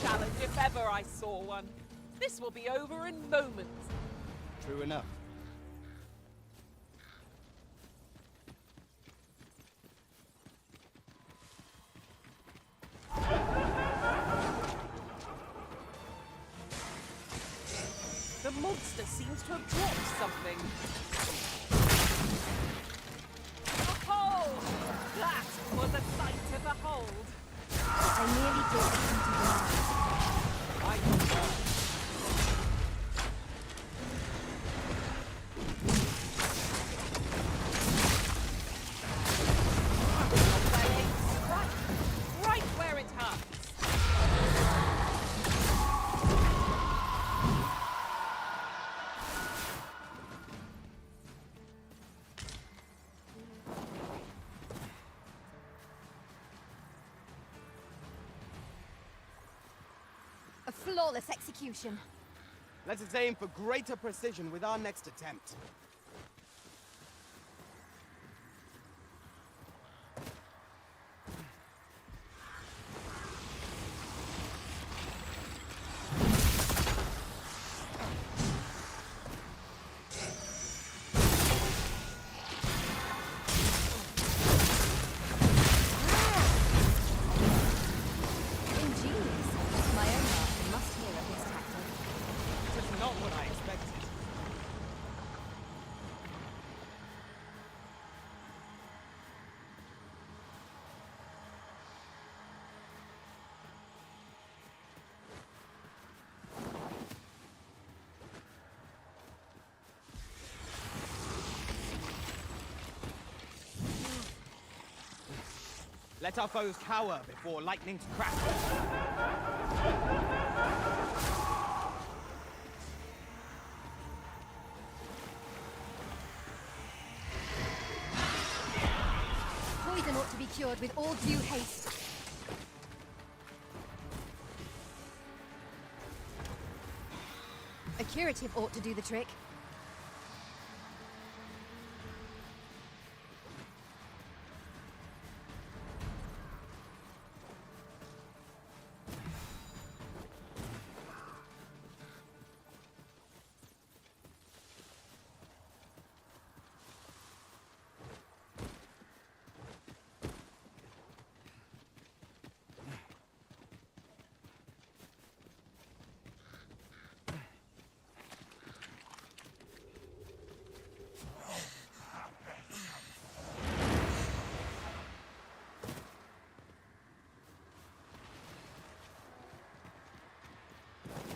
Challenge if ever I saw one. This will be over in moments. True enough. The monster seems to have dropped something. Behold! That was a sight to behold. I nearly did something to the I confirm. Right where it hurts. A flawless execution. Let us aim for greater precision with our next attempt. Ingenious. My own master must hear of this tactic. This is not what I expected. Let our foes cower before lightning's crack. Poison ought to be cured with all due haste. A curative ought to do the trick.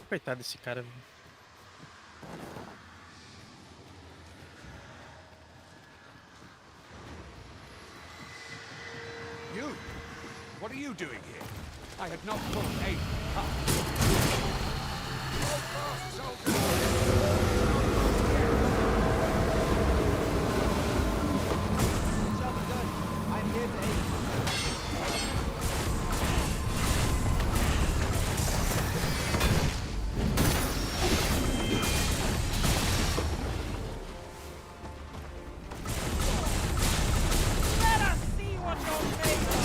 Coitado desse cara, velho. You? What are you doing here? I had not put aim. Job done. I'm here to aid. Let us see what you're made of.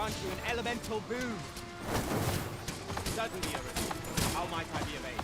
grant you an elemental boon. Certainly, Arisen. How might I be of aid?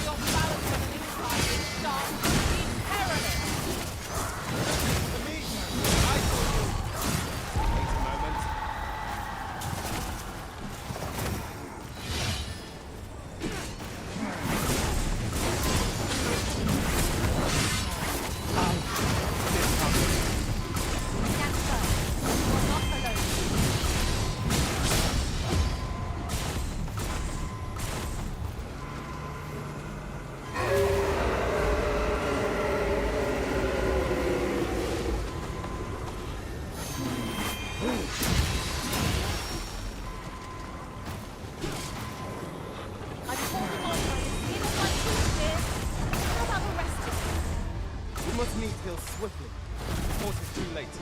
Your balance of insight is sharp, perilous. To me, I saw you. Wait a moment. Stand firm. You are not alone. I've called him on by the skin of my teeth, dear. How about the rest of you? We must meet Hill swiftly, before it is too late.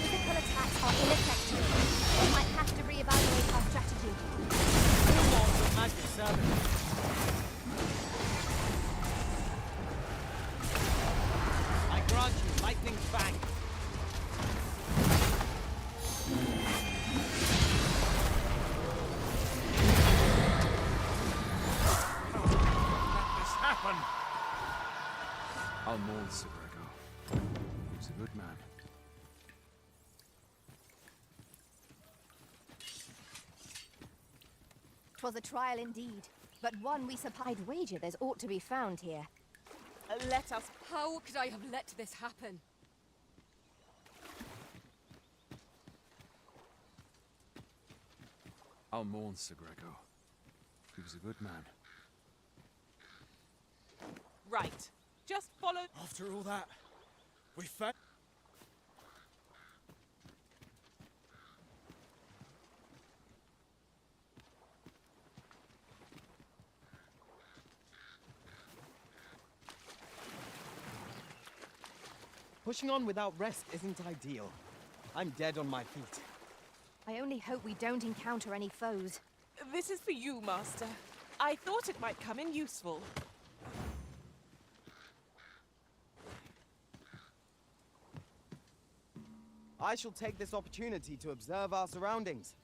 Physical attacks are ineffective. We might have to reevaluate our strategy. Lords of magic service. I grant you lightning fang. Let this happen! I'll mourn Sir Gregor. He was a good man. 'Twas a trial indeed, but one we supplied wager there's ought to be found here. Let us. How could I have let this happen? I'll mourn Sir Gregor. He was a good man. Right. Just follow. After all that, we found... Pushing on without rest isn't ideal. I'm dead on my feet. I only hope we don't encounter any foes. This is for you, Master. I thought it might come in useful. I shall take this opportunity to observe our surroundings.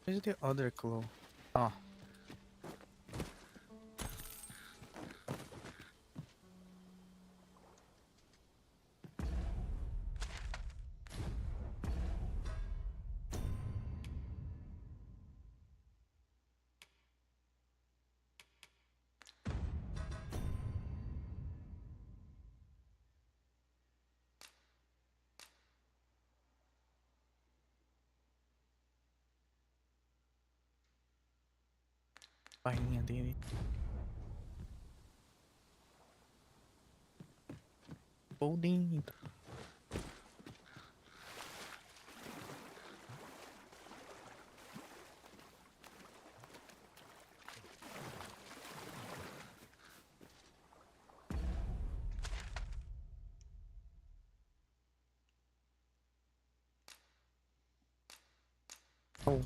Where's the other clue? Oh. Pahinga din. Loading. Oh.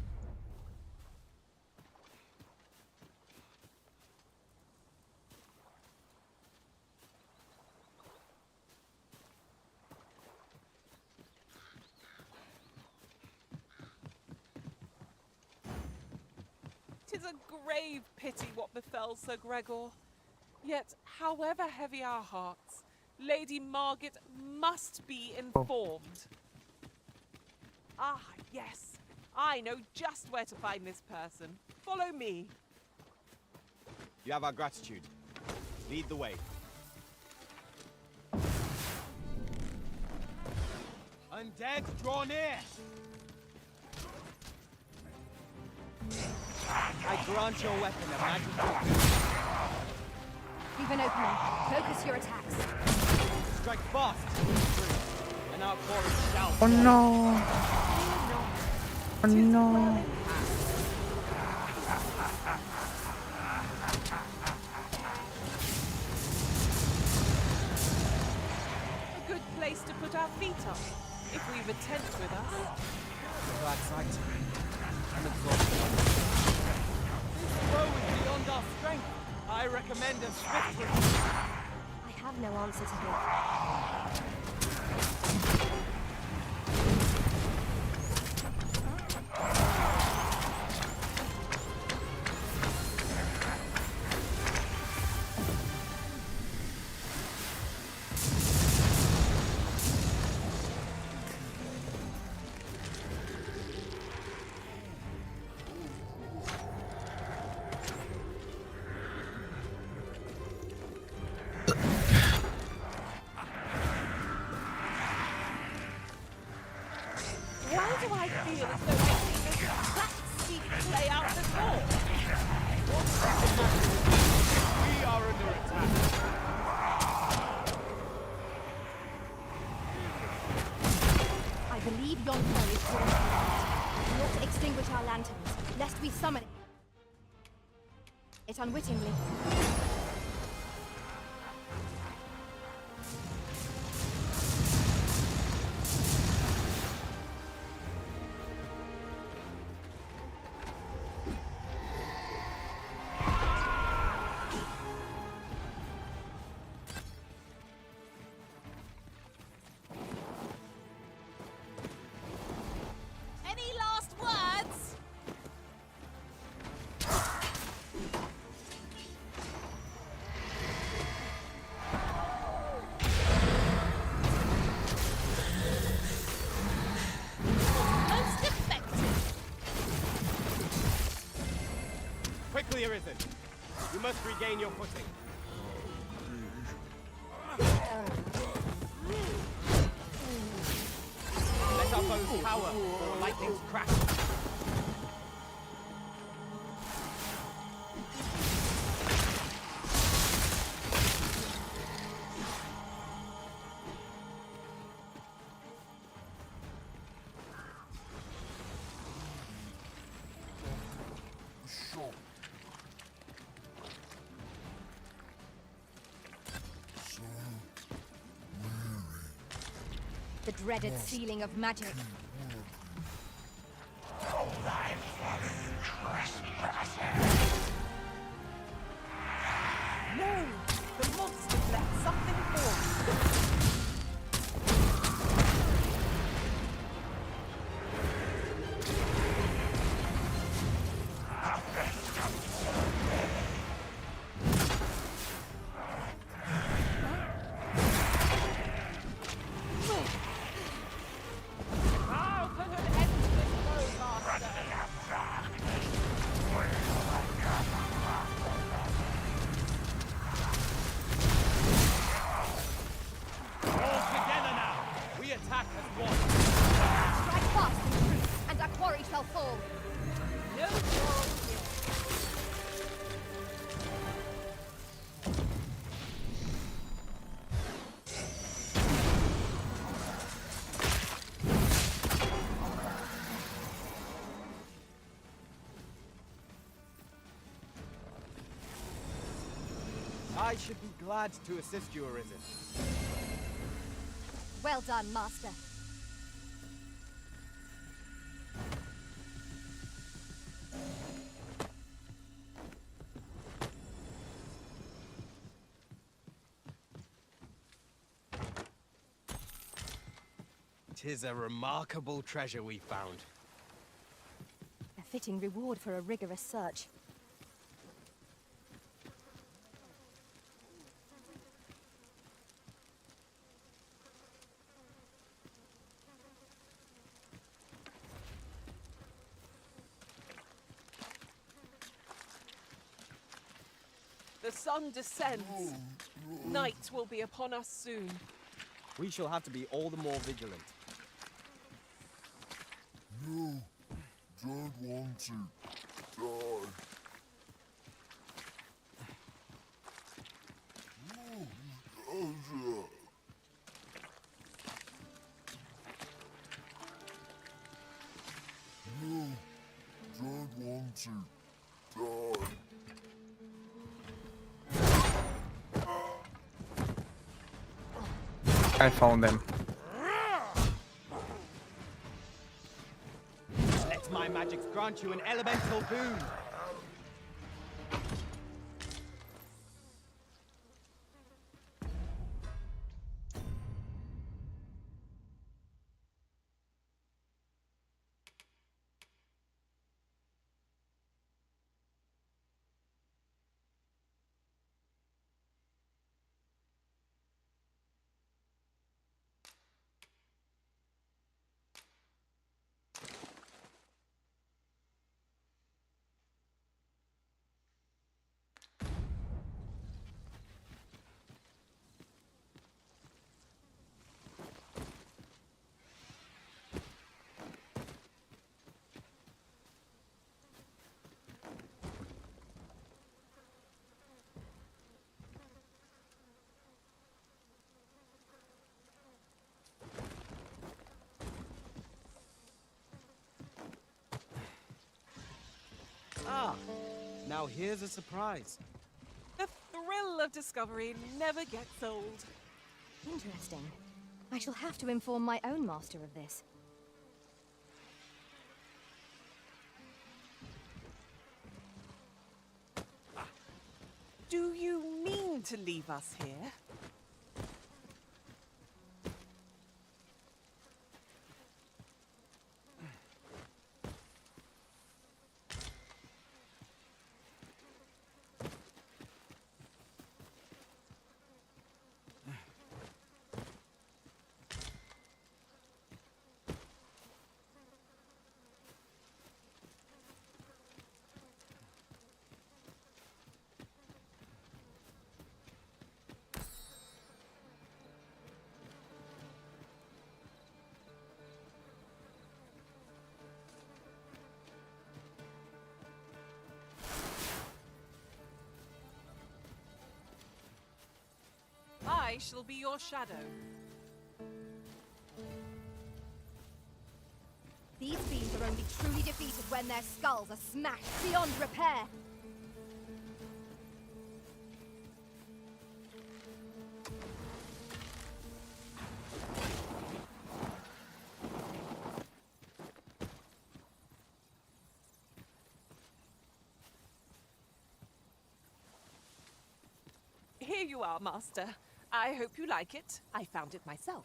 "'Tis a grave pity what befell Sir Gregor. Yet, however heavy our hearts, Lady Margaret must be informed." "Ah, yes. I know just where to find this person. Follow me." You have our gratitude. Lead the way. Undead, draw near! I grant your weapon a magical. Leave an opening. Focus your attacks. Strike fast, and our forest shall Oh no. Oh no. A good place to put our feet up, if we've a tent with us. a bad sight. I'm exhausted. This foe is beyond our strength. I recommend a swift retreat. I have no answer to give. Why do I feel as though I've seen this exact scene play out before? We are under attack. I believe yon foe is drawn to the light. We ought to extinguish our lanterns, lest we summon it unwittingly. Any last words? Most effective. Quickly, Arisen. You must regain your footing. Let our foes cower, or lightning's crash. The dreaded sealing of magic. No! The monster's left something for us. I'll put an end to this foe, Master. All together now. We attack as one. Strike fast and true, and our quarry shall fall. No quarrel here. I should be glad to assist you, Arisen. Well done, Master. 'Tis a remarkable treasure we found. A fitting reward for a rigorous search. The sun descends. Night will be upon us soon. We shall have to be all the more vigilant. No, don't want to die. No, don't want to die. I found them. Let my magics grant you an elemental boon. Ah, now here's a surprise. The thrill of discovery never gets old. Interesting. I shall have to inform my own master of this. Do you mean to leave us here? I shall be your shadow. These fiends are only truly defeated when their skulls are smashed beyond repair. Here you are, Master. I hope you like it. I found it myself.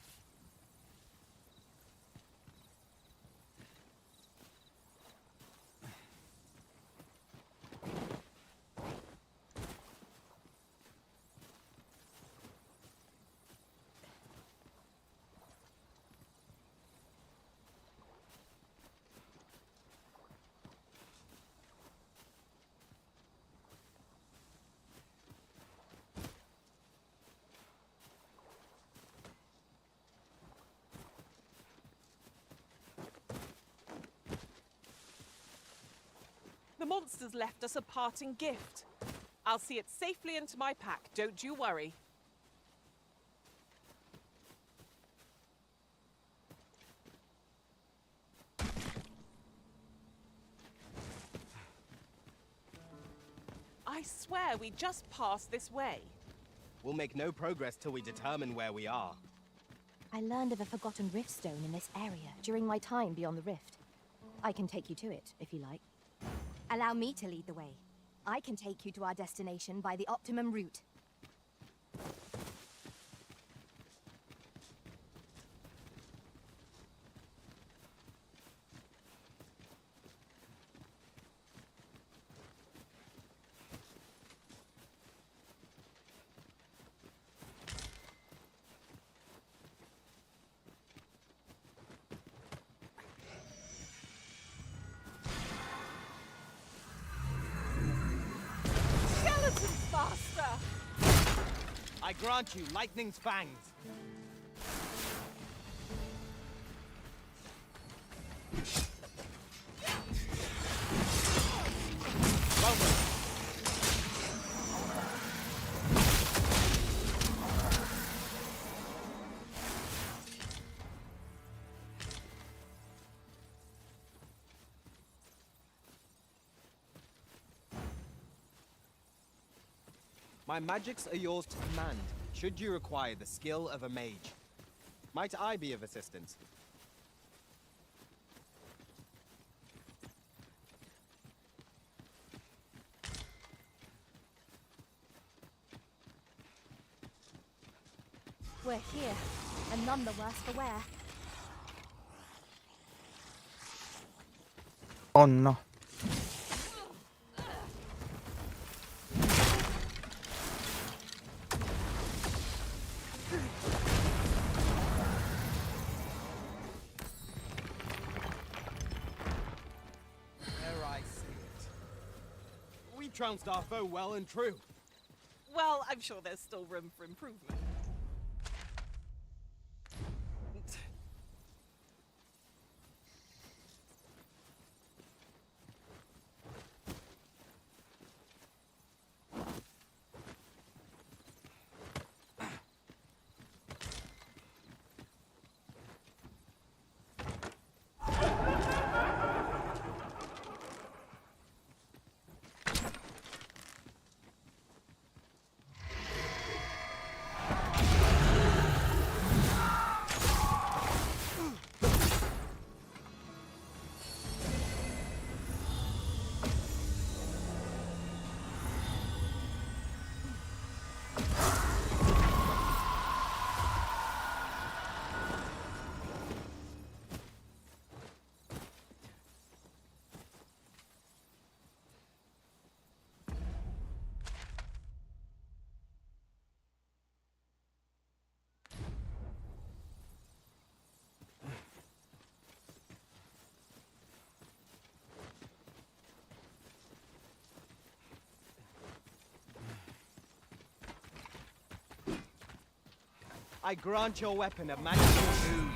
The monsters left us a parting gift. I'll see it safely into my pack, don't you worry. I swear we just passed this way. We'll make no progress till we determine where we are. I learned of a forgotten rift stone in this area during my time beyond the rift. I can take you to it, if you like. Allow me to lead the way. I can take you to our destination by the optimum route. faster! I grant you lightning's fangs. My magics are yours to command, should you require the skill of a mage. Might I be of assistance? We're here, and none the worse for wear. Oh no. There I see it. We trounced our foe well and true. Well, I'm sure there's still room for improvement. I grant your weapon a magical boon.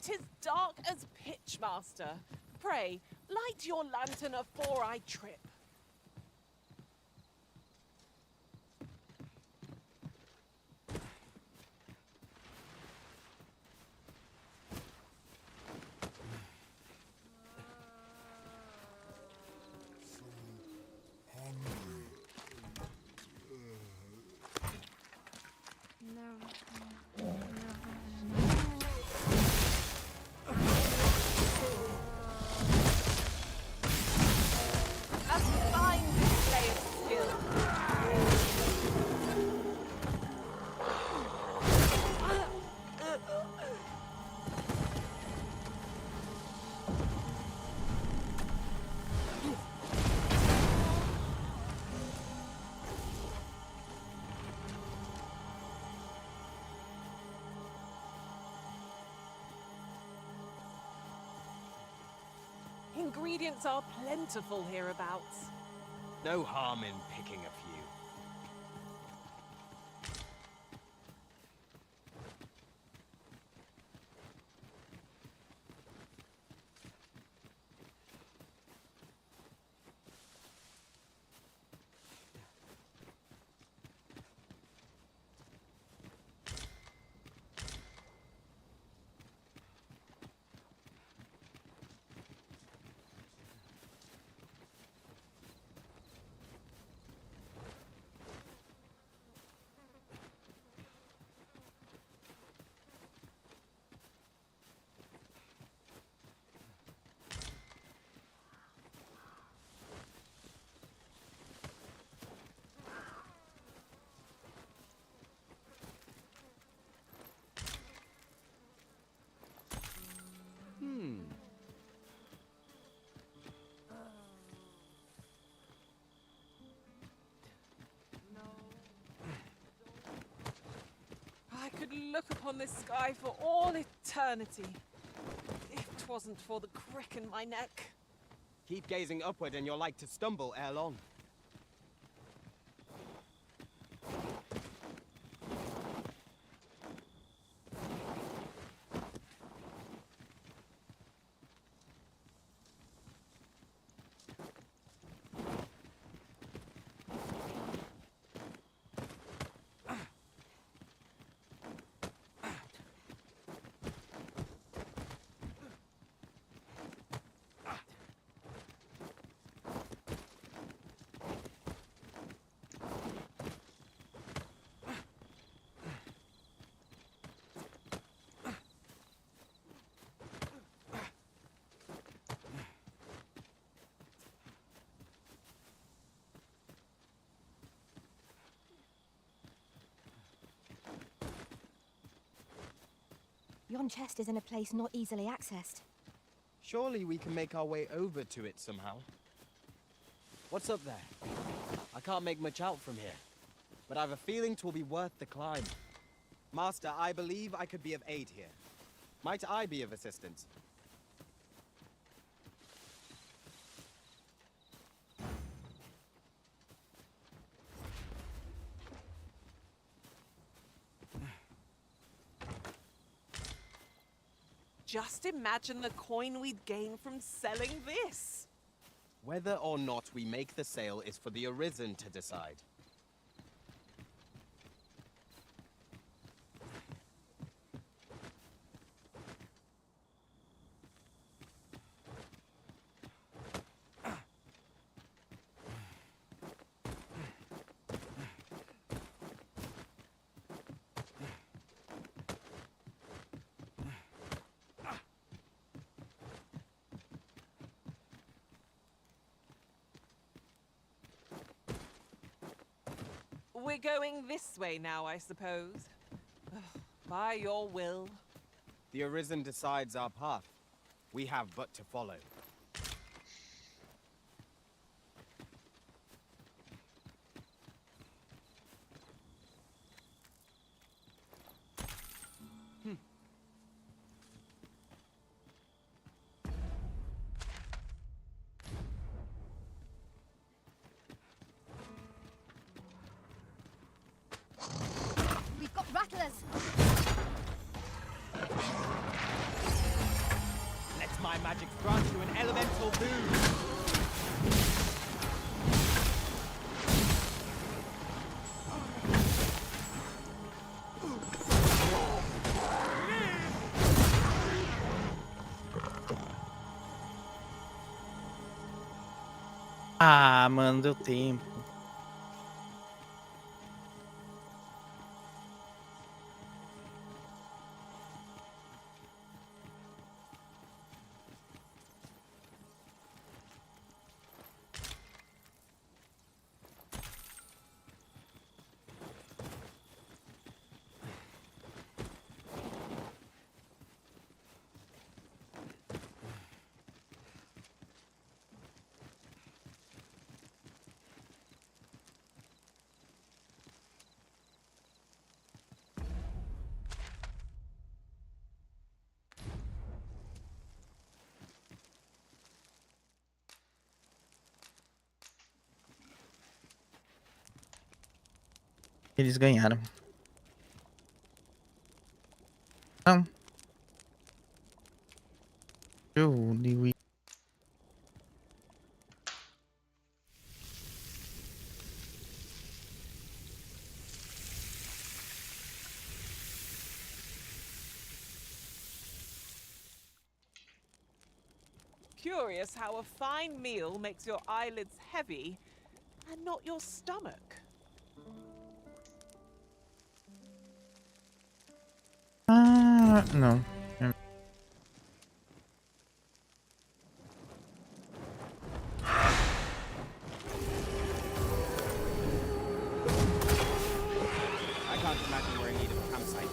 "'Tis dark as pitch, master. Pray, light your lantern afore I trip." So hungry. A fine display of skill. Ingredients are plentiful hereabouts. No harm in picking a few. could look upon this sky for all eternity. If 'twasn't for the crick in my neck. Keep gazing upward and you're like to stumble ere long. Yon chest is in a place not easily accessed. Surely we can make our way over to it somehow. What's up there? I can't make much out from here, but I've a feeling 'twill be worth the climb. Master, I believe I could be of aid here. Might I be of assistance? Just imagine the coin we'd gain from selling this. Whether or not we make the sale is for the Arisen to decide. We're going this way now, I suppose. By your will. The Arisen decides our path. We have but to follow. We've got rattlers! Let my magic grant you an elemental boon! Ah, mano, deu tempo. Eles ganharam. Não. Eu Curious how a fine meal makes your eyelids heavy and not your stomach. Ah, não. I can't imagine we're in need of a campsite.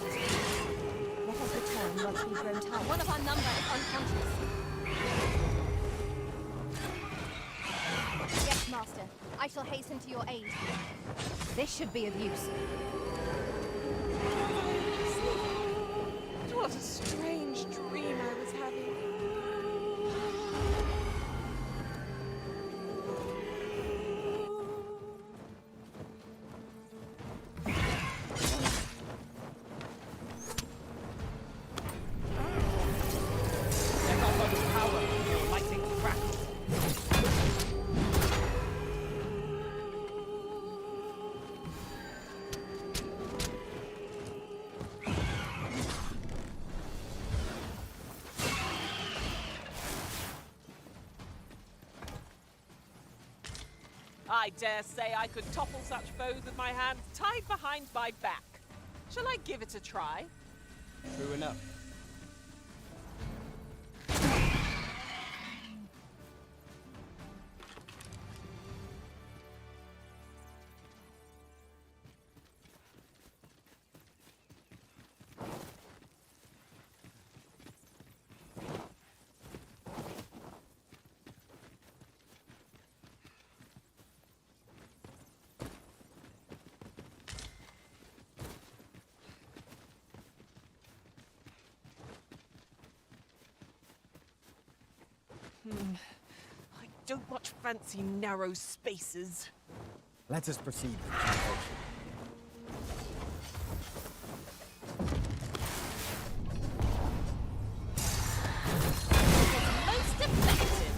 Let us return once we've grown tired. One of our number is unconscious. Yes, Master. I shall hasten to your aid. This should be of use. What a strange dream I was having. Check out Mother's power. Your lighting cracks. I dare say I could topple such foes with my hands tied behind my back. Shall I give it a try? True enough. I don't much fancy narrow spaces. Let us proceed with caution. Most effective.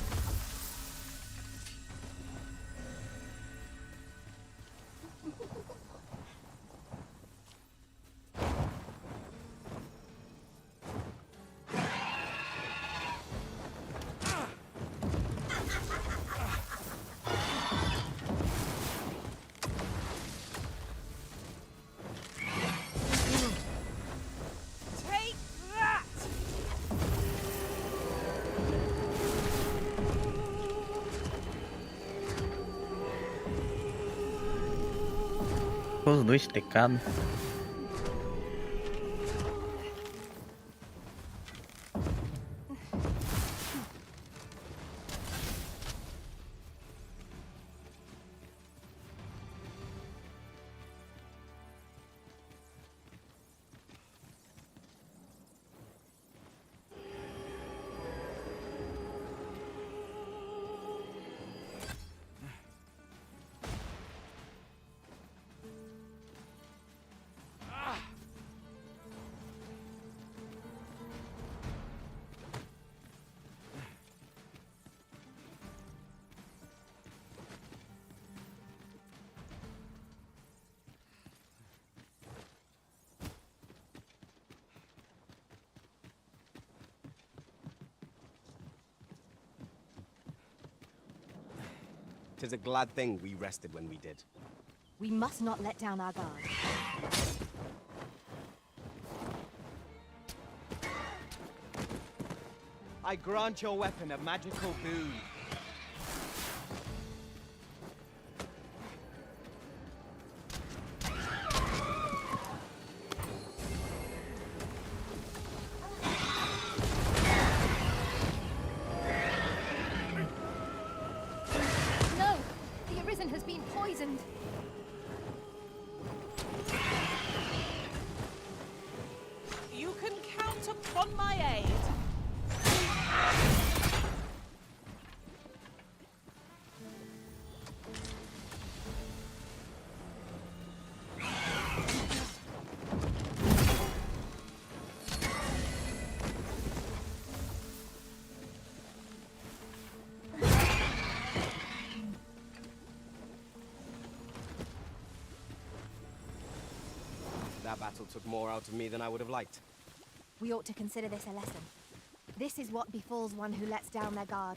Take that! Os dois tecados. Tis a glad thing we rested when we did. We must not let down our guard. I grant your weapon a magical boon. No! The Arisen has been poisoned! You can count upon my aid. That battle took more out of me than I would have liked. We ought to consider this a lesson. This is what befalls one who lets down their guard.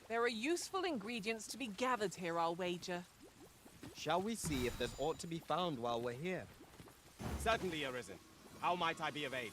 There are useful ingredients to be gathered here, I'll wager. Shall we see if there's aught to be found while we're here? Certainly, Arisen. How might I be of aid?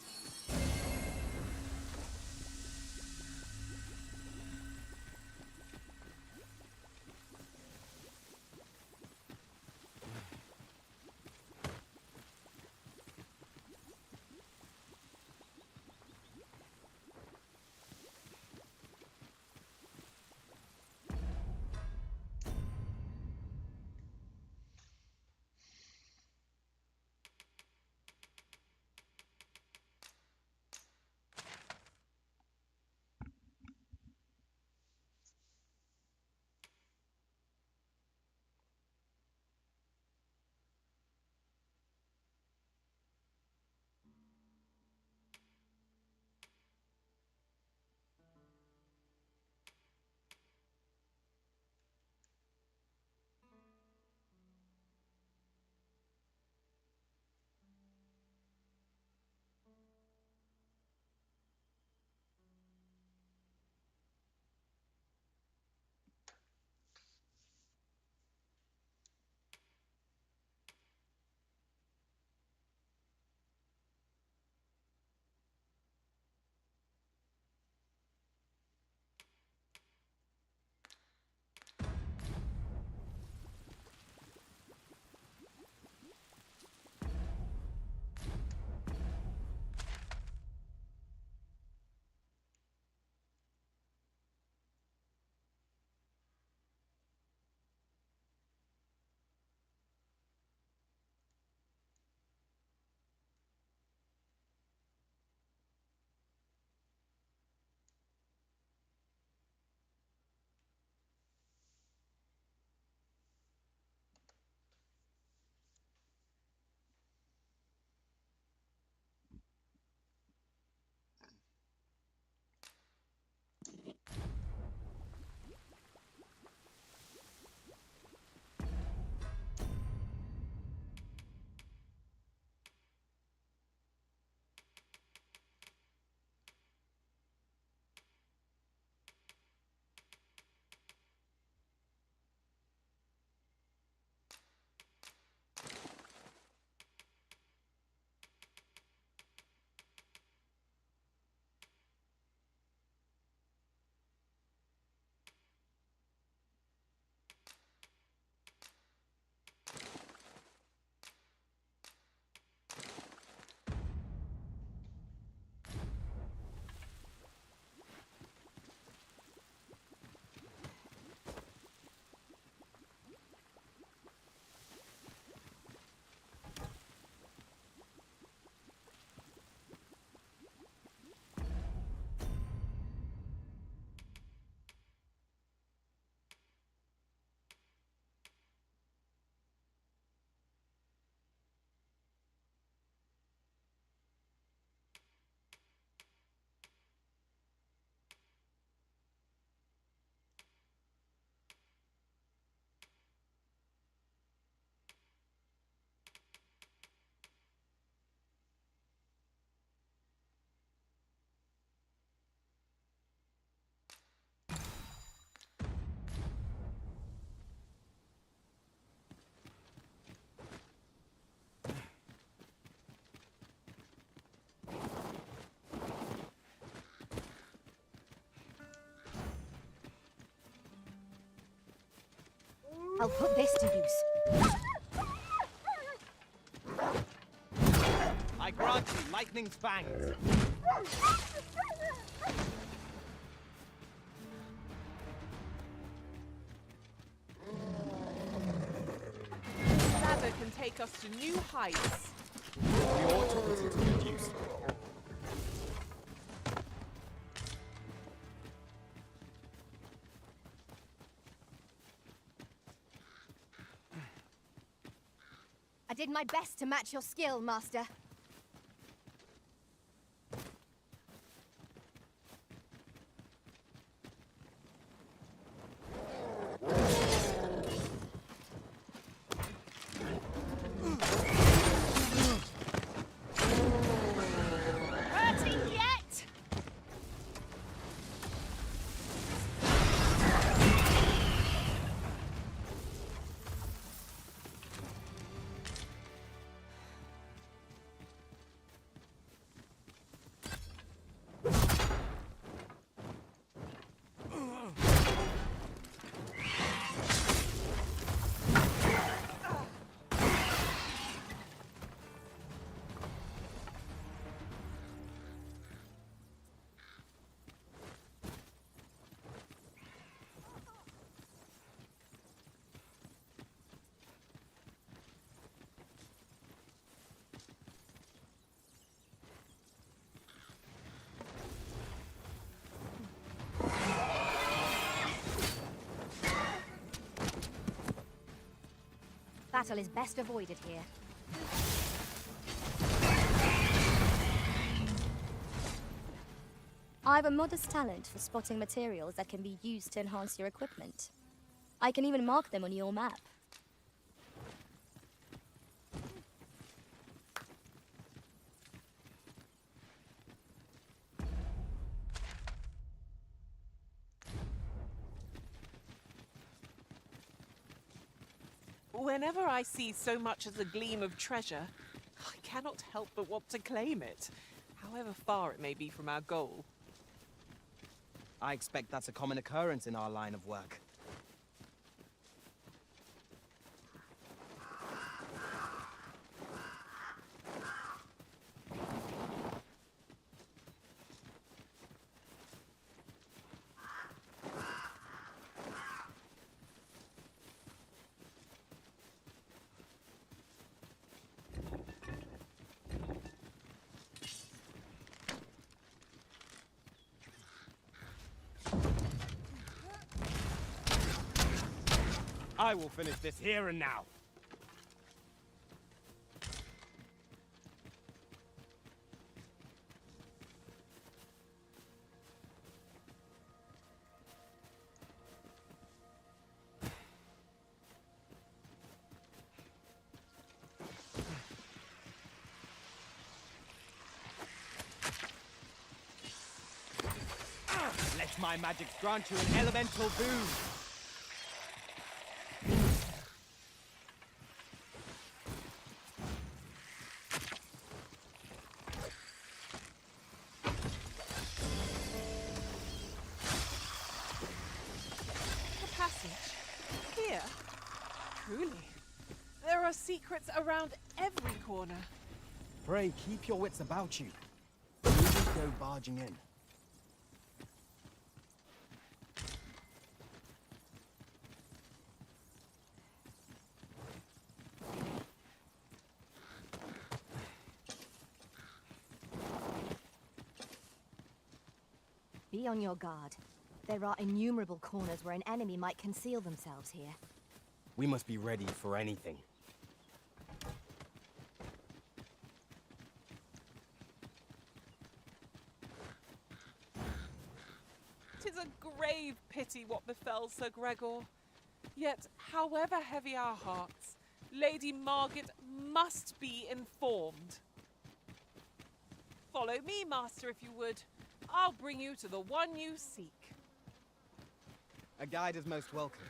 I'll put this to use. I grant you lightning's fangs. This ladder can take us to new heights. We ought to put it to good use. I did my best to match your skill, Master. Hurting yet? Battle is best avoided here. I have a modest talent for spotting materials that can be used to enhance your equipment. I can even mark them on your map. Whenever I see so much as a gleam of treasure, I cannot help but want to claim it, however far it may be from our goal. I expect that's a common occurrence in our line of work. I will finish this here and now. Let my magic grant you an elemental boon. Here? Truly. There are secrets around every corner. Pray, keep your wits about you. You just go barging in. Be on your guard. There are innumerable corners where an enemy might conceal themselves here. We must be ready for anything. "'Tis a grave pity what befell Sir Gregor. Yet, however heavy our hearts, Lady Margaret must be informed. Follow me, Master, if you would. I'll bring you to the one you seek." A guide is most welcome.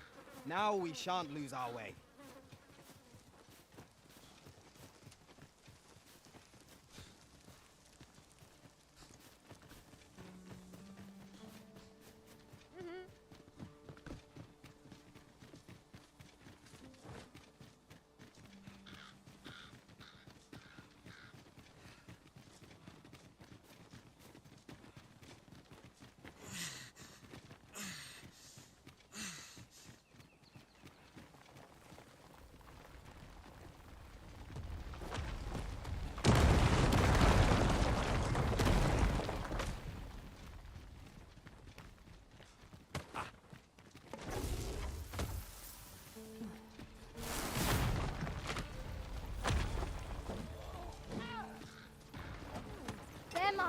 Now we shan't lose our way.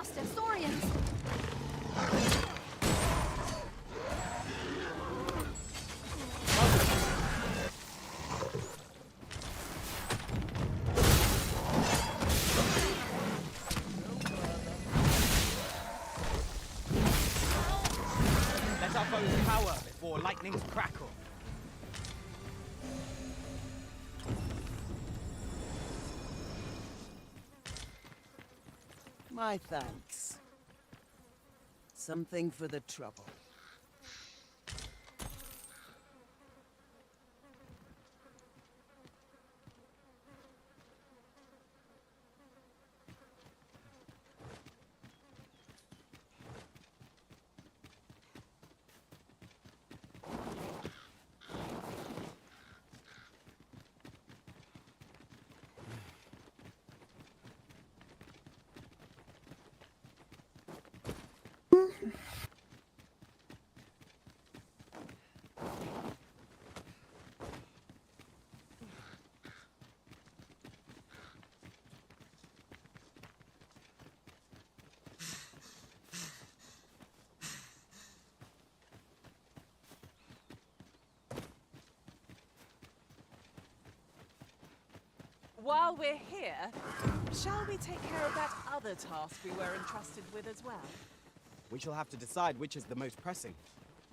Master, Saurians! Let our foes cower before lightnings crackle. My thanks. Something for the trouble. While we're here, shall we take care of that other task we were entrusted with as well? We shall have to decide which is the most pressing.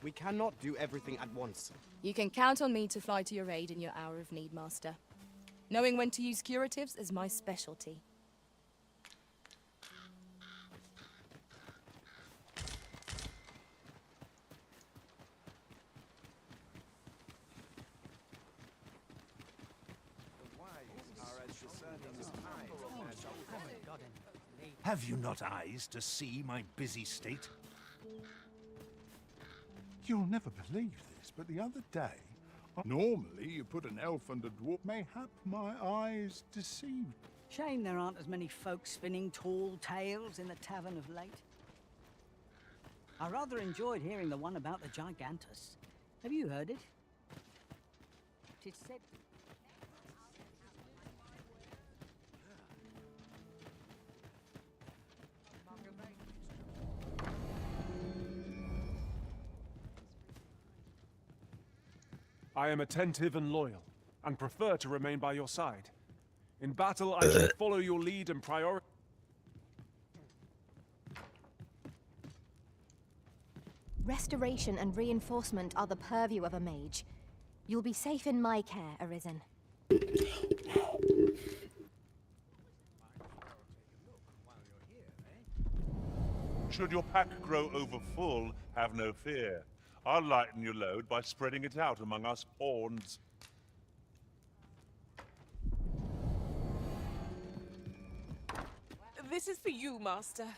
We cannot do everything at once. You can count on me to fly to your aid in your hour of need, Master. Knowing when to use curatives is my specialty. Have you not eyes to see my busy state? You'll never believe this, but the other day... Normally, you put an elf and a dwarf. Mayhap my eyes deceived. Shame there aren't as many folk spinning tall tales in the tavern of late. I rather enjoyed hearing the one about the Gigantus. Have you heard it? It's said... I am attentive and loyal, and prefer to remain by your side. In battle, I shall follow your lead and prioritize. Restoration and reinforcement are the purview of a mage. You'll be safe in my care, Arisen. Should your pack grow over full, have no fear. I'll lighten your load by spreading it out among us pawns. This is for you, Master.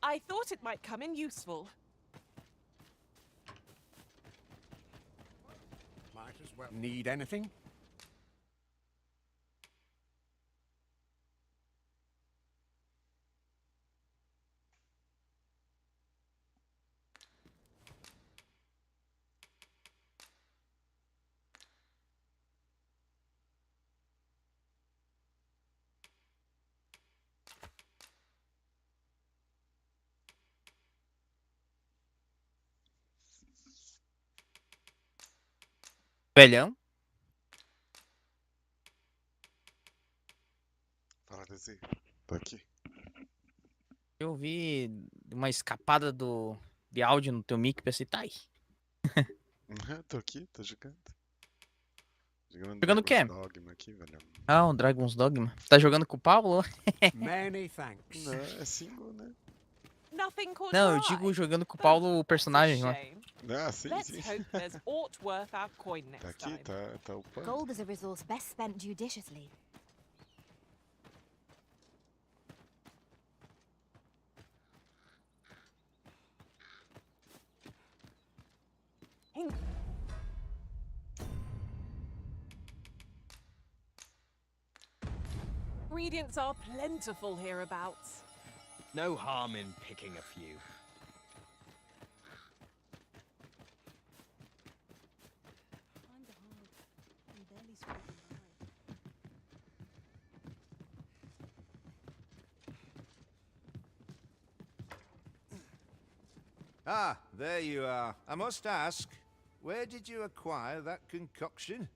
I thought it might come in useful. Might as well. Need anything? Velhão. Fala, Desi. Tô aqui. Eu vi uma escapada de áudio no teu mic, pensei, tá aí. Tô aqui, tô jogando. Jogando o quê? Dogma aqui, velho. Ah, um Dragon's Dogma. Tá jogando com o Paulo? Many thanks. Não, é single, né? Nothing caught Não, your eu digo eye? jogando com o Paulo, o personagem lá. Shame. Ah, sim, Let's sim. hope there's aught worth our coin Tá next aqui, time. tá upando. Gold is a resource best spent judiciously. Ingredients are plentiful hereabouts. No harm in picking a few. Ah, there you are. I must ask, where did you acquire that concoction?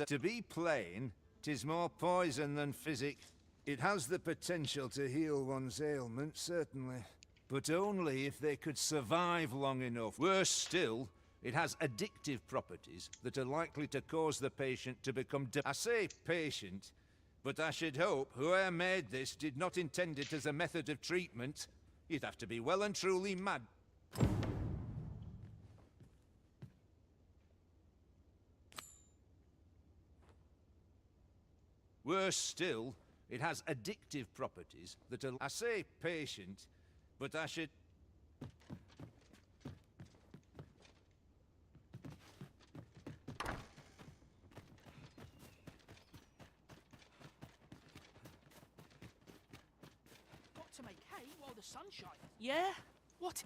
To be plain, 'tis more poison than physic. It has the potential to heal one's ailments, certainly. But only if they could survive long enough. Worse still, it has addictive properties that are likely to cause the patient to become I say patient, but I should hope whoever made this did not intend it as a method of treatment. You'd have to be well and truly mad. Worse still, it has addictive properties that are I say patient, but I should Got to make hay while the sun shines. Yeah? What?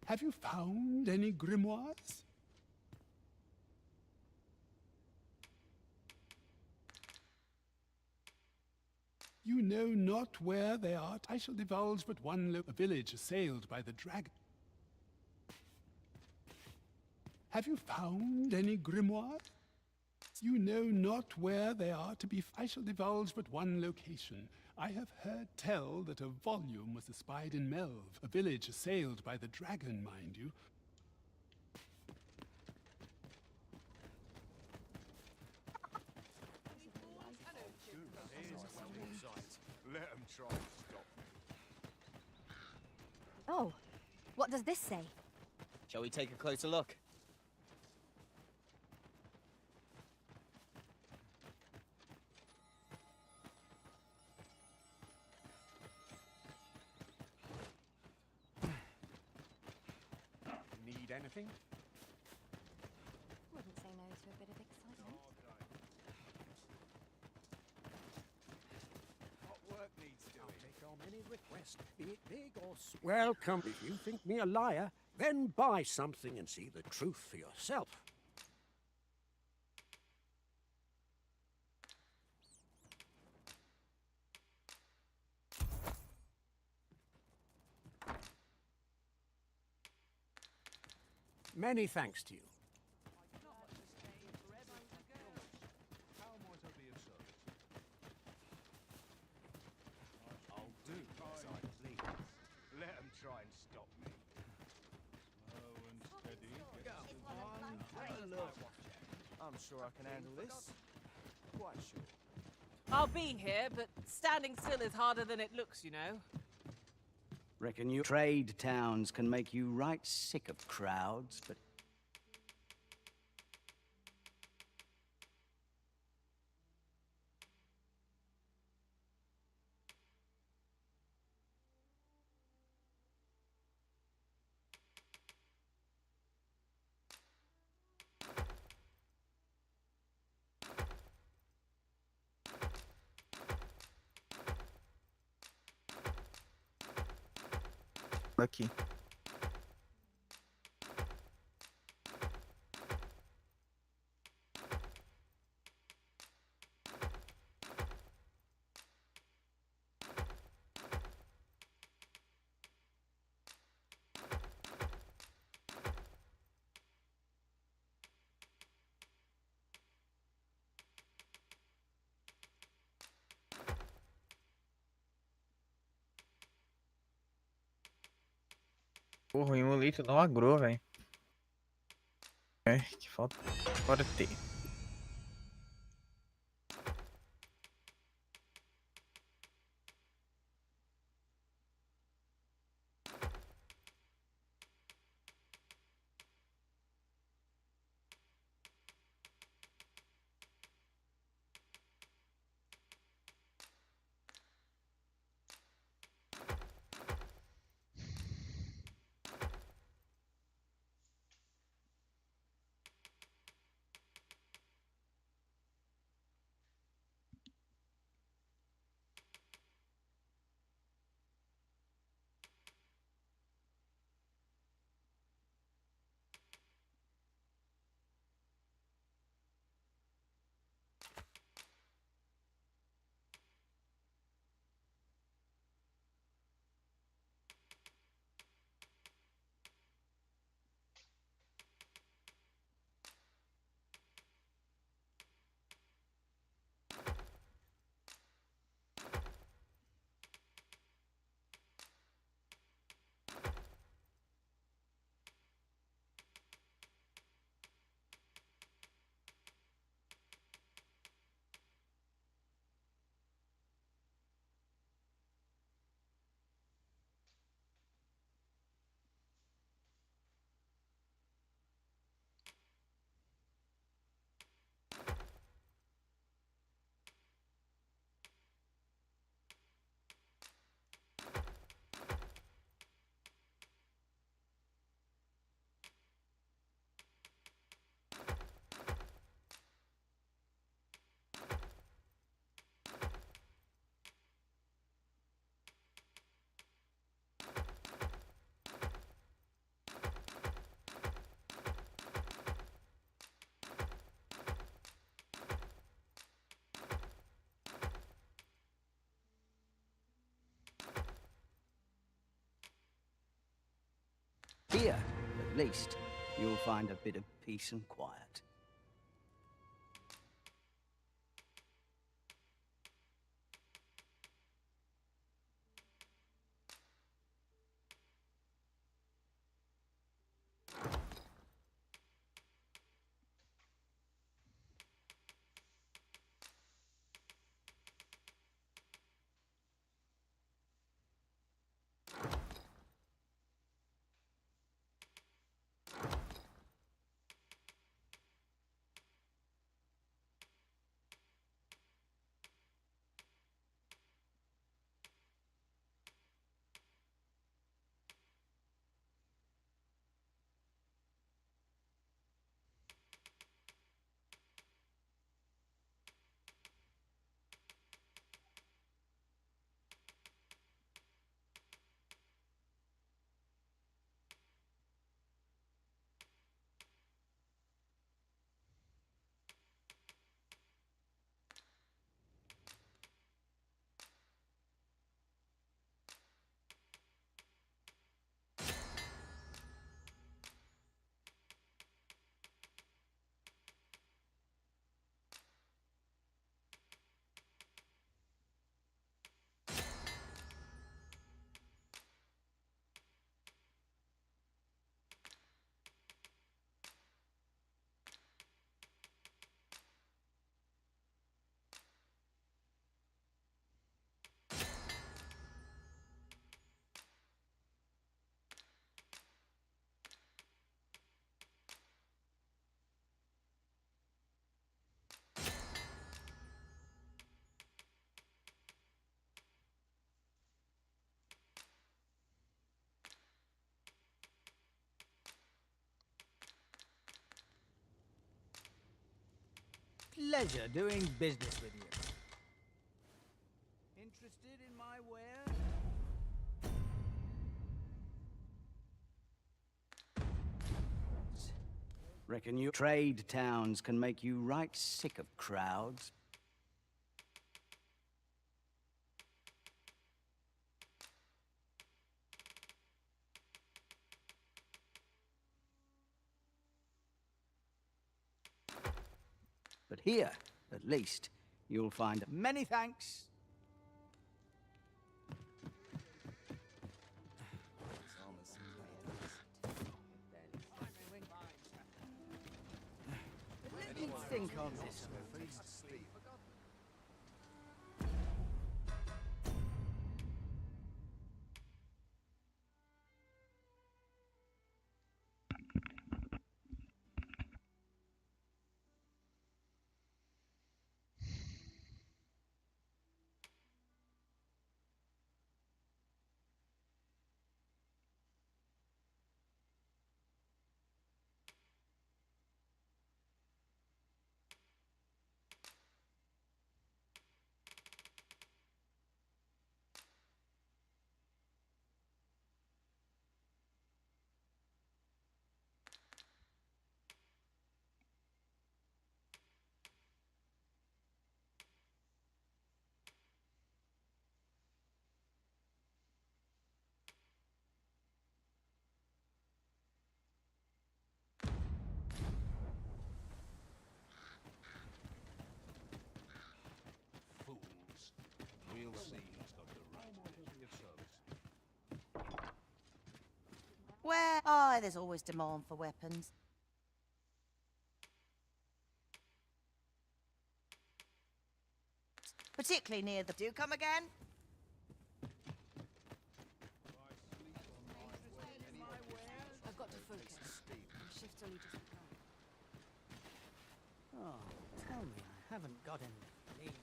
Have you found any grimoires? You know not where they are. I shall divulge but one a village assailed by the dragon. Have you found any grimoires? You know not where they are to be. I shall divulge but one location. I have heard tell that a volume was espied in Melve, a village assailed by the dragon, mind you. let them try and stop me. Oh, what does this say? Shall we take a closer look? Need anything? Wouldn't say no to a bit of excitement. What work needs doing? I'll take on any request, be it big or small. Welcome. If you think me a liar, then buy something and see the truth for yourself. Many thanks to you. How might I be of service? I'll do as I please. Let them try and stop me. Slow and steady. I'm sure I can handle this. Quite sure. I'll be here, but standing still is harder than it looks, you know. Reckon you trade towns can make you right sick of crowds, but Aqui. Porra, o Emulito não agrou, velho. É, que falta. Bora ter. here, at least, you'll find a bit of peace and quiet. Pleasure doing business with you. Interested in my wares? Reckon you trade towns can make you right sick of crowds. But here, at least, you'll find many thanks. Let me think on this. We'll see who's got the right if so. Where? Oh, there's always demand for weapons. Particularly near the... Do come again? I've got to focus. My shift's only just begun. Oh, tell me I haven't got any leads.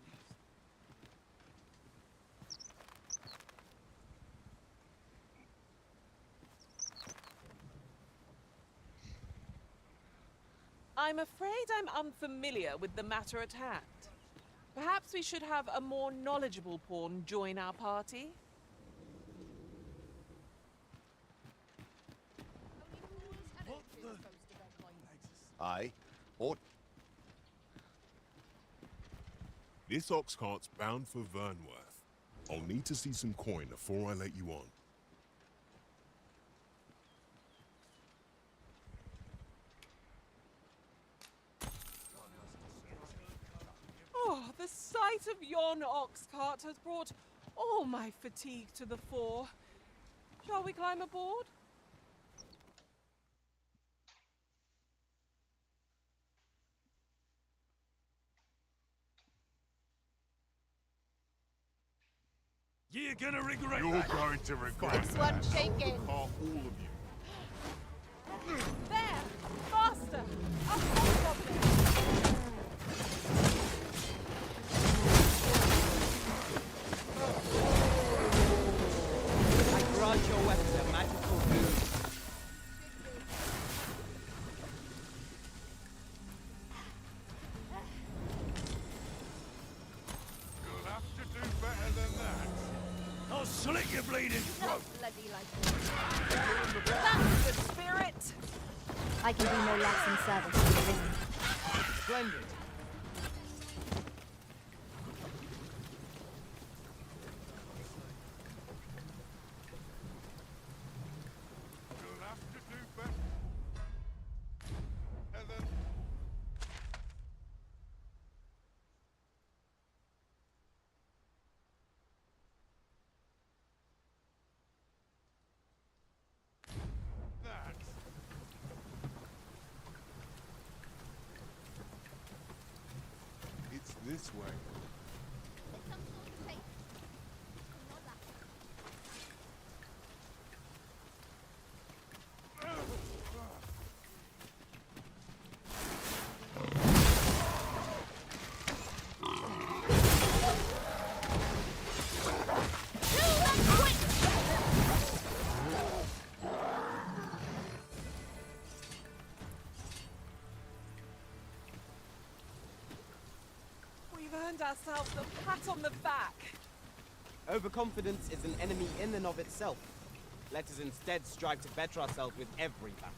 I'm afraid I'm unfamiliar with the matter at hand. Perhaps we should have a more knowledgeable pawn join our party? Aye. Or This ox cart's bound for Vernworth. I'll need to see some coin before I let you on. The sight of yon ox cart has brought all my fatigue to the fore. Shall we climb aboard? You're gonna regret You're going to regret This one's shaking. All of you. There! Faster! Up on goblin! I grant your weapon a magical boon. You'll have to do better than that. I'll slit your bleeding throat. Bloody like That's the spirit! I can be no less in service to the Risen. Splendid. You'll have to do better than that. It's this way. We've earned ourselves a pat on the back. Overconfidence is an enemy in and of itself. Let us instead strive to better ourselves with every battle.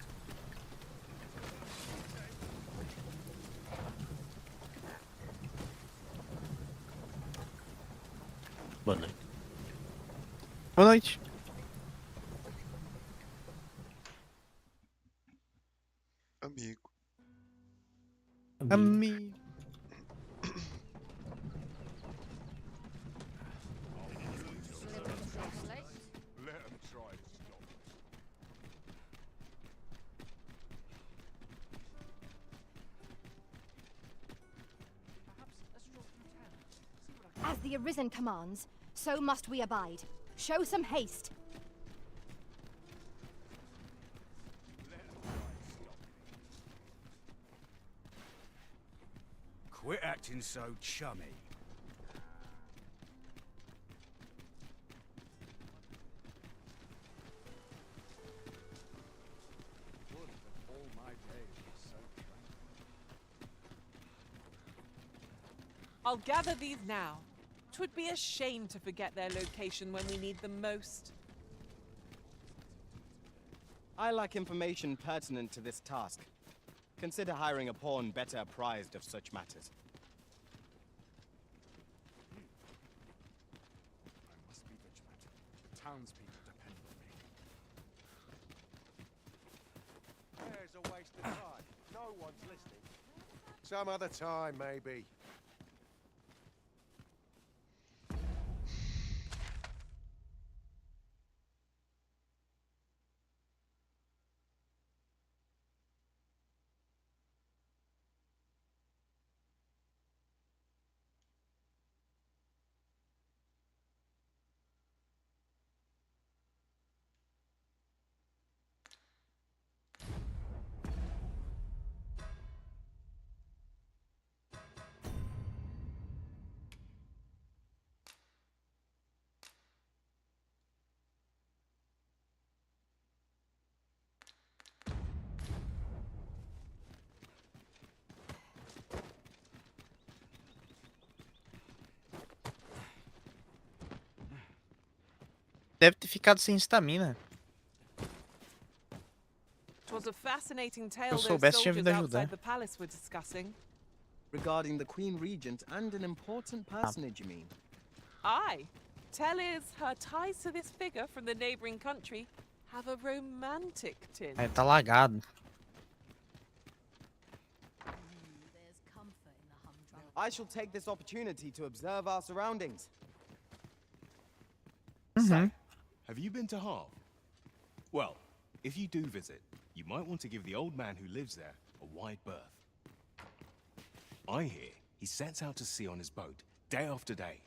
Boa noite. Boa noite. Amigo. Amigo. Let 'em try to stop us. As the Arisen commands, so must we abide. Show some haste. Quit acting so chummy. Would that all my days were so I'll gather these now. 'Twould be a shame to forget their location when we need them most. I lack information pertinent to this task. Consider hiring a pawn better apprised of such matters. I must be vigilant. The townspeople depend on me. There's a waste of time. No one's listening. Some other time, maybe. Deve ter ficado sem estamina. 'Twas a fascinating tale Eu those soubesse, tinha soldiers vindo ajudar. outside the palace were discussing. Regarding the Queen Regent and an important personage, you mean? Aye. Tell is her ties to this figure from the neighboring country have a romantic tint. Aí tá lagado. There's comfort in the humdrum. I shall take this opportunity to observe our surroundings. So, have you been to Harv? Well, if you do visit, you might want to give the old man who lives there a wide berth. I hear he sets out to sea on his boat, day after day,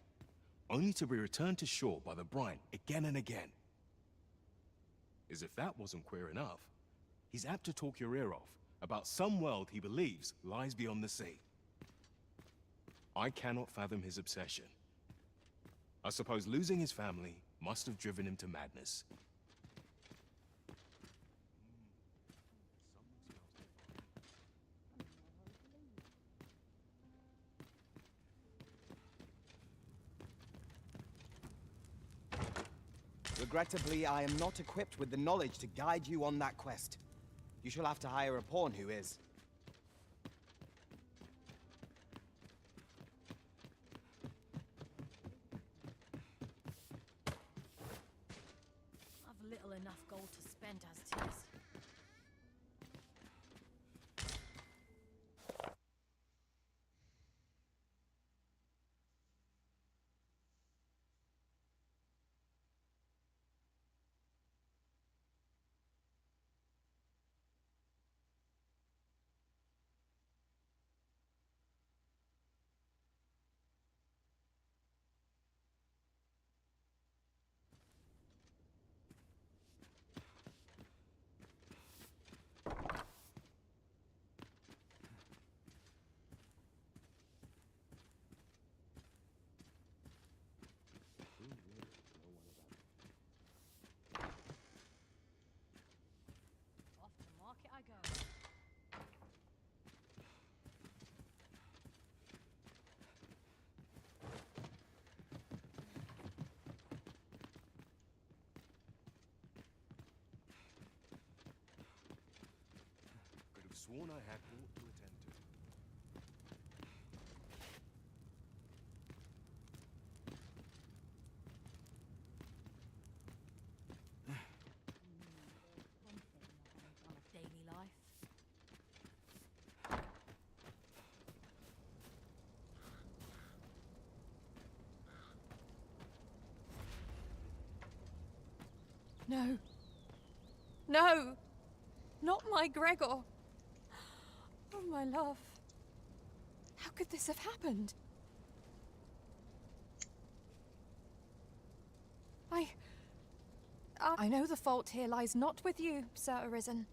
only to be returned to shore by the brine again and again. As if that wasn't queer enough, he's apt to talk your ear off about some world he believes lies beyond the sea. I cannot fathom his obsession. I suppose losing his family must have driven him to madness. Regrettably, I am not equipped with the knowledge to guide you on that quest. You shall have to hire a pawn who is. I've little enough gold to spend as 'tis. Off to market I go. Could have sworn I had naught to attend to. On a daily life. No. No! Not my Gregor! Oh, my love. How could this have happened? I know the fault here lies not with you, Sir Arisen.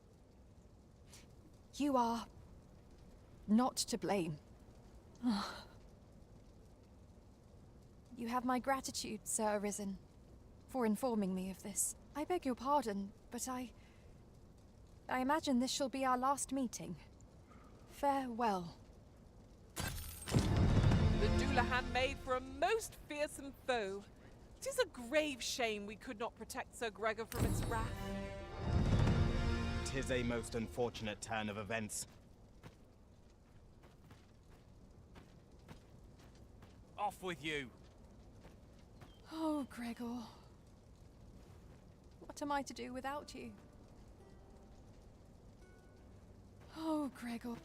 You are not to blame. You have my gratitude, Sir Arisen, for informing me of this. I beg your pardon, but I imagine this shall be our last meeting. Farewell. The Doulahan made for a most fearsome foe. 'Tis a grave shame we could not protect Sir Gregor from its wrath. 'Tis a most unfortunate turn of events. Off with you! Oh, Gregor. What am I to do without you? Oh, Gregor.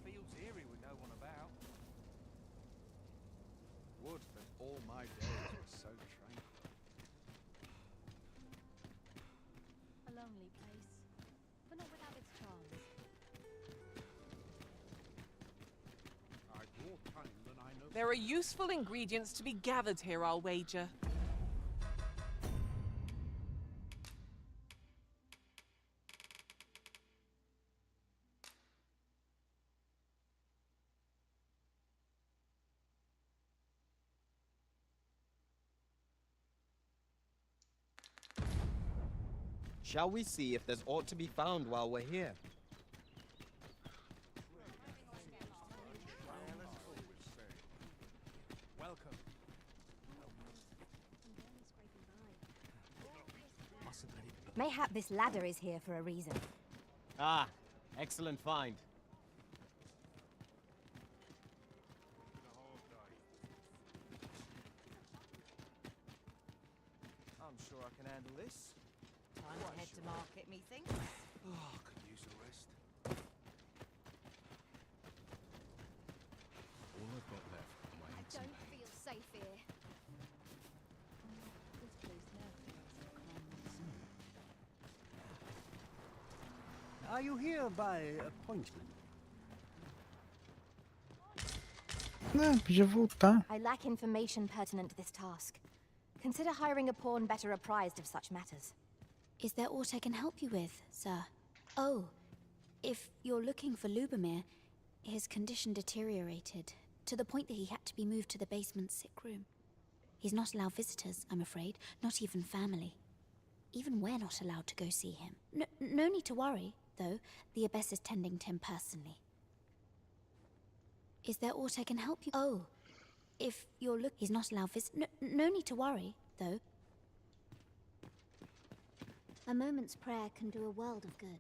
Fields eerie with no one about. Would that all my days were so tranquil. A lonely place, but not without its charms. I've more time than I know. There are useful ingredients to be gathered here, I'll wager. Shall we see if there's aught to be found while we're here? Welcome. Mayhap this ladder is here for a reason. Ah, excellent find. I'm sure I can handle this. Time to head to market, methinks. Oh, could use a rest. All I've got left are my aches and pains. Feel safe here. This place now feels like calm. Are you here by appointment? Não, podia voltar. I lack information pertinent to this task. Consider hiring a pawn better apprised of such matters. Is there aught I can help you with, sir? Oh, if you're looking for Lubomir, his condition deteriorated to the point that he had to be moved to the basement sick room. He's not allowed visitors, I'm afraid, not even family. Even we're not allowed to go see him. No need to worry, though. The Abbess is tending to him personally. Is there aught I can help you? Oh, if you're he's not allowed no need to worry, though. A moment's prayer can do a world of good.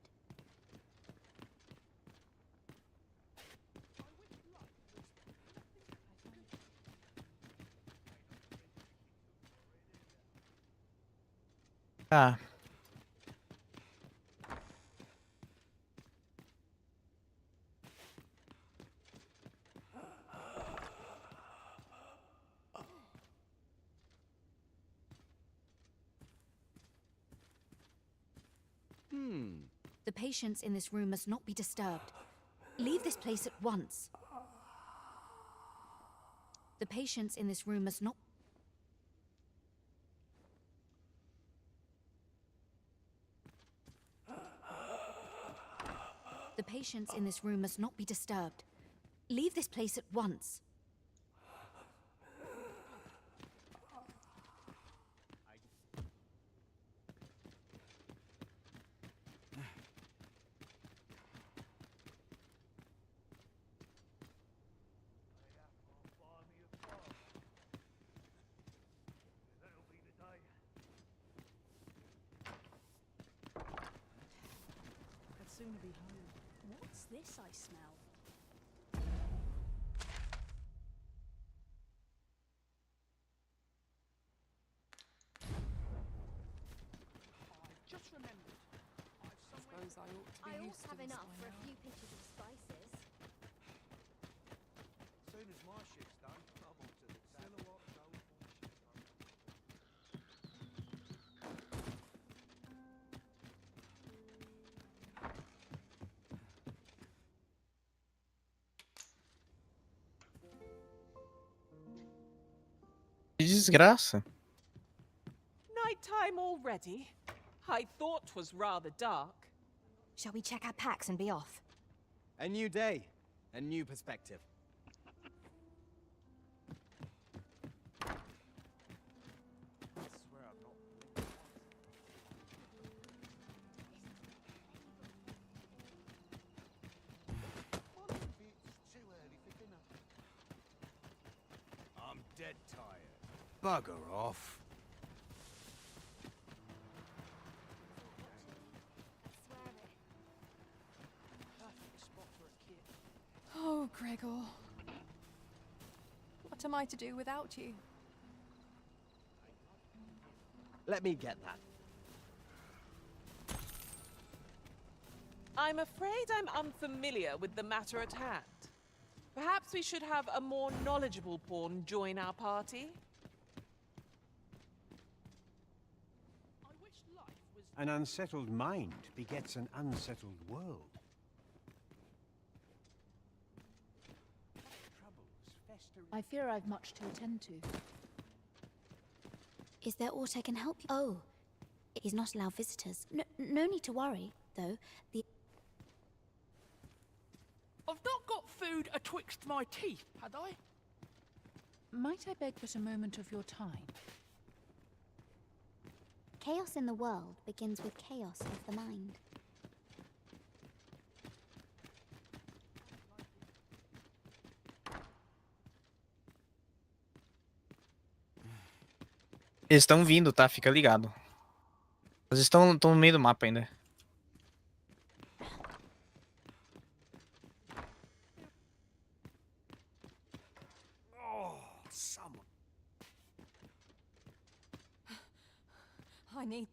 Tá. The patients in this room must not be disturbed. Leave this place at once. The patients in this room must not... The patients in this room must not be disturbed. Leave this place at once. I'd sooner be home. What's this I smell? I've just remembered. I suppose I ought to be used to have this enough by for a now. few pinches of spices. As soon as my shit's done, I'm on to the Que desgraça. Nighttime already? I thought 'twas rather dark. Shall we check our packs and be off? A new day, a new perspective. I'm dead tired. Bugger off. Perfect spot for a kid. Oh, Gregor. What am I to do without you? Let me get that. I'm afraid I'm unfamiliar with the matter at hand. Perhaps we should have a more knowledgeable pawn join our party? An unsettled mind begets an unsettled world. I fear I've much to attend to. Is there aught I can help you? Oh, he's not allowed visitors. No need to worry, though. The... I've not got food atwixt my teeth, had I? Might I beg but a moment of your time? Chaos in the world begins with chaos of the mind. Eles estão vindo, tá? Fica ligado. Eles estão no meio do mapa ainda. Oh, someone. I need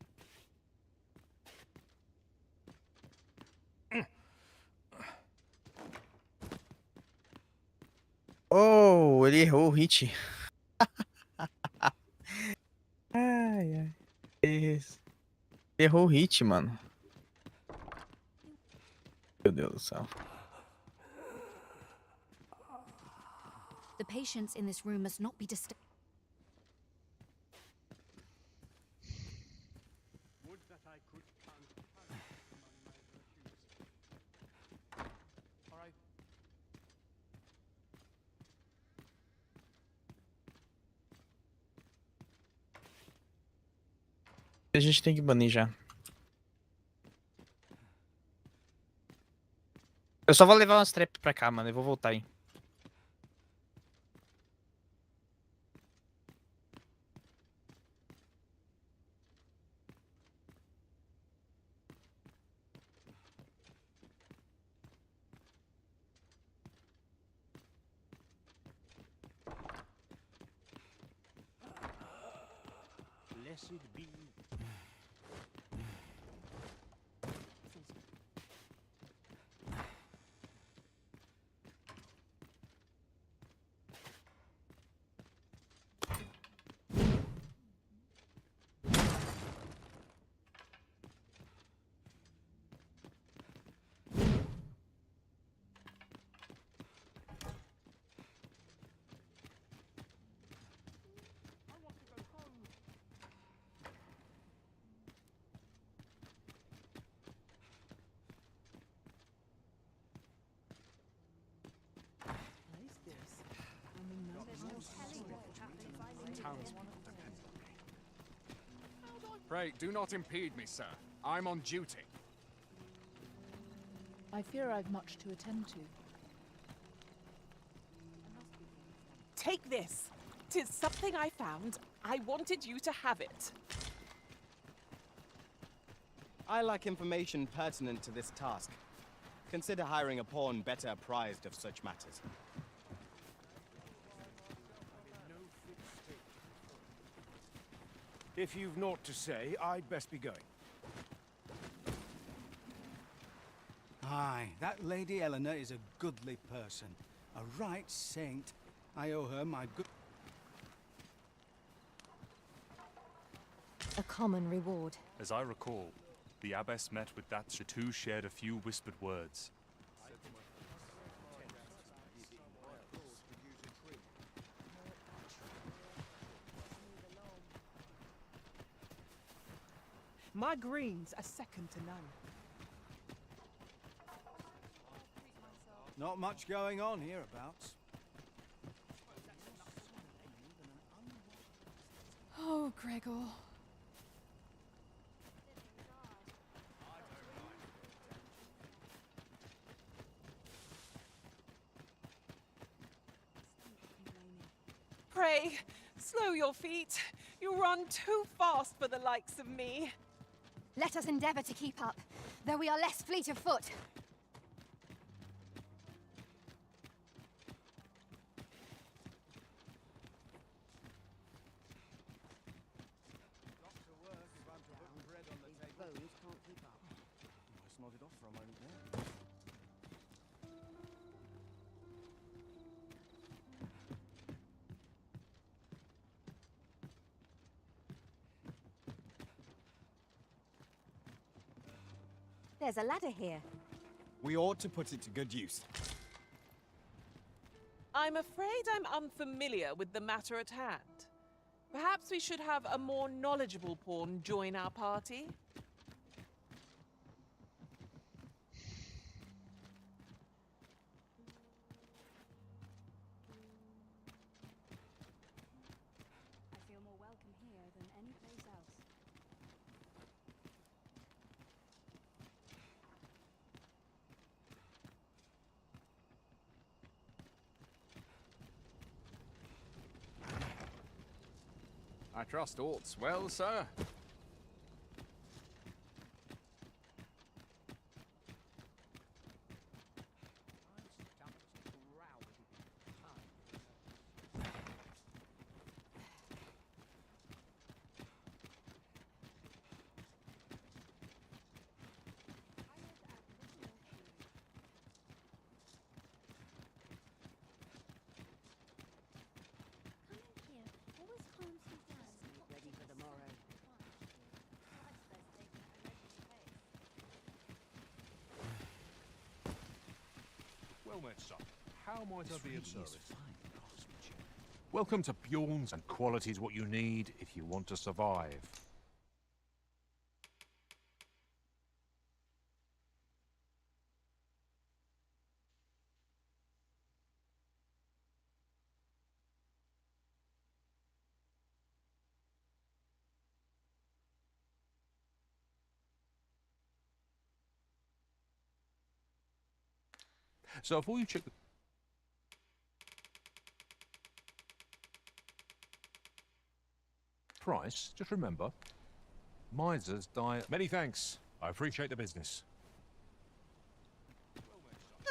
Oh, ele errou o hit. Ai, ai. Isso. Errou o hit, mano. Meu Deus do céu. The patients in this room must not be disturbed. A gente tem que banir já. Eu só vou levar umas trap pra cá, mano. Eu vou voltar aí. Blessed be. Pray, do not impede me, sir. I'm on duty. I fear I've much to attend to. Take this. 'Tis something I found. I wanted you to have it. I lack information pertinent to this task. Consider hiring a pawn better apprised of such matters. If you've naught to say, I'd best be going. Aye, that Lady Eleanor is a goodly person. A right saint. I owe her my good... A common reward. As I recall, the abbess met with that the two shared a few whispered words. My greens are second to none. Not much going on hereabouts. Oh, Gregor. Pray, slow your feet. You run too fast for the likes of me. Let us endeavor to keep up, though we are less fleet of foot. Almost nodded off for a moment there. There's a ladder here. We ought to put it to good use. I'm afraid I'm unfamiliar with the matter at hand. Perhaps we should have a more knowledgeable pawn join our party. I feel more welcome here than any place else. I trust all's well, sir. Well met, sir. How might I be of service? Welcome to Bjorn's, and quality is what you need if you want to survive. So before you check the price, just remember, misers die. Many thanks. I appreciate the business.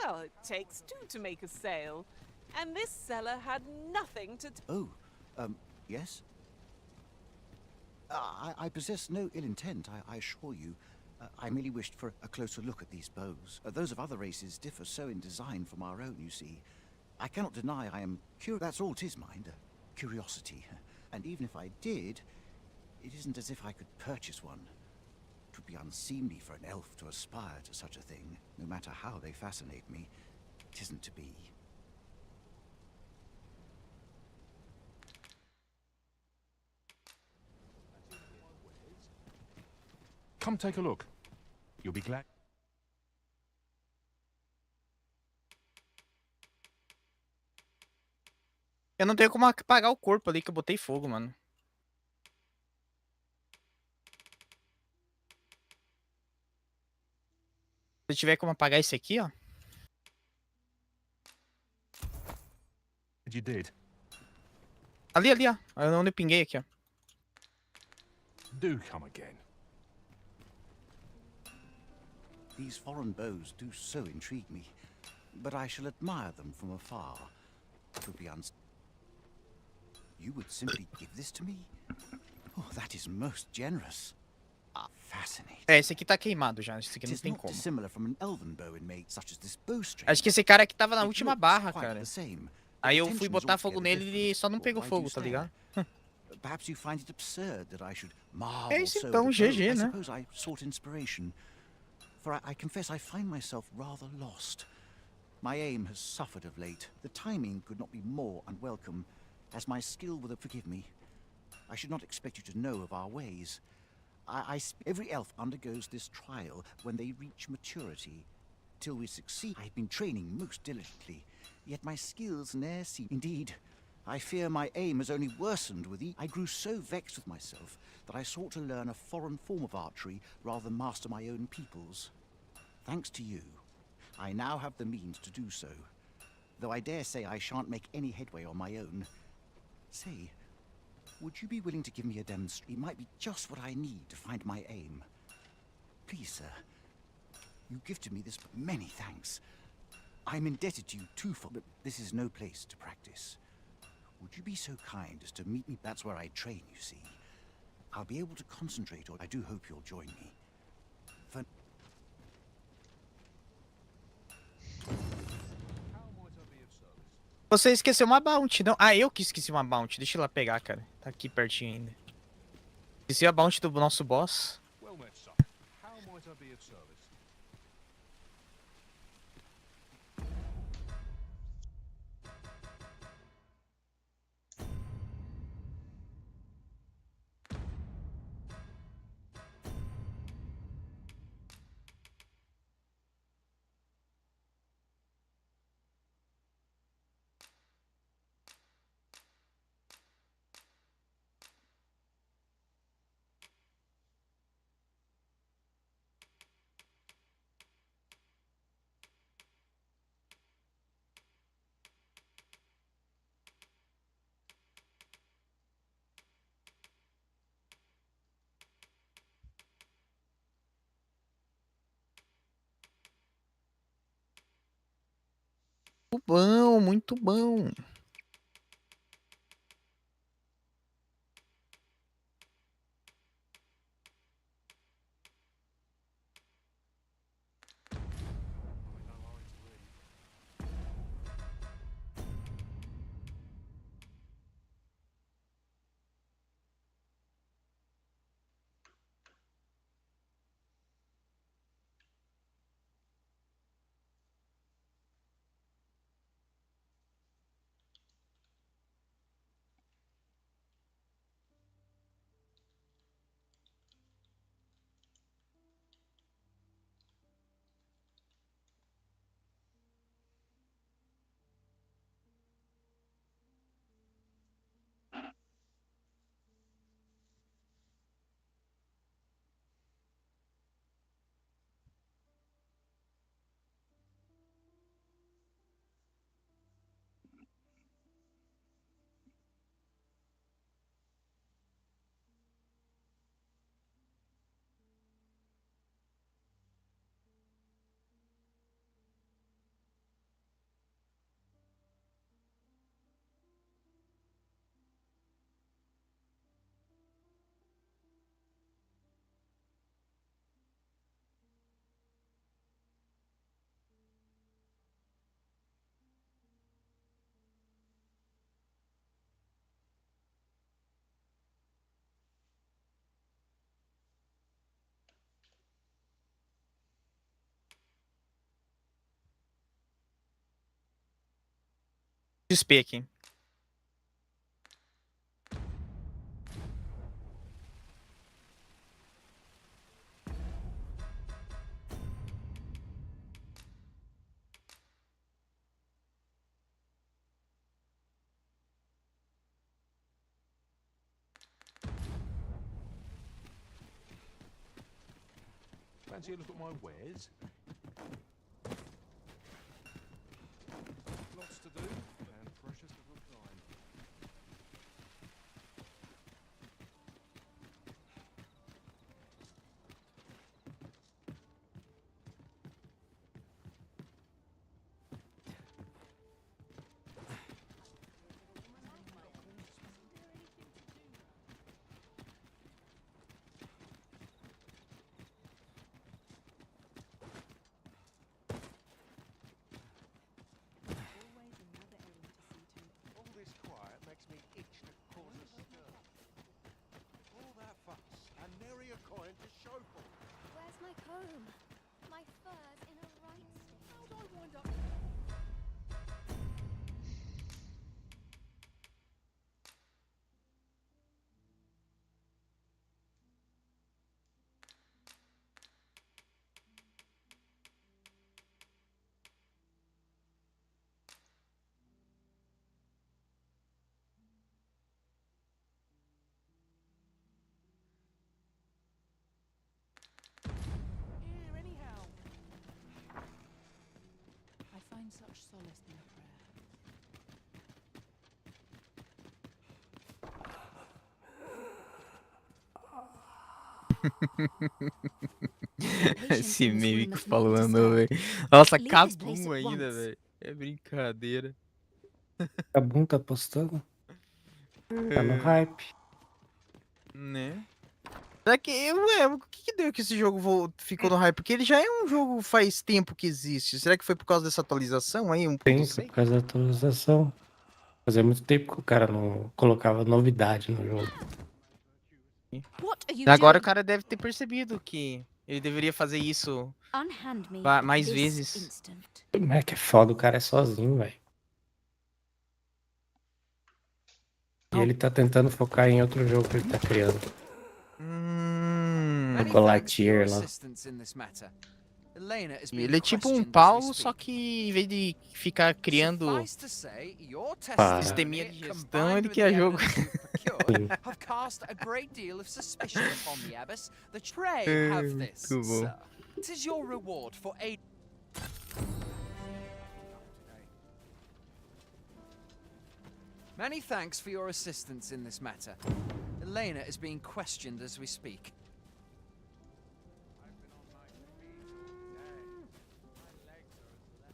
Oh, it takes two to make a sale. And this seller had nothing to Oh, yes? I possess no ill intent, I assure you. I merely wished for a closer look at these bows. Those of other races differ so in design from our own, you see. I cannot deny I am curious. That's all 'tis, mind. Curiosity. And even if I did, it isn't as if I could purchase one. It would be unseemly for an elf to aspire to such a thing, no matter how they fascinate me. It isn't to be. Come take a look. You'll be glad. Eu não tenho como apagar o corpo ali que eu botei fogo, mano. Se tiver como apagar esse aqui, ó. You did. Ali, ó. Onde eu pinguei aqui, ó. Do come again. These foreign bows do so intrigue me, but I shall admire them from afar. It would be You would simply give this to me? Oh, that is most generous. Fascinating. Esse aqui tá queimado já. Esse aqui não tem como. Acho que esse cara aqui tava na última barra, cara. Aí eu fui botar fogo nele e ele só não pegou fogo, tá ligado? Perhaps you find it absurd that I should É marvel isso so então, at a bow. GG, I né? suppose I sought inspiration. For I confess I find myself rather lost. My aim has suffered of late. The timing could not be more unwelcome, as my skill will forgive me. I should not expect you to know of our ways. Every elf undergoes this trial when they reach maturity. Till we succeed, I've been training most diligently, yet my skills ne'er seem. Indeed, I fear my aim has only worsened with each. I grew so vexed with myself that I sought to learn a foreign form of archery rather than master my own people's. Thanks to you, I now have the means to do so, though I dare say I shan't make any headway on my own. Say, would you be willing to give me a demonstration? It might be just what I need to find my aim. Please, sir. You gifted me this, but many thanks. I'm indebted to you twofold, but this is no place to practice. Would you be so kind as to meet me? That's where I train, you see. I'll be able to concentrate, or I do hope you'll join me. For... Você esqueceu uma bounty, não? Ah, eu que esqueci uma bounty. Deixa eu lá pegar, cara. Tá aqui pertinho ainda. Esqueci a bounty do nosso boss. Well met, sir. How might I be of service? Muito bom, muito bom. XP aqui. Fancy a look at my wares? Lots to do, and precious little time. All this quiet makes me itch to cause a stir. All that fuss and nary a coin to show for it. Where's my comb? My fur's in a right state. How'd I wind up? Here, anyhow. I find such solace in a prayer. Esse meme que falando, velho. Nossa, Kabum ainda, velho. É brincadeira. Kabum tá postando? Tá no hype. Né? Será que, ué, o que deu que esse jogo ficou no hype? Porque ele já é um jogo faz tempo que existe. Será que foi por causa dessa atualização aí, Sim, 1.6? foi por causa da atualização. Fazia muito tempo que o cara não colocava novidade no jogo. Agora o cara deve ter percebido que ele deveria fazer isso Unhand me mais this vezes. instant. Como é que é foda, o cara é sozinho, velho. E ele tá tentando focar em outro jogo que ele tá criando. Chocolatier lá. Ele é tipo um Paulo, só que em vez de ficar criando sisteminha de gestão, ele cria jogo. Have cast a great deal of suspicion upon the abbess. The pray have this, sir. It is your reward for aid. Many thanks for your assistance in this matter. Elena is being questioned as we speak.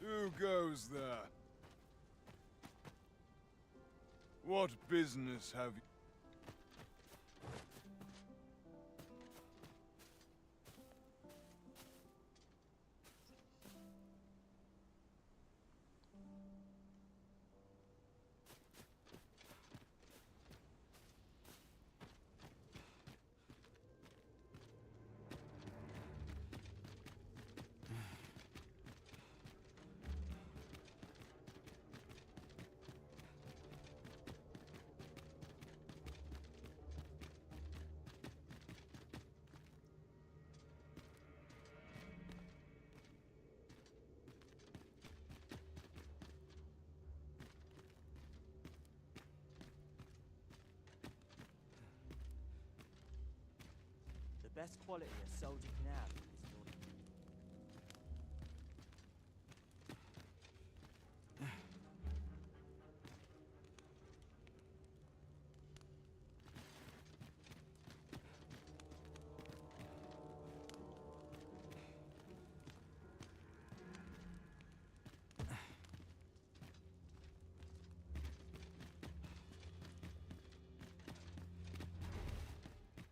Who goes there? What business have you? The best quality a soldier can have is loyalty.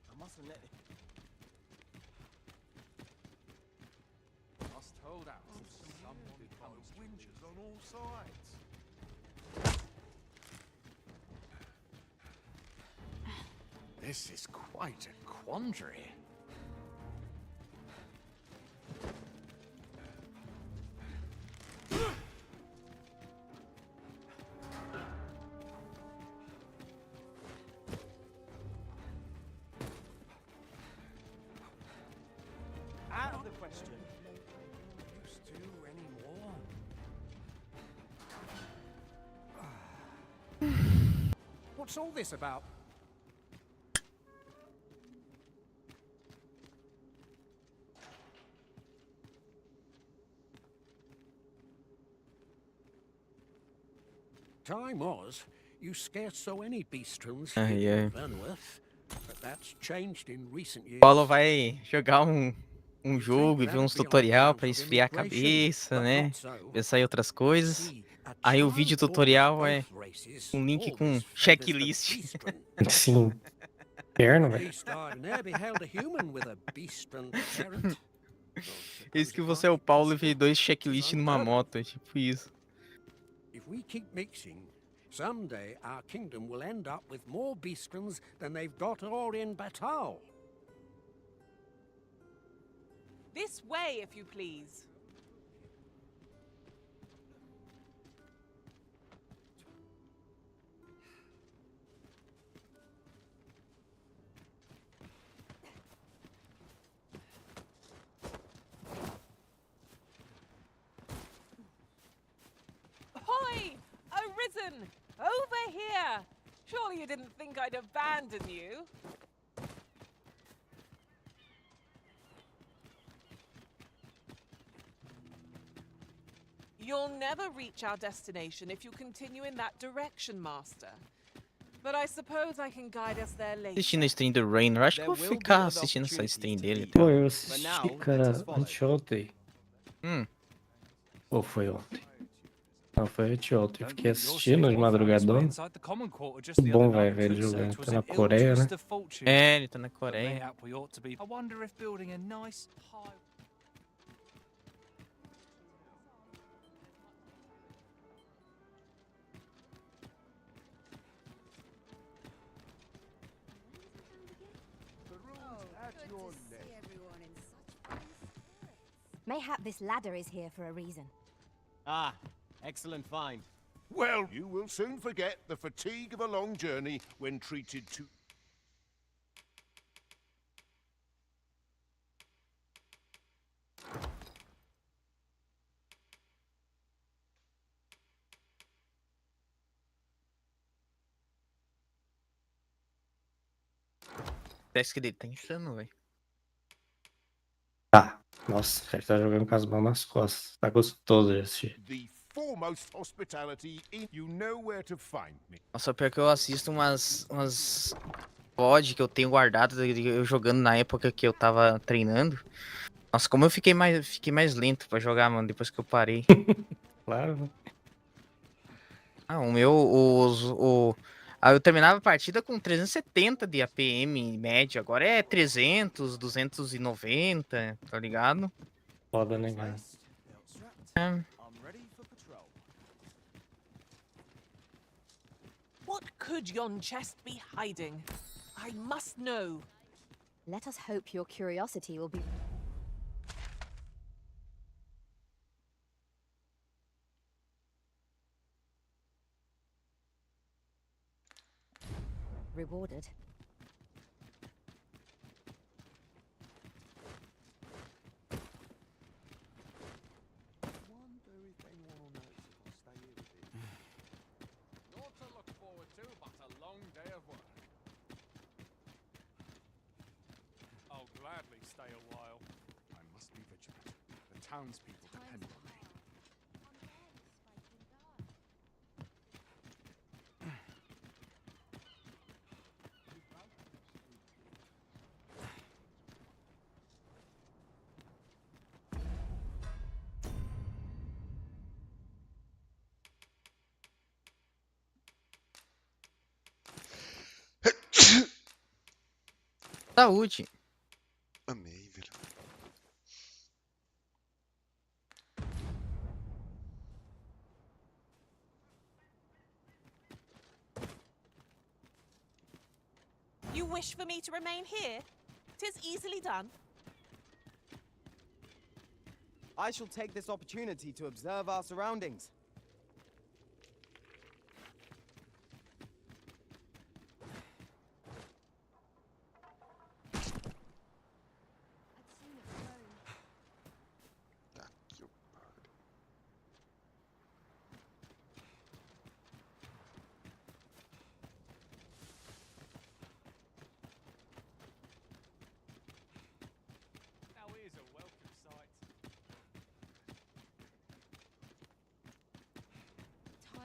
I mustn't let it. Must hold out. Surrounded by winches on all sides. This is quite a quandary. question. Used to anymore? What's all this about? Time was, you scarce saw any beastrons Ai, here ai. in Fernworth, but that's changed in recent years. Paulo vai jogar um jogo e ver uns tutorial pra esfriar a cabeça, né? Pensar em outras coisas. Aí o vídeo tutorial é um link com checklist. Sim. Inferno, velho. Least I've never beheld a human with a beastron parent. Eis que você é o Paulo e vê 2 checklists numa moto, é tipo isso. If we keep mixing, someday our kingdom will end up with more beastrons than they've got all in Batal. This way, if you please. Ahoy! Arisen! Over here! Surely you didn't think I'd abandon you? You'll never reach our destination if you continue in that direction, Master. But I suppose I can guide us there later. Assistindo a stream do Rain, eu acho que eu vou ficar assistindo essa stream dele. Pô, eu assisti, cara, anteontem. Ou foi ontem? Não, foi anteontem. Eu fiquei assistindo de madrugadão. Bom, velho, ele jogando. Tá na Coreia, né? É, ele tá na Coreia. I wonder if building a nice high... Mayhap this ladder is here for a reason. Ah, excellent find. Well, you will soon forget the fatigue of a long journey when treated to... Parece que ele tá insano, velho. Tá. Nossa, ele tá jogando com as mãos nas costas. Tá gostoso de assistir. The foremost hospitality in... You know where to find me. Nossa, pior que eu assisto umas VOD que eu tenho guardado, eu jogando na época que eu tava treinando. Nossa, como eu fiquei mais lento pra jogar, mano, depois que eu parei. Claro. Ah, eu terminava a partida com 370 de APM em média, agora é 300, 290, tá ligado? Foda, né, cara? What could yon chest be hiding? I must know. Let us hope your curiosity will be... rewarded. Not to look forward to, but a long day of work. I'll gladly stay a while. I must be vigilant. The townspeople depend on me. Saúde. Amei, velho. You wish for me to remain here? 'Tis easily done. I shall take this opportunity to observe our surroundings.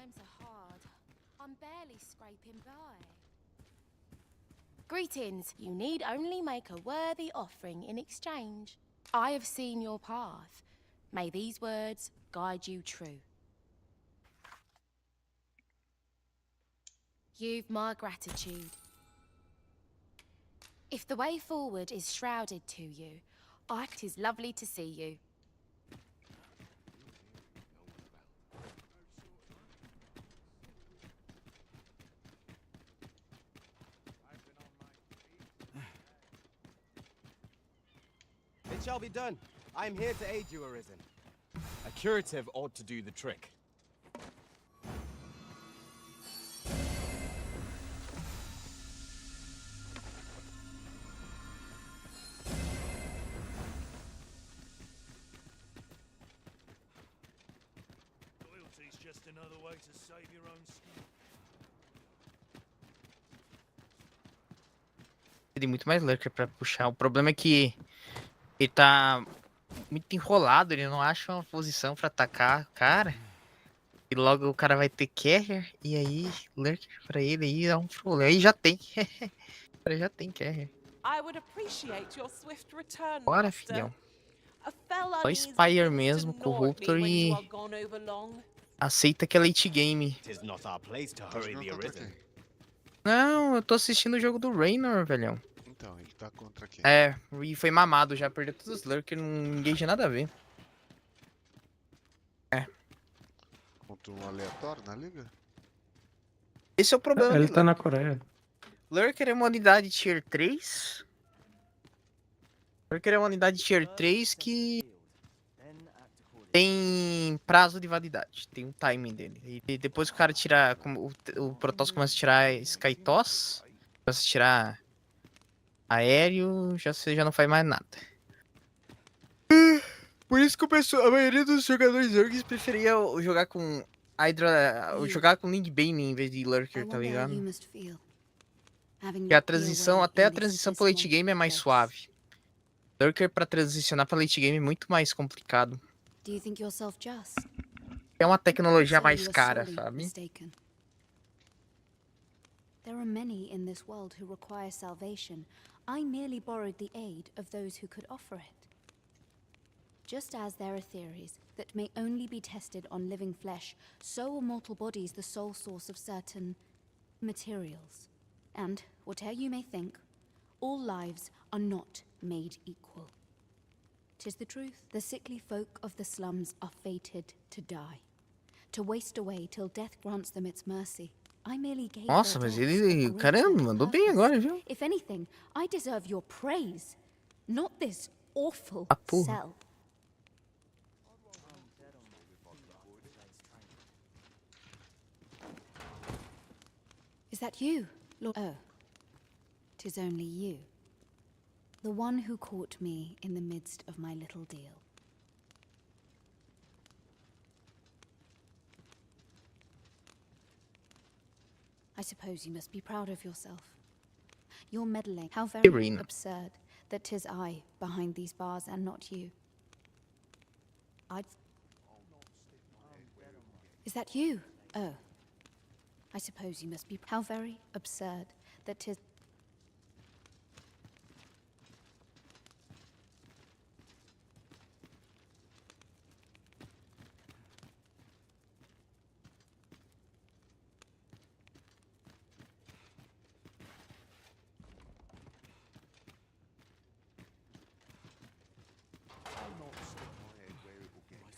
Times are hard. I'm barely scraping by. Greetings. You need only make a worthy offering in exchange. I have seen your path. May these words guide you true. You've my gratitude. If the way forward is shrouded to you, it is lovely to see you. It shall be done. I am here to aid you, Arisen. A curative ought to do the trick. Loyalty's just another way to save your own skin. Tem muito mais lurker pra puxar. O problema é que ele tá muito enrolado, ele não acha uma posição pra atacar o cara. E logo o cara vai ter carrier, e aí lurker pra ele aí dá um problema. Aí já tem. O cara já tem carrier. I would appreciate your swift return, Bora, Master. filhão. A fell Só unease Spire begins mesmo, to gnaw at me Corruptor when you e are gone over long. aceita que é late game. Tis not our place to hurry the Arisen. Não, eu tô assistindo o jogo do Raynor, velhão. Então, ele tá contra quem? É, e foi mamado, já perdeu todos os lurkers, não engage nada a ver. É. Contra um aleatório na liga? Esse é o problema Ele de tá Lurker. na Coreia. Lurker é uma unidade tier 3. Lurker é uma unidade tier 3 que tem prazo de validade, tem um timing dele. E depois que o cara tirar, como o Protoss começa a tirar Skytoss, começa a tirar aéreo, você já não faz mais nada. Por isso que a maioria dos jogadores Zergs preferia jogar com Hydra, jogar com Link Bane em vez de Lurker, tá ligado? E a transição, até a transição pro late game é mais suave. Lurker pra transicionar pra late game é muito mais complicado. É uma tecnologia mais cara, sabe? There are many in this world who require salvation. I merely borrowed the aid of those who could offer it. Just as there are theories that may only be tested on living flesh, so are mortal bodies the sole source of certain materials. And, whatever you may think, all lives are not made equal. 'Tis the truth. The sickly folk of the slums are fated to die, to waste away till death grants them its mercy. I merely gave Nossa, their mas deaths ele, a caramba, mandou bem agora, viu? If anything, I deserve your praise, not this awful porra. cell. Is that you, Lord? Oh, 'tis only you. The one who caught me in the midst of my little deal. I suppose you must be proud of yourself. Your meddling, how very Irina. absurd that 'tis I behind these bars and not you. Is that you? Oh. I suppose you must be... How very absurd that 'tis...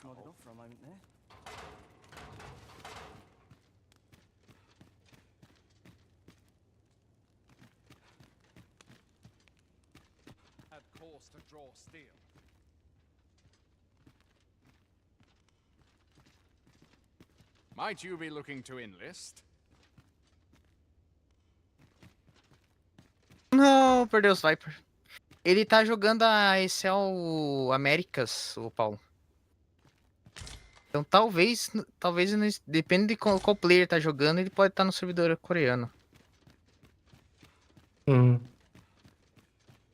Nodded off for a moment there. Had course to draw steel. Might you be looking to enlist? Não, perdeu os Viper. Ele tá jogando a ECL Américas, o Paulo. Então talvez depende de qual player tá jogando, ele pode estar no servidor coreano.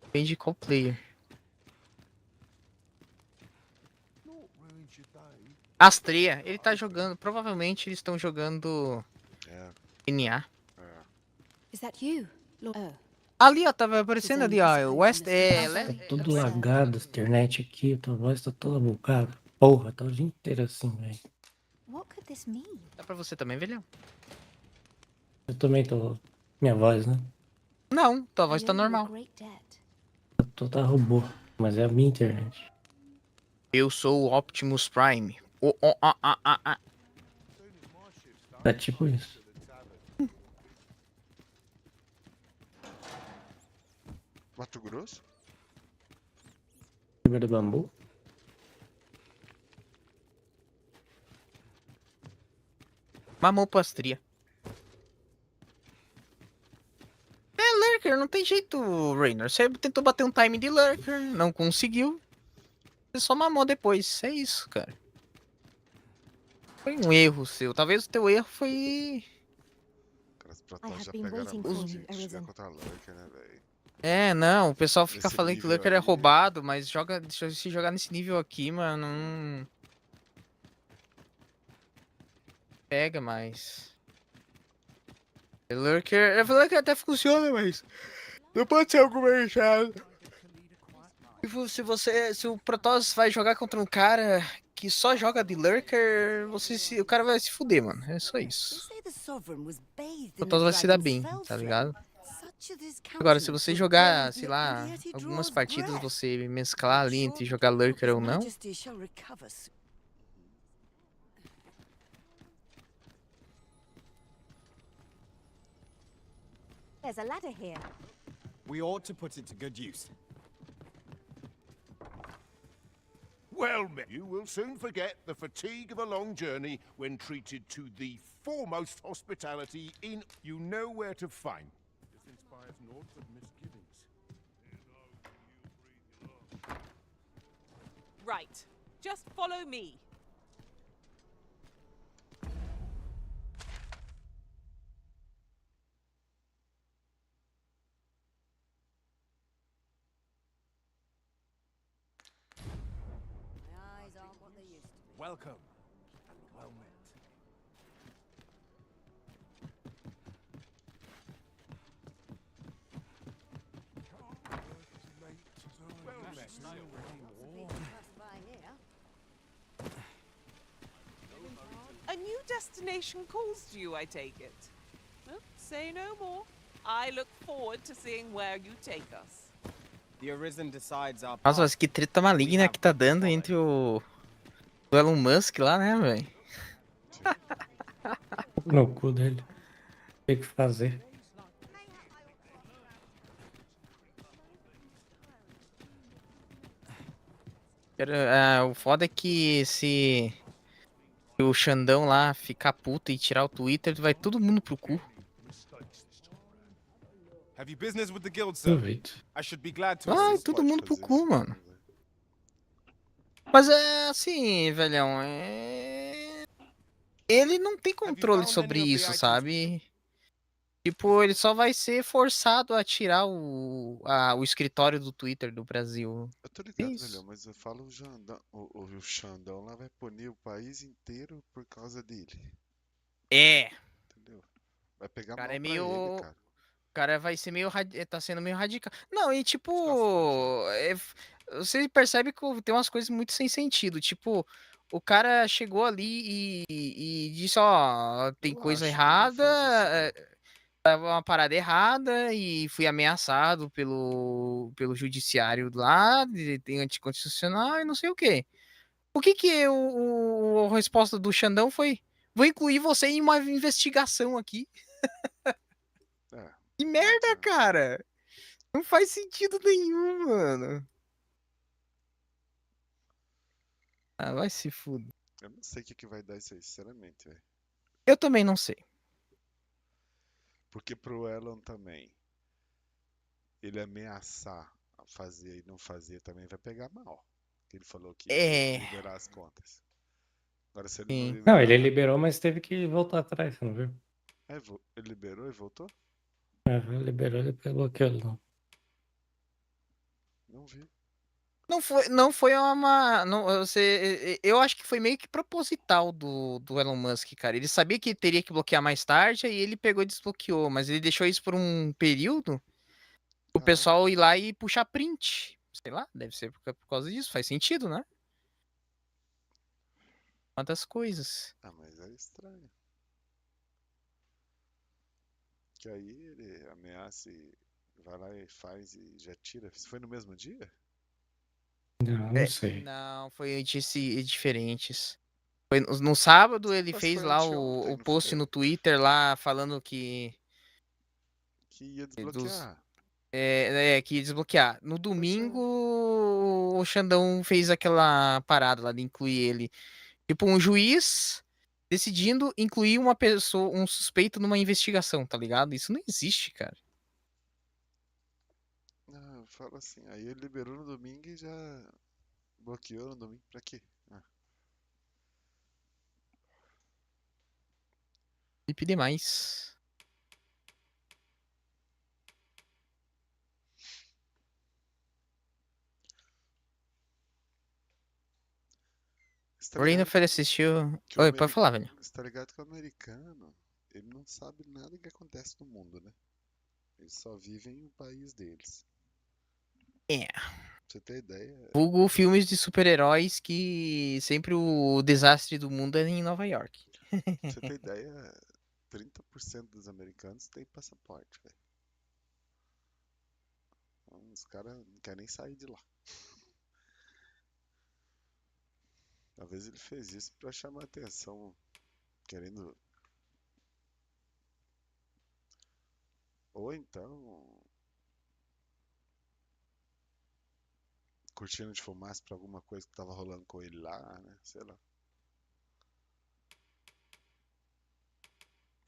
Depende de qual player. Astrea, ele tá jogando. Provavelmente eles estão jogando. NA. Is that you, Lord? Oh. Ali, ó, tava aparecendo ali, ó. West. Tá tudo lagado, essa internet aqui, tua voz tá toda bugada. Porra, tá o dia inteiro assim, velho. What could this mean? Dá pra você também, velhão? Eu também tô. Minha voz, né? Não, tua voz tá normal. Tá toda robô, mas é a minha internet. Eu sou o Optimus Prime. É tipo isso. Mato Grosso? Primeiro bambu. Mamou pastria. Lurker, não tem jeito, Raynor. Você tentou bater um time de Lurker, não conseguiu. Você só mamou depois. É isso, cara. Foi um erro seu. Talvez o teu erro foi... Os protótipos já pegaram muito gente jogar contra a Lurker, né, velho? É, não. O pessoal fica Nesse falando que nível Lurker é aí, roubado, mas se jogar nesse nível aqui, mano, não... Pega mais. Lurker até funciona, mas... Não pode ser algo meio chato. Se o Protoss vai jogar contra um cara que só joga de Lurker, o cara vai se fuder, mano. É só isso. O Protoss vai se dar bem, tá ligado? Agora, se você jogar, sei lá, algumas partidas, você mesclar ali entre jogar Lurker ou não... There's a ladder here. We ought to put it to good use. Well, you will soon forget the fatigue of a long journey when treated to the foremost hospitality in... You know where to find. This inspires naught but misgivings. Right. Just follow me. Welcome and well met. A new destination calls to you, I take it. Well, say no more. I look forward to seeing where you take us. The Arisen decides our Nossa, mas que treta maligna que tá dando entre o Elon Musk lá, né, velho? No cu dele. Tem que fazer. O foda é que se o Xandão lá ficar puto e tirar o Twitter, vai todo mundo pro cu. Have you business with the guild, sir? Duvido. I should be glad to Vai assist. todo mundo pro cu, mano. Mas é assim, velhão, ele não tem controle sobre isso, sabe? Tipo, ele só vai ser forçado a tirar o escritório do Twitter do Brasil. Eu tô ligado, velho, mas eu falo o Xandão, o Xandão lá vai punir o país inteiro por causa dele. É. Entendeu? Vai pegar O cara mal é pra meio... ele, cara. O cara vai ser meio... Tá sendo meio radical. Não, e tipo... Você percebe que tem umas coisas muito sem sentido. Tipo, o cara chegou ali e disse, ó, tem coisa errada, tava uma parada errada e fui ameaçado pelo judiciário lá, tem anticonstitucional e não sei o quê. O que que a resposta do Xandão foi? Vou incluir você em uma investigação aqui. Que merda, cara! Não faz sentido nenhum, mano. Ah, vai se fuder. Eu não sei o que vai dar isso aí, sinceramente, velho. Eu também não sei. Porque pro Elon também, ele ameaçar a fazer e não fazer também vai pegar mal. Ele falou que ia liberar as contas. Agora se ele não liberar... Não, ele liberou, mas teve que voltar atrás, você não viu? Ele liberou e voltou? É, ele liberou e pegou aquilo. Não vi. Não foi uma. Não, eu acho que foi meio que proposital do Elon Musk, cara. Ele sabia que teria que bloquear mais tarde, aí ele pegou e desbloqueou, mas ele deixou isso por um período o pessoal ir lá e puxar print. Sei lá, deve ser por causa disso, faz sentido, né? Uma das coisas. Ah, mas é estranho. Que aí ele ameaça e vai lá e faz e já tira. Foi no mesmo dia? Não sei. Não, foi diferentes. Foi no sábado ele Mas fez foi lá anteontem, o não post foi? no Twitter lá falando Que ia dos, desbloquear. que ia desbloquear. No Pois domingo, é. o Xandão fez aquela parada lá de incluir ele. Tipo, um juiz decidindo incluir uma pessoa, um suspeito numa investigação, tá ligado? Isso não existe, cara. Não, eu falo assim. Aí ele liberou no domingo e já bloqueou no domingo. Pra quê? Ah, Flip demais. você tá Rainer ligado foi assistiu. que Oi, pode falar, velho. Você tá ligado que o americano, ele não sabe nada que acontece no mundo, né? Eles só vivem no país deles. É. Pra você ter ideia, Vulgo filmes de super-heróis que sempre o desastre do mundo é em Nova York. pra você ter ideia, 30% dos americanos têm passaporte, velho. Então, os caras não querem nem sair de lá. Talvez ele fez isso pra chamar atenção, querendo. Ou então. Cortina de fumaça pra alguma coisa que tava rolando com ele lá, né? Sei lá.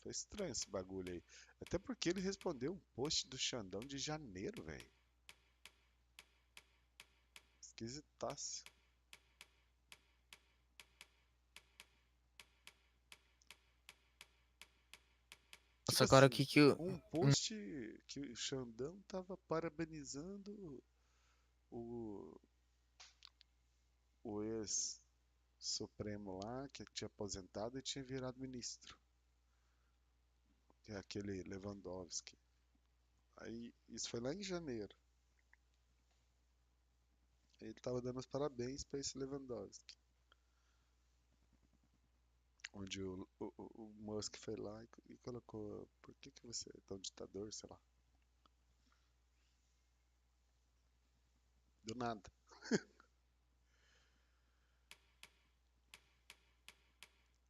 Foi estranho esse bagulho aí. Até porque ele respondeu um post do Xandão de janeiro, velho. Esquisitaço. Nossa, Tipo agora o assim, que que eu. um post que o Xandão tava parabenizando o, o ex-supremo lá, que tinha aposentado e tinha virado ministro. Que é aquele Lewandowski. Aí, isso foi lá em janeiro. Ele tava dando os parabéns pra esse Lewandowski. Onde o Musk foi lá e colocou: por que você é tão ditador, sei lá. Do nada.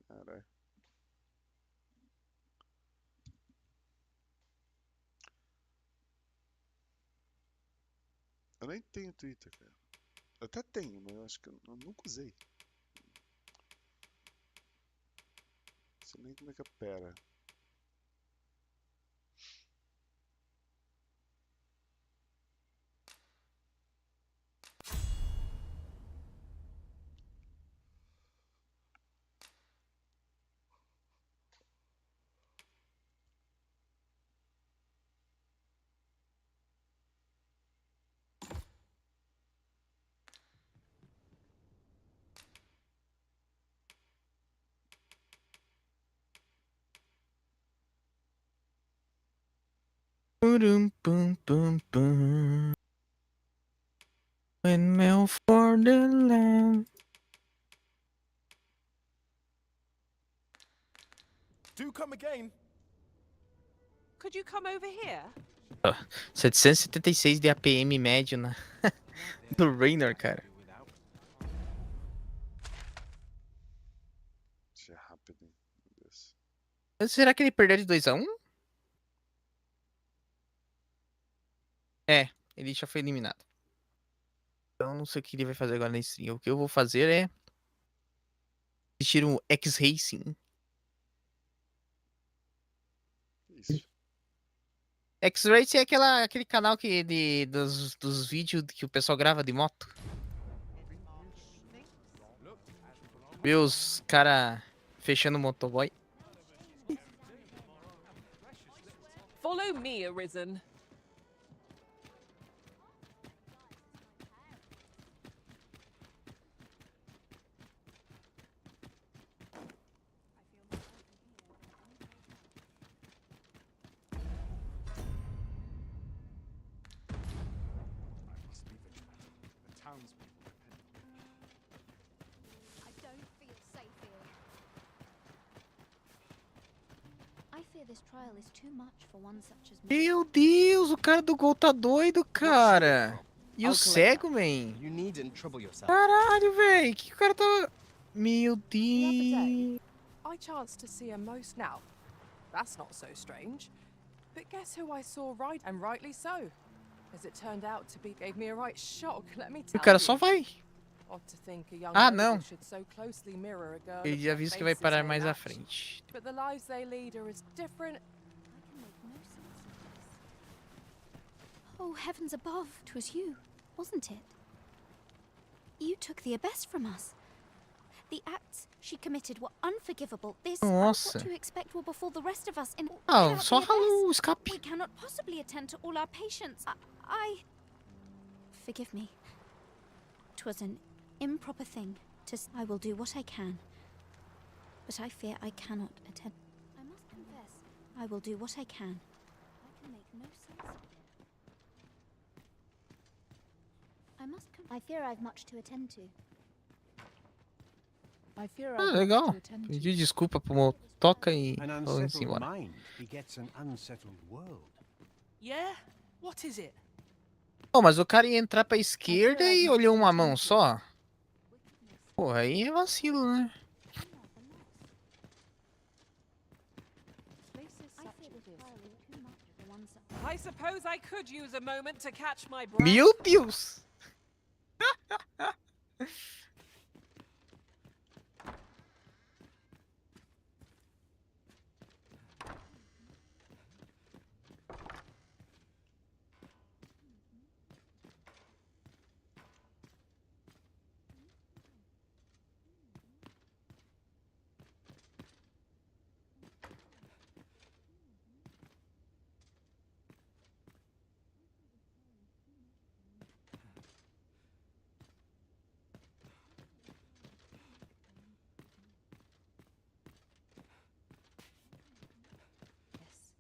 Caralho. Eu nem tenho Twitter, cara. Eu até tenho, mas eu acho que eu nunca usei. Não sei nem como é que opera. Purum, pum, pum, pum. Windmill for the land. Do come again. Could you come over here? 776 de APM médio do Rainer, cara. Deixa eu rápido, meu Deus. Será que ele perdeu de 2-1? É, ele já foi eliminado. Então não sei o que ele vai fazer agora na stream. O que eu vou fazer é assistir um X-Racing. Isso. X-Racing é aquele canal dos vídeos que o pessoal grava de moto. Vê os cara fechando o motoboy. Follow me, Arisen. this trial is too much for one such as me. Meu Deus, o cara do gol tá doido, cara. E o I'll collect cego, that. man? You needn't trouble yourself. Caralho, velho. Que o cara tá... Meu The other day, Deus. I chanced to see a most now. That's not so strange. But guess who I saw right, and rightly so. As it turned out to be, gave me a right shock, let me O tell cara you. só vai. Odd to think a young Ah, noble não. should so closely mirror a girl Ele of já their avisa que vai faces parar may mais à match. frente. But the lives they lead are as different. Oh, heavens above, 'twas you, wasn't it? You took the abyss from us. The acts she committed were unforgivable. This, Nossa. what to expect will befall the rest of us in Ah, without só the ralou o abyss. escape. We cannot possibly attend to all our patients. I... Forgive me. 'Twas an improper thing to... I will do what I can. But I fear I cannot attend... I must confess, I will do what I can. I can make no sense of it. I fear I've much to attend to. I fear Ah, I've legal. much to attend to. Pedi desculpa pro motoca e An falou em unsettled embora. mind begets an unsettled world. Yeah? What is it? Pô, mas o cara ia entrar pra esquerda e olhou uma mão só. Pô, aí é vacilo, né? I suppose I could use a moment to catch my breath. Meu Deus!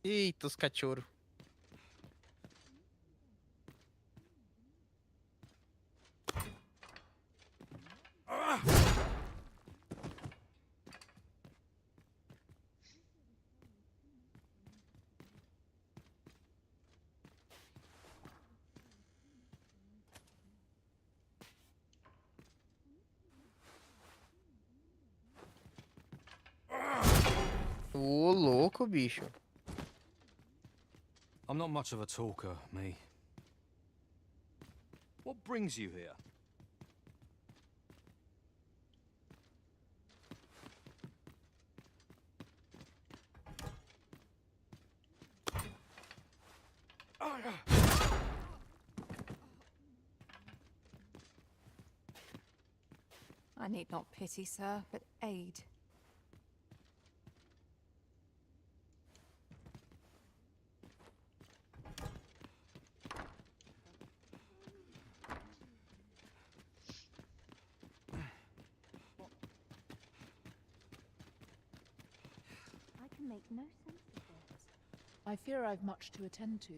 Eita, os cachorros. Ô, louco, bicho. I'm not much of a talker, me. What brings you here? I need not pity, sir, but aid. I can make no sense of this. I fear I've much to attend to.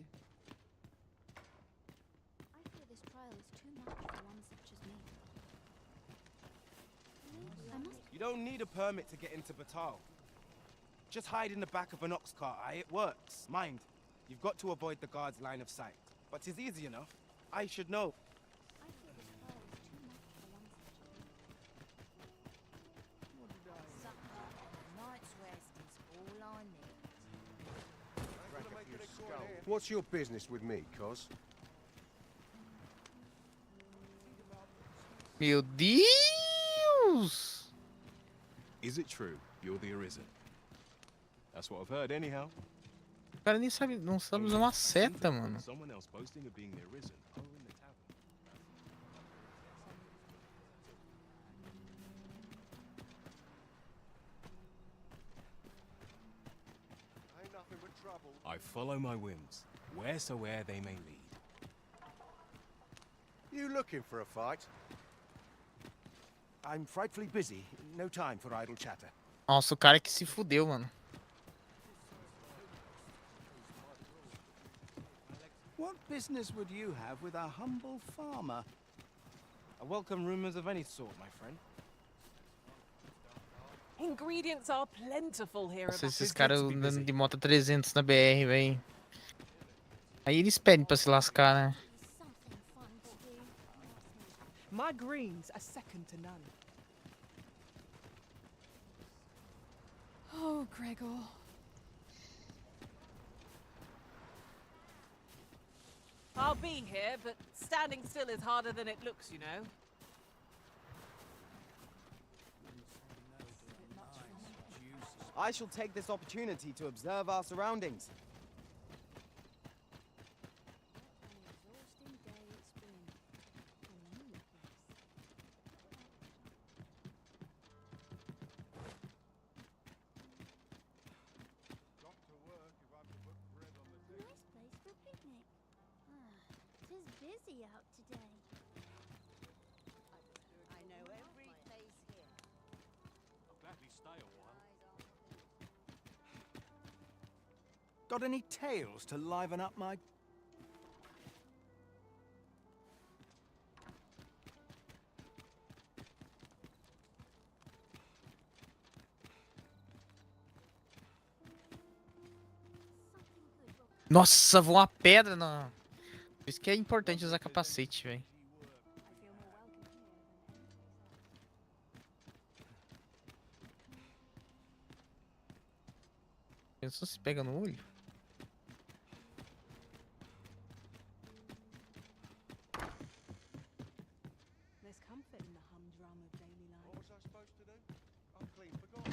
I fear this trial is too much for one such as me. I must... You don't need a permit to get into Batal. Just hide in the back of an ox cart, aye? It works. Mind, you've got to avoid the guard's line of sight. But it's easy enough. I should know. I fear this trial is too much for one such as me. Supper and a night's rest is all I need. What's your business with me, Cos? Meu Deus! Is it true you're the Arisen? That's what I've heard, anyhow. O cara nem sabe, não sabe usar uma seta, mano. Someone else boasting of being the Arisen are in the tavern. Ain't nothing but trouble. I follow my whims, wheresoe'er they may lead. You looking for a fight? I'm frightfully busy. No time for idle chatter. Nossa, o cara que se fudeu, mano. What business would you have with a humble farmer? I welcome rumors of any sort, my friend. Ingredients are plentiful here. Nossa, esses caras andando de moto 300 na BR, velho. Aí eles pedem pra se lascar, né? My greens are second to none. Oh, Gregor. I'll be here, but standing still is harder than it looks, you know. I shall take this opportunity to observe our surroundings. Nice place for a picnic. Tis busy out today. I know every place here. I'll gladly stay a while. Got any tales to liven up my... Nossa, voou uma pedra na... Por isso que é importante usar capacete, velho. Pensou se pega no olho? There's comfort in the humdrum of daily life. What was I supposed to do? I clean forgot.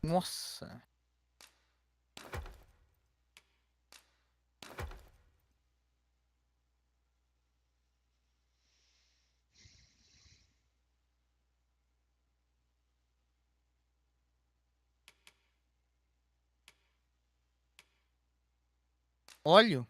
Nossa. Óleo?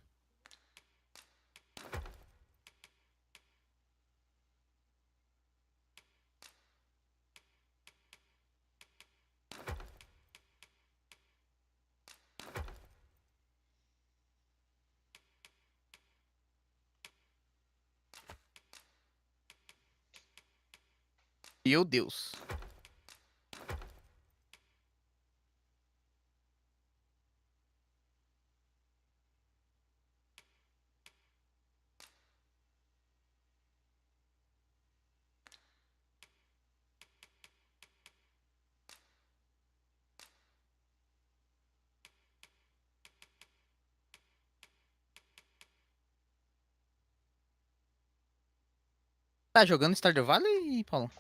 Meu Deus. Tá jogando Stardew Valley, Paulo?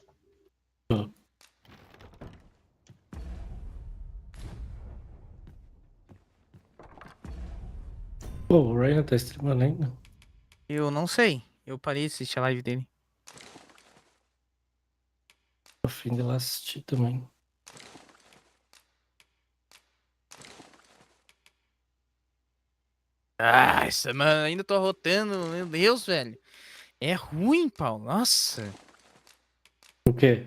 Pô, o Ryan tá streamando ainda. Eu não sei. Eu parei de assistir a live dele. Tô a fim de lá assistir também. Ah, essa, mano, ainda tô rotando. Meu Deus, velho. É ruim, Paulo. Nossa. O quê?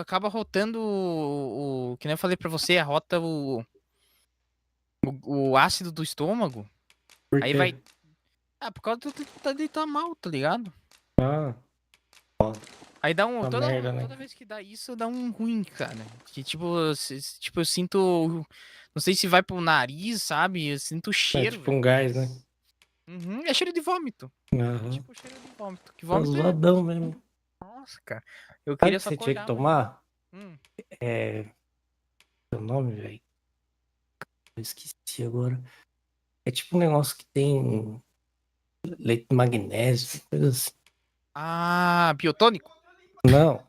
Acaba rotando que nem eu falei pra você, rota o ácido do estômago. Por Aí quê? vai. Ah, por causa de tá mal, tá ligado? Ah. Aí dá um. Uma merda, né? Toda vez que dá isso, dá um ruim, cara. Que tipo, tipo, eu sinto. Não sei se vai pro nariz, sabe? Eu sinto o É cheiro, tipo velho. um gás, né? Uhum, é cheiro de vômito. Aham. Tipo cheiro de vômito. Que Tá vômito é. zoadão mesmo. Nossa, cara. Eu Sabe o queria que só você tinha que acordar, mas. tomar? Hum. É. Seu nome, velho? Eu esqueci agora. É tipo um negócio que tem leite de magnésio, coisa assim. Ah, biotônico? Não.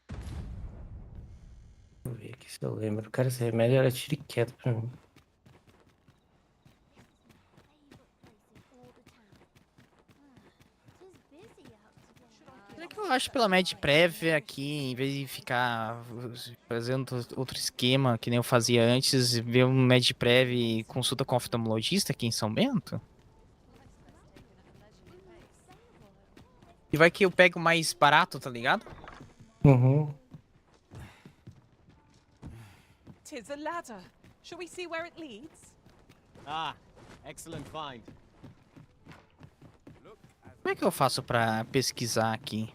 Deixa eu ver aqui se eu lembro. Cara, esse remédio era tiro e quieto pra mim. É que eu acho pela Med prévia aqui, em vez de ficar fazendo outro esquema que nem eu fazia antes, ver um Med prévia e consulta com oftalmologista aqui em São Bento. E vai que eu pego mais barato, tá ligado? Uhum. Tis a ladder. Shall we see where it leads? Ah, excellent find. Como é que eu faço pra pesquisar aqui?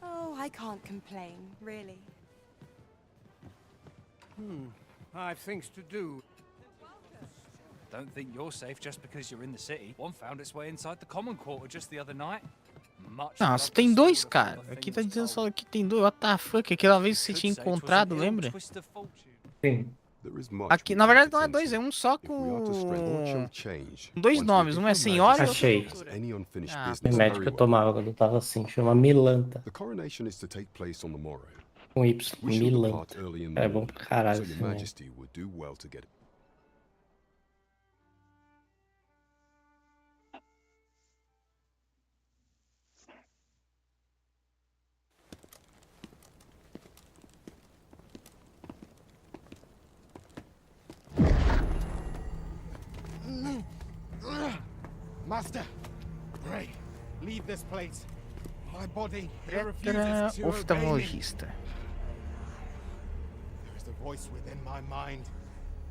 Oh, I can't complain, really. I've things to do. Don't think you're safe just because you're in the city. One found its way inside the common quarter just the other night. Nossa, tem dois, cara. Aqui tá dizendo só que tem dois. What the fuck? Aquela vez você tinha encontrado, lembra? Sim. Aqui, na verdade, não é dois, é um só com dois nomes. Um é senhora e outro é Achei. doutora. Remédio que eu tomava quando eu tava assim, chama Milanta. Com Y, Milanta. É bom pra caralho esse remédio. Master, pray, leave this place. My body refuses to obey me. Oftalmologista. There is a voice within my mind.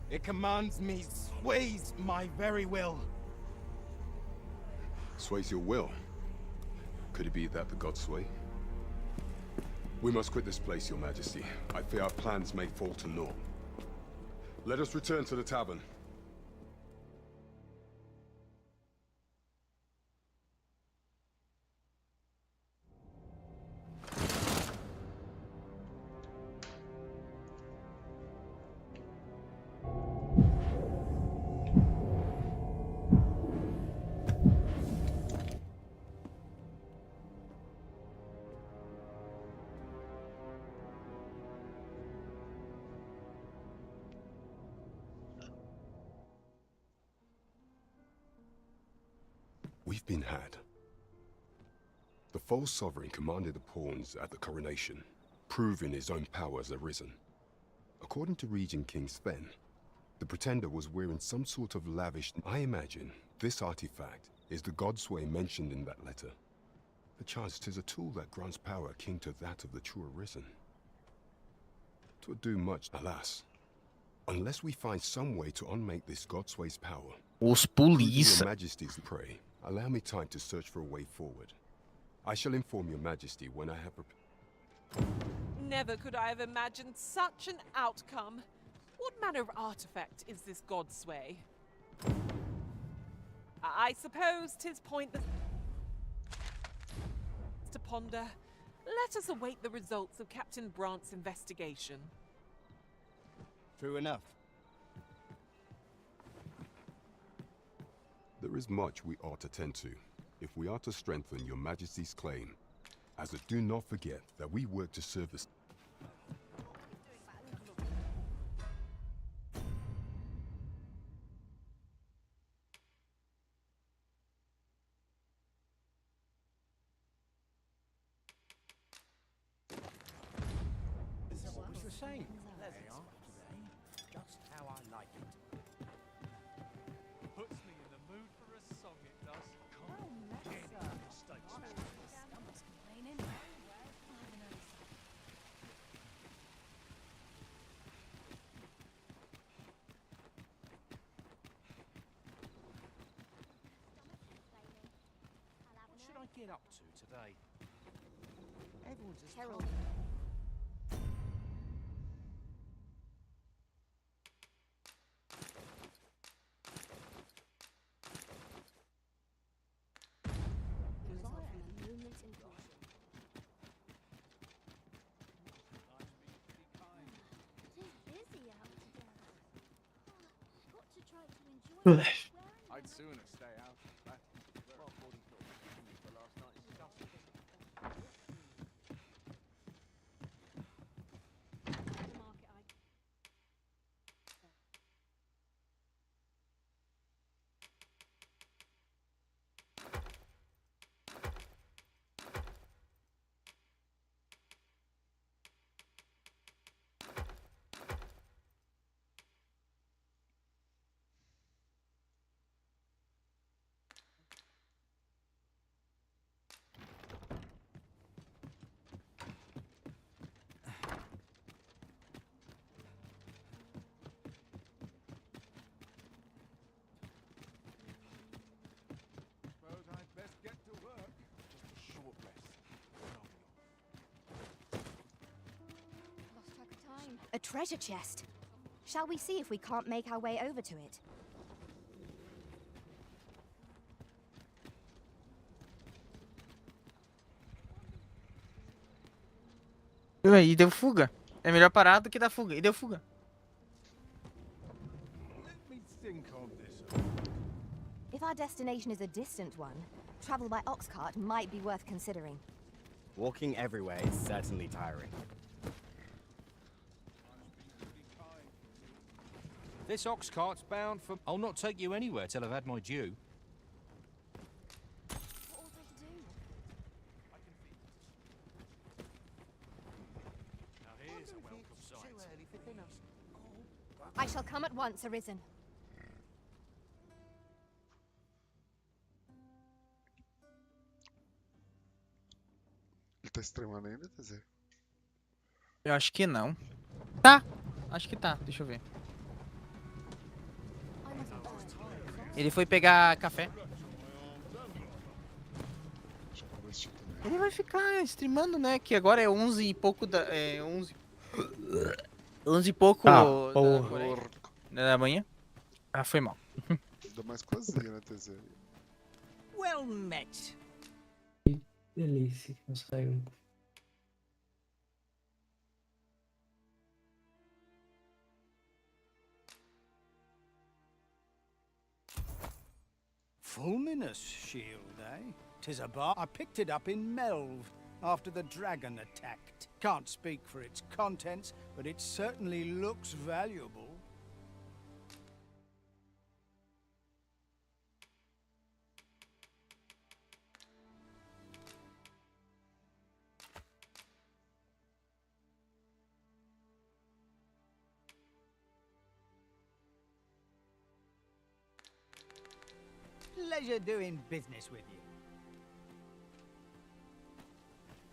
It commands me, sways my very will. Sways your will? Could it be that the gods sway? We must quit this place, your majesty. I fear our plans may fall to naught. Let us return to the tavern. We've been had. The false sovereign commanded the pawns at the coronation, proving his own power has arisen. According to Regent King Sven, the pretender was wearing some sort of lavish... I imagine this artifact is the godsway mentioned in that letter. Perchance 'tis a tool that grants power akin to that of the true arisen. 'Twould do much, alas. Unless we find some way to unmake this godsway's power. Os Your polícia. Majesty's pray. Allow me time to search for a way forward. I shall inform your Majesty when I have... Never could I have imagined such an outcome. What manner of artifact is this Godsway? I suppose 'tis pointless to ponder. Let us await the results of Captain Brant's investigation. True enough. There is much we ought to tend to, if we are to strengthen your Majesty's claim. As a do not forget that we work to serve the... It's always the same. They are today, just how I like it. Puts me in the mood for a song, it does. What should I get up to today? Everyone's just Herald. I'd sooner stay out. Suppose I'd best get to work. Just a short rest. Lost track of time. A treasure chest. Shall we see if we can't make our way over to it? E deu fuga. É melhor parar do que dar fuga. E deu fuga. Let me think on this. If our destination is a distant one, travel by ox cart might be worth considering. Walking everywhere is certainly tiring. This ox cart's bound for... I'll not take you anywhere till I've had my due. Now here's a welcome sight. I shall come at once, Arisen. Ele tá extremando ainda, TZ? Eu acho que não. Tá. Acho que tá. Deixa eu ver. Ele foi pegar café. Ele vai ficar streamando, né? Que agora é 11 e pouco da... É 11... 11 e pouco da manhã. Ah, foi mal. Ainda mais cozinha, né, TZ? Well met. Delícia, não saiu. Fulminous shield, eh? 'Tis a bar. I picked it up in Melve after the dragon attacked. Can't speak for its contents, but it certainly looks valuable. Pleasure doing business with you.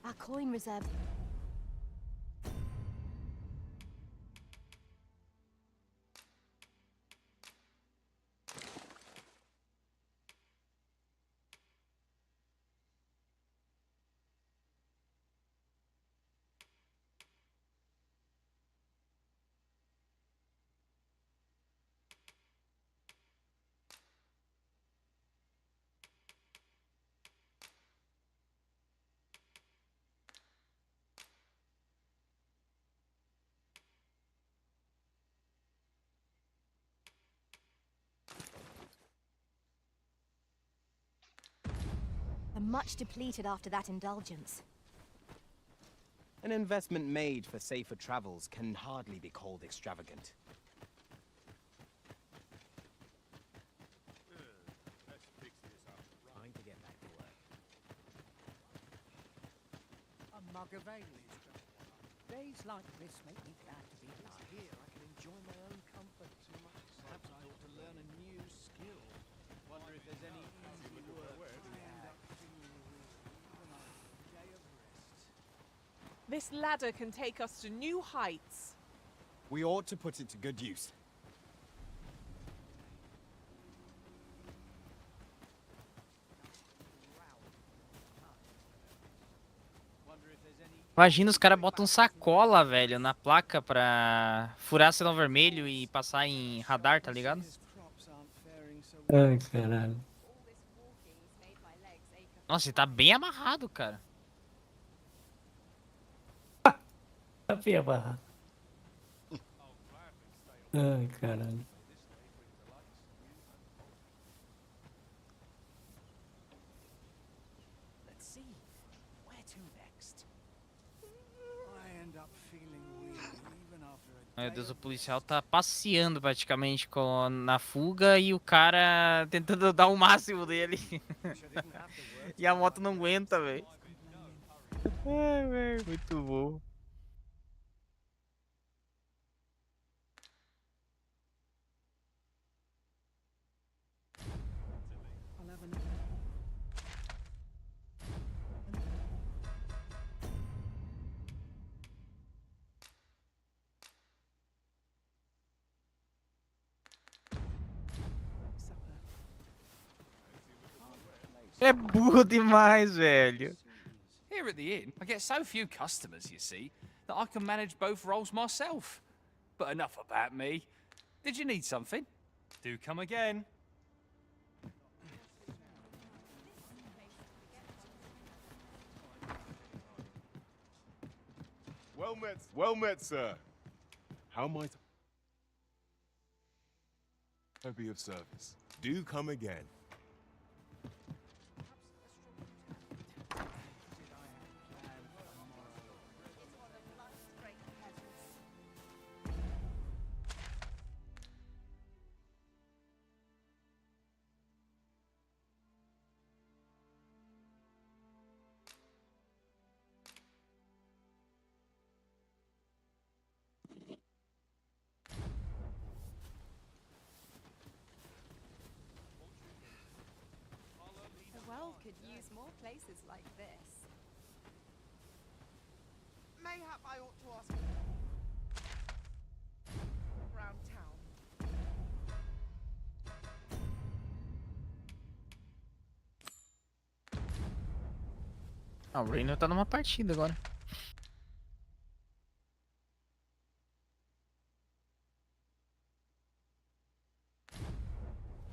Our coin reserve. I'm much depleted after that indulgence. An investment made for safer travels can hardly be called extravagant. Trying to get back to work. A mug of ale is just what days like this make me glad to be alive. Here I can enjoy my own comfort too much. Perhaps I ought to learn a new skill. Wonder if there's any easy work. This ladder can take us to new heights. We ought to put it to good use. Imagina os caras botam sacola, velho, na placa pra furar sinal vermelho e passar em radar, tá ligado? Ai, caralho. Nossa, ele tá bem amarrado, cara. Tá bem amarrado. Ai, caralho. Let's see. Where to next? I end up feeling weary even after a Meu Deus, o policial tá passeando praticamente na fuga e o cara tentando dar o máximo dele. E a moto não aguenta, velho. Ai, velho, muito bom. É burro demais, velho. Here at the inn, I get so few customers, you see, that I can manage both roles myself. But enough about me. Did you need something? Do come again. Well met, sir. How might I be of service? Do come again. The world could use more places like this. Mayhap I ought to ask round town. Ah, o Rainer tá numa partida agora.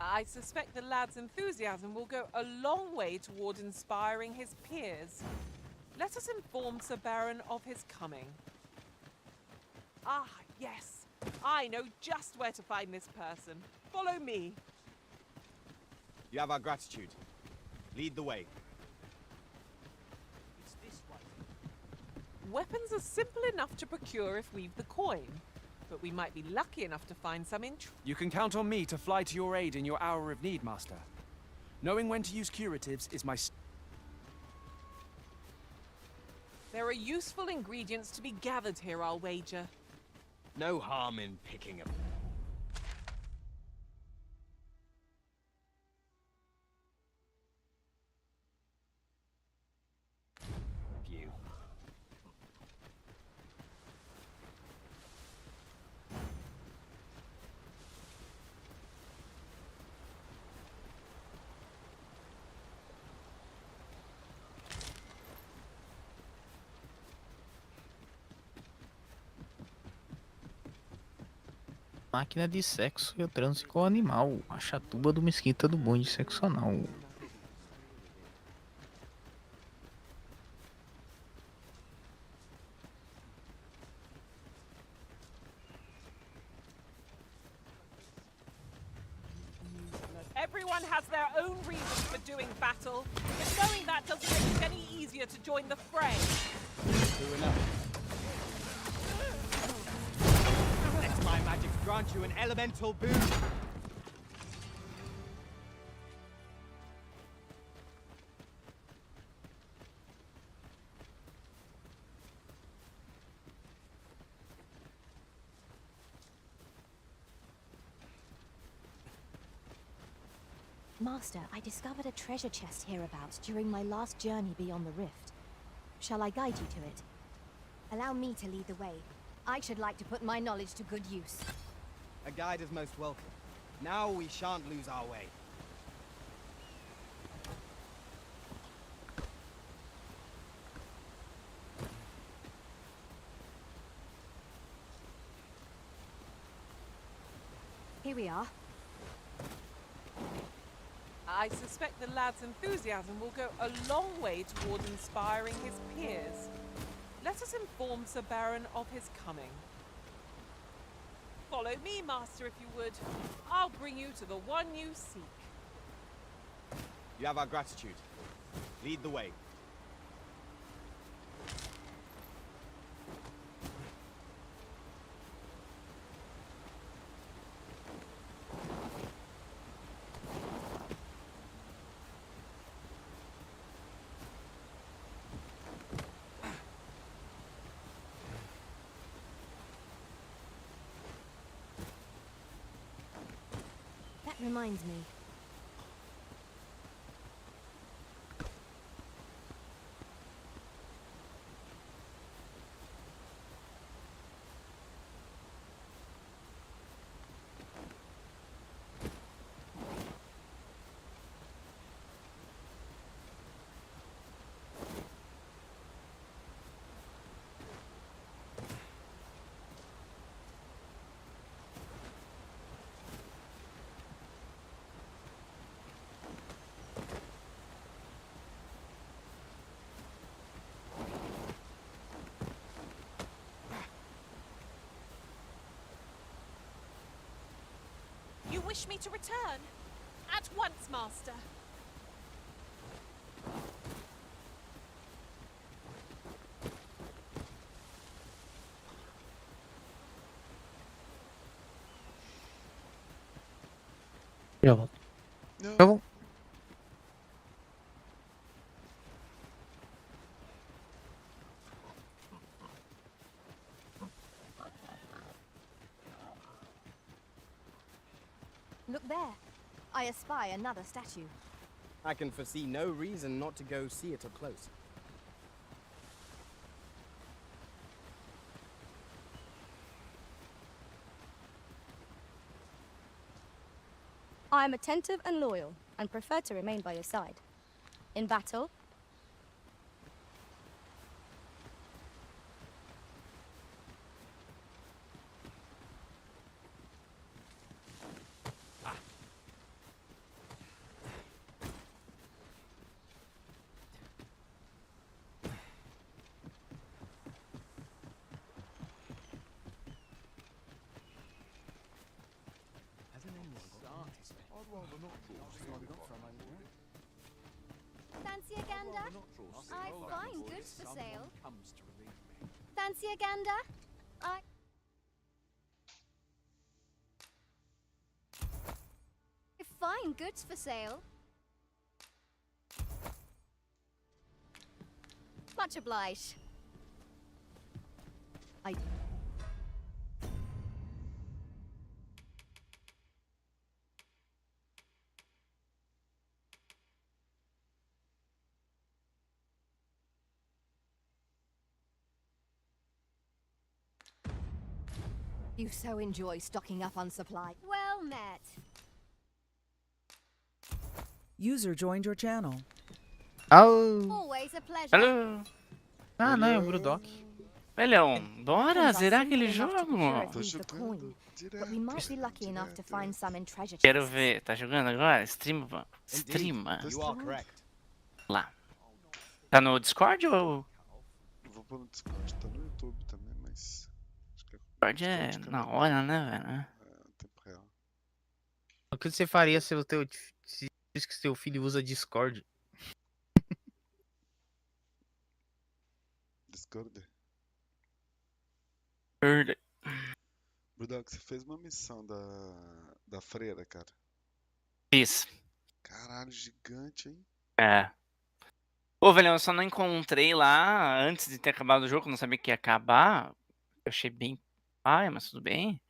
I suspect the lad's enthusiasm will go a long way toward inspiring his peers. Let us inform Sir Baron of his coming. Ah, yes. I know just where to find this person. Follow me. You have our gratitude. Lead the way. It's this way. Weapons are simple enough to procure if we've the coin, but we might be lucky enough to find some You can count on me to fly to your aid in your hour of need, Master. Knowing when to use curatives is my... There are useful ingredients to be gathered here, I'll wager. No harm in picking them. Few. Máquina de sexo e o transe com o animal. A chatuba do mesquita do bonde seccional. Everyone has their own reasons for doing battle, but knowing that doesn't make it any easier to join the fray. True enough. Let my magic grant you an elemental boon. Master, I discovered a treasure chest hereabouts during my last journey beyond the rift. Shall I guide you to it? Allow me to lead the way. I should like to put my knowledge to good use. A guide is most welcome. Now we shan't lose our way. Here we are. I suspect the lad's enthusiasm will go a long way toward inspiring his peers. Let us inform Sir Baron of his coming. Follow me, Master, if you would. I'll bring you to the one you seek. You have our gratitude. Lead the way. That reminds me. You wish me to return? At once, Master. Já volto. Tá bom. Look there. I espy another statue. I can foresee no reason not to go see it up close. I am attentive and loyal, and prefer to remain by your side. In battle, Fancy a gander? I find goods for sale. Fancy a gander? I find goods for sale. Much obliged. you so enjoy stocking up on supply. Well met. User joined your channel. Oh. Always a pleasure. Alô? Ah, não, é o Brudok. Velhão, bora zerar aquele jogo. Quero ver, tá jogando agora? Streama. Streama. Lá. Tá no Discord ou? Vou pôr no Discord, tá no YouTube também, mas. Discord é na hora, né, velho? É, tempo real. O que você faria se o teu Por isso que seu filho usa Discord. Discord. Verdade. Brudoc, você fez uma missão da freira, cara. Fiz. Caralho, gigante, hein? É. Pô, velho, eu só não encontrei lá antes de ter acabado o jogo, não sabia que ia acabar. Eu achei bem paia, mas tudo bem.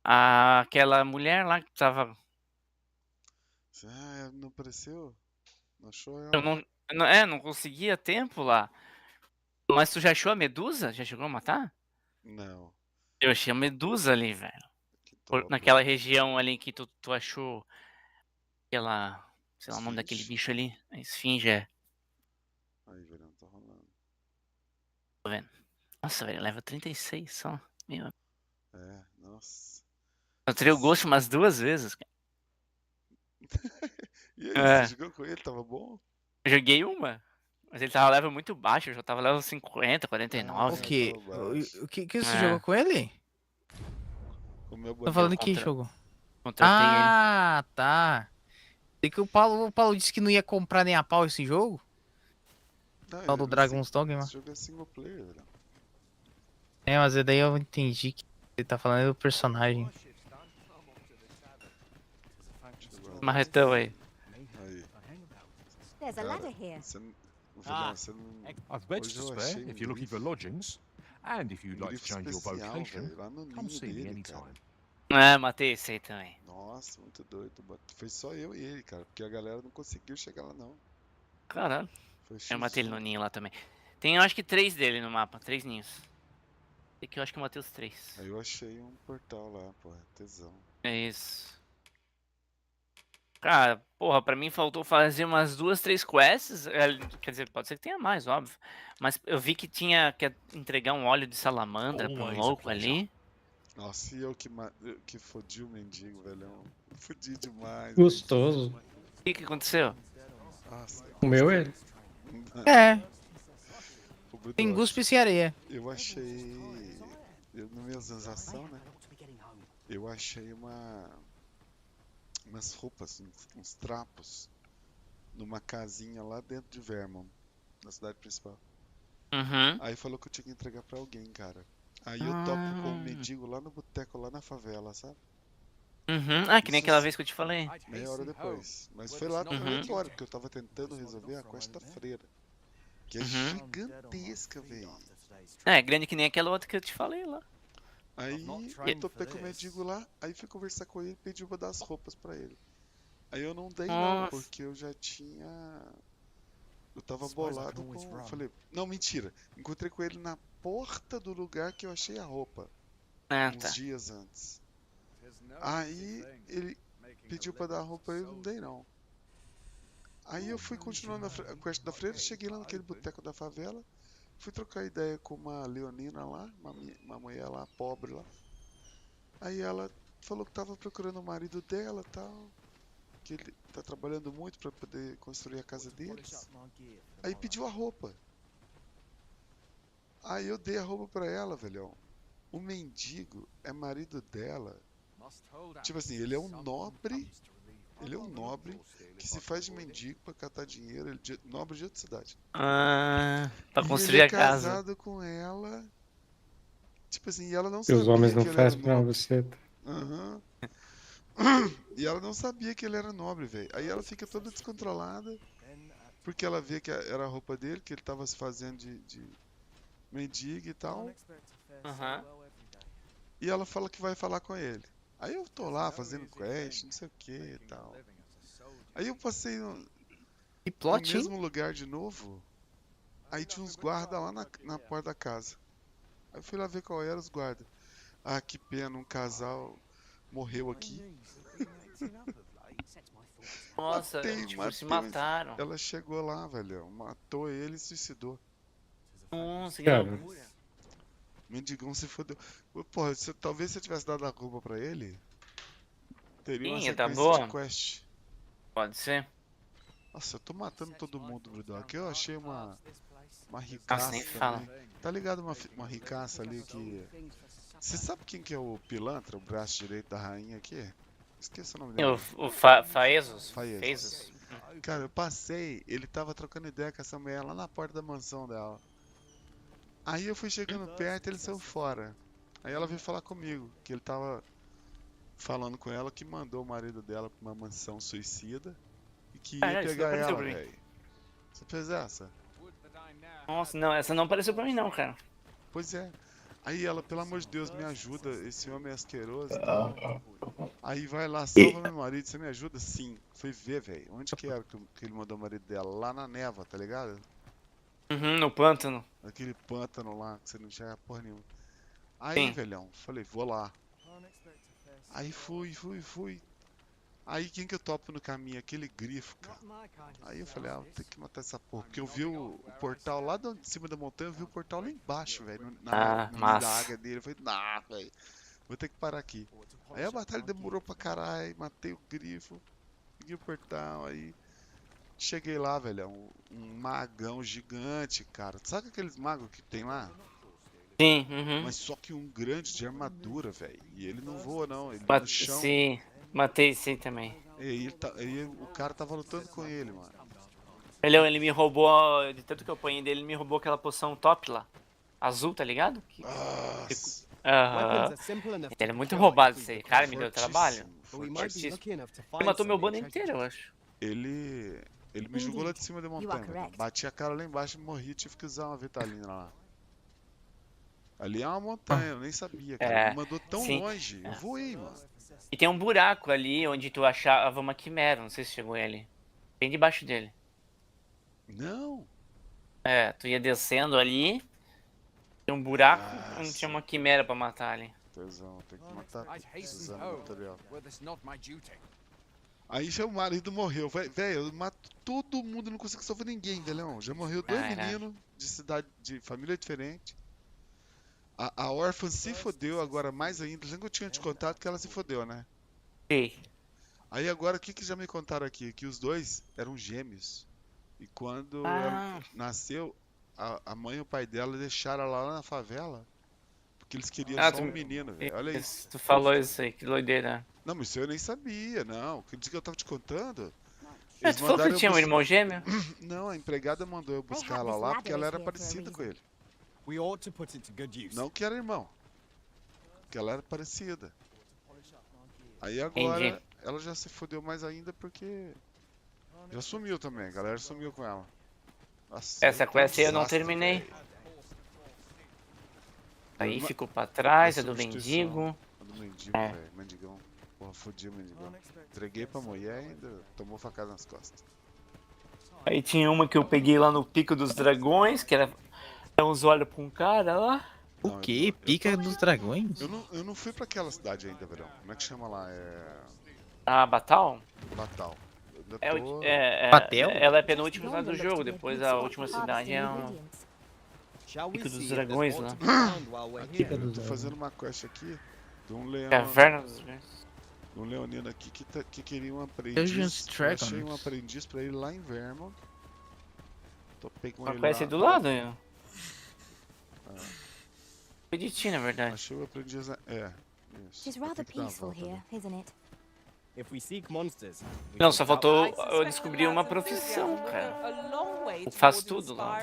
Aquela mulher lá que tava. Ah, não apareceu? Não achou Eu ela? não conseguia tempo lá. Mas tu já achou a medusa? Já chegou a matar? Não. Eu achei a medusa ali, velho. Naquela região ali que tu achou aquela. Sei lá o nome daquele bicho ali. A esfinge é. Aí, velho, não tá rolando. Tô vendo. Nossa, velho, leva 36 só. Meu. É, nossa. Eu tirei o Ghost umas 2 vezes, cara. E aí, você jogou com ele? Tava bom? Eu joguei uma. Mas ele tava level muito baixo, eu já tava level 50, 49. O que? O que você jogou É. com ele? O meu Tô falando que Contra- jogo? Contratei ele. Ah, tá. Tem que o Paulo disse que não ia comprar nem a pau esse jogo. Tal do Dragon's Dogma. Esse jogo é single player, velho. É, mas daí eu entendi que ele tá falando do personagem. Marretão aí. Aí. There's a ladder here. Você não... I've beds Hoje to eu spare achei if you're looking for lodgings. And if you'd like to change your especial, vocation, velho, lá no come ninho see me dele, cara. anytime. Matei esse aí também. Nossa, muito doido. Foi só eu e ele, cara. Porque a galera não conseguiu chegar lá, não. Caralho. Foi Eu matei ele no X1. ninho lá também. Tem, eu acho que 3 dele no mapa, 3 ninhos. Tem que eu acho que eu matei os 3. Aí eu achei um portal lá, pô. Tesão. É isso. Cara, porra, pra mim faltou fazer umas 2, 3 quests. Quer dizer, pode ser que tenha mais, óbvio. Mas eu vi que tinha que entregar um óleo de salamandra pra um louco ali. Nossa, e eu que fodi o mendigo, velhão. Fodi demais. Gostoso. O que aconteceu? Nossa, Comeu ele? É. Tem guspe sem areia. Eu achei... na minha sensação, né? Eu achei umas roupas, uns trapos, numa casinha lá dentro de Vermont, na cidade principal. Uhum. Aí falou que eu tinha que entregar pra alguém, cara. Aí eu topo com um mendigo lá no boteco, lá na favela, sabe? Uhum. Ah, que nem aquela vez que eu te falei. Meia hora depois. Mas foi lá também outra hora, porque eu tava tentando resolver a quest da freira. Que é gigantesca, velho. É, grande que nem aquela outra que eu te falei lá. Aí eu topei com o mendigo lá, aí fui conversar com ele e pedi uma das roupas pra ele. Aí eu não dei não, porque eu já tinha... Eu tava bolado com... Falei, não, mentira. Encontrei com ele na porta do lugar que eu achei a roupa. Uns dias antes. Aí ele pediu pra dar a roupa e eu não dei não. Aí eu fui continuando a quest da freira, cheguei lá naquele boteco da favela. Fui trocar ideia com uma leonina lá, uma mulher lá, pobre lá. Aí ela falou que tava procurando o marido dela e tal. Que ele tá trabalhando muito pra poder construir a casa deles. Aí pediu a roupa. Aí eu dei a roupa pra ela, velhão. O mendigo é marido dela. Tipo assim, ele é um nobre. Ele é um nobre que se faz de mendigo pra catar dinheiro. Ele é nobre de outra cidade. Pra construir ele é a casa. casado com ela. Tipo assim, e ela não Os sabia homens não que ele era fazem pra nobre. você. Aham. E ela não sabia que ele era nobre, velho. Aí ela fica toda descontrolada. Porque ela vê que era a roupa dele, que ele tava se fazendo de mendigo e tal. E ela fala que vai falar com ele. Aí eu tô lá fazendo quest, não sei o que e tal. Aí eu passei no mesmo lugar de novo. Aí tinha uns guardas lá na porta da casa. Aí eu fui lá ver qual era os guardas. Ah, que pena, um casal morreu aqui. Nossa, tipo, se mataram. Ela chegou lá, velho. Matou ele e suicidou. Nossa, que loucura. Mendigão se fodeu. Pô, talvez se eu tivesse dado a culpa pra ele, teria uma Sim, tá sequência boa. de quest. Pode ser. Nossa, eu tô matando todo mundo, Brudoc. Eu achei uma ricaça nem também. fala. Tá ligado uma ricaça ali que... Você sabe quem que é o pilantra, o braço direito da rainha aqui? Esqueci o nome dele. O Faesos. Faesos. Cara, eu passei, ele tava trocando ideia com essa mulher lá na porta da mansão dela. Aí eu fui chegando perto e ele saiu fora. Aí ela veio falar comigo, que ele tava falando com ela que mandou o marido dela pra uma mansão suicida e que ia Isso pegar não apareceu ela, pra mim. velho. Você fez essa? Nossa, não, essa não apareceu pra mim não, cara. Pois é. Aí ela, pelo amor de Deus, me ajuda, esse homem é asqueroso e tal. Aí vai lá, salva meu marido, você me ajuda? Sim. Fui ver, velho, onde que era que ele mandou o marido dela? Lá na neva, tá ligado? Uhum, no pântano. Aquele pântano lá, que você não enxerga porra nenhuma. Aí, Sim. velhão, falei, vou lá. Aí fui. Aí quem que eu topo no caminho? Aquele grifo, cara. Aí eu falei, tem que matar essa porra. Porque eu vi o portal lá de cima da montanha, eu vi o portal lá embaixo, velho. Na massa. águia dele. Eu falei, velho, vou ter que parar aqui. Aí a batalha demorou pra caralho, matei o grifo, peguei o portal, aí cheguei lá, velho. Um magão gigante, cara. Sabe aqueles magos que tem lá? Sim, uhum. Mas só que um grande de armadura, velho. E ele não voa, não. Ele no chão. Sim, matei sim também. E aí o cara tava lutando com ele, mano. Ele me roubou, de tanto que eu apanhei dele, ele me roubou aquela poção top lá. Azul, tá ligado? Aham. Ele é muito roubado isso aí. Cara, me deu trabalho. Fortíssimo. Ele matou meu bando inteiro, eu acho. Ele me jogou lá de cima da montanha. Bati a cara lá embaixo e morri. Tive que usar uma vitalina lá. Ali é uma montanha, eu nem sabia, cara. Ele me mandou tão longe. Eu voei, mano. E tem um buraco ali onde tu achava uma quimera. Não sei se chegou ali. Bem debaixo dele. Não. É, tu ia descendo ali. Tem um buraco onde tinha uma quimera pra matar ali. Tesão, tem que matar precisando do material. Aí já o marido morreu. Velho, eu mato todo mundo, não consigo salvar ninguém, velhão. Já morreu dois meninos de cidade, de família diferente. A órfã se fodeu agora mais ainda. Lembra que eu tinha te contado que ela se fodeu, né? Sim. Aí agora o que já me contaram aqui? Que os dois eram gêmeos. E quando ela nasceu, a mãe e o pai dela deixaram ela lá na favela. Porque eles queriam só um menino, velho. Olha isso. Tu falou isso aí, que doideira. Não, mas isso eu nem sabia, não. O que eu tava te contando? Tu falou que tinha um irmão gêmeo? Não, a empregada mandou eu buscar ela lá porque ela era parecida com ele. Não que era irmão. Que ela era parecida. Aí agora ela já se fodeu mais ainda porque já sumiu também. A galera sumiu com ela. Nossa, essa quest aí eu não terminei. Véio. Aí ficou pra trás, a do mendigo. A do mendigo, velho. Mendigão. Porra, fodi o mendigão. Entreguei pra mulher e ainda tomou facada nas costas. Aí tinha uma que eu peguei lá no Pico dos Dragões, que era dar uns olhos pra um cara lá. O que? Pica dos Dragões? Eu não fui pra aquela cidade ainda, velho. Como é que chama lá? Batal? Batal. Batel? Ela é a penúltima cidade do jogo, depois a última cidade é o Pico dos Dragões lá. Aqui, eu tô fazendo uma quest aqui de um leão. Caverna dos Dragões. De um leonino aqui que queria um aprendiz. Eu achei um aprendiz pra ele lá em Vermont. Topei com ele lá. Quest do lado, eu. Foi de ti, na verdade. Achei o aprendiz. Isso. It's rather peaceful here, isn't it? Não, só faltou eu descobrir uma profissão, cara. Eu faço tudo lá.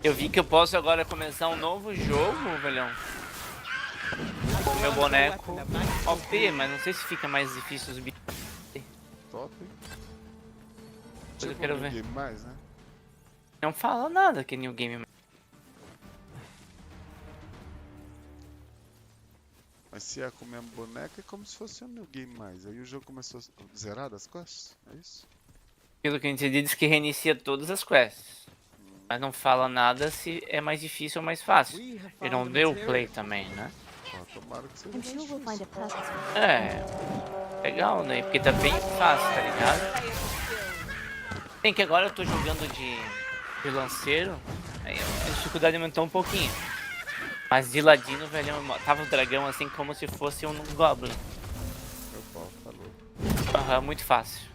Eu vi que eu posso agora começar um novo jogo, velhão. Com meu boneco OP, mas não sei se fica mais difícil os bichos. Top, hein? Eu quero ver. Game mais, né? Não fala nada que New Game. Mas se é com a mesma boneca, é como se fosse um New Game mais. Aí o jogo começou a zerar das quests, é isso? Pelo que eu entendi, diz que reinicia todas as quests. Mas não fala nada se é mais difícil ou mais fácil. E não deu play também, né? Tomara que seja legal, né? Porque tá bem fácil, tá ligado? Tem que agora eu tô jogando de lanceiro, aí a dificuldade aumentou um pouquinho. Mas de ladino, velho, tava o dragão assim como se fosse um Goblin. Meu pau, falou. Aham, muito fácil.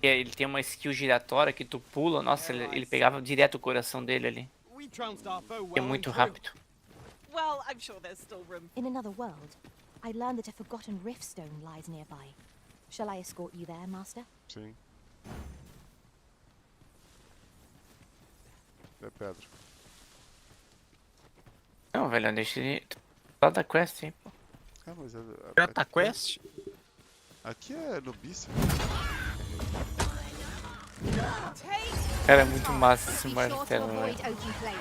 Ele tem uma skill giratória que tu pula, nossa, ele pegava direto o coração dele ali. É muito rápido. Well, I'm sure there's still room. In another world, I learned that a forgotten rift stone lies nearby. Shall I escort you there, Master? Sim. É pedra. Não, velho, deixa ele... Só da quest, hein, pô. Ah, mas Jota Quest? Aqui é nubícia. Cara, é muito massa esse Be sure to martelo, avoid velho. open flame.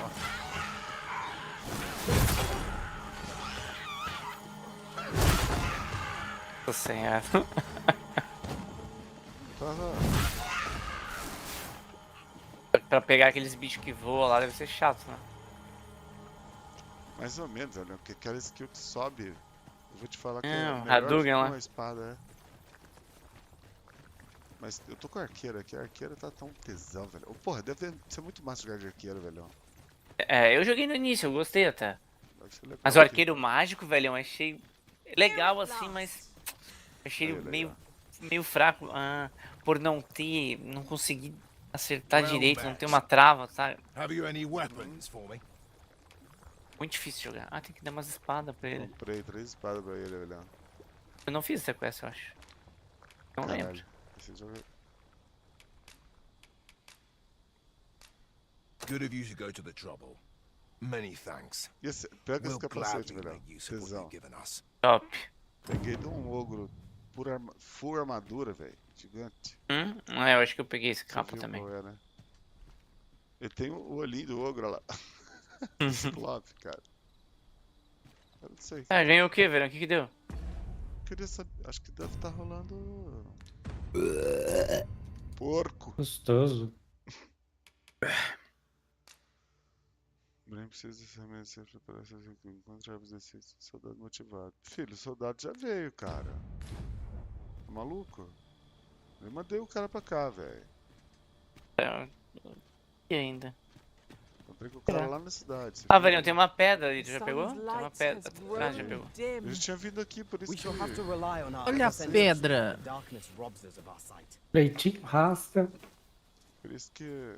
Tô sem ar. Pra pegar aqueles bichos que voam lá deve ser chato, né? Mais ou menos, olha, porque aquela skill que sobe, eu vou te falar que é Não, melhor Hadouken que lá. uma espada, é. Mas eu tô com arqueira aqui, a arqueira tá tão tesão, velho. Oh, porra, deve ser muito massa jogar de arqueira, velho. É, eu joguei no início, eu gostei até. Deve ser legal Mas o aqui. arqueiro mágico, velho, eu achei legal assim, mas achei ele meio fraco, por não conseguir acertar direito, não ter uma trava, sabe? Have you any weapons for me? Muito difícil jogar. Ah, tem que dar umas espadas pra ele. Comprei 3 espadas pra ele, velho. Eu não fiz essa quest, eu acho. Não Caralho, lembro. esse jogo é... Good of you to go to the trouble. Many thanks. Pega esse We'll capacete, gladly velho. make use of what Tesão. you've given us. Top. Peguei de um ogro full armadura, velho. Gigante. Eu acho que eu peguei esse Você capa viu também. qual é, né? Ele tem o olhinho do ogro olha lá. Ciclope, cara. Eu não sei. Ah, ganhou o que, velho? O que deu? Queria saber. Acho que deve estar rolando. Porco. Gostoso. Nem precisa de ferramentas sempre para essas encontrar exercícios. Soldado motivado. Filho, o soldado já veio, cara. Tá maluco? Eu mandei o cara pra cá, velho. E ainda? Encontrei com o cara lá na cidade. Ah, velho, tem uma pedra ali, tu já pegou? Tem uma pedra. Ah, já pegou. Eu já tinha vindo aqui, por isso que eu... Olha a pedra. Leitinho rasta. Por isso que...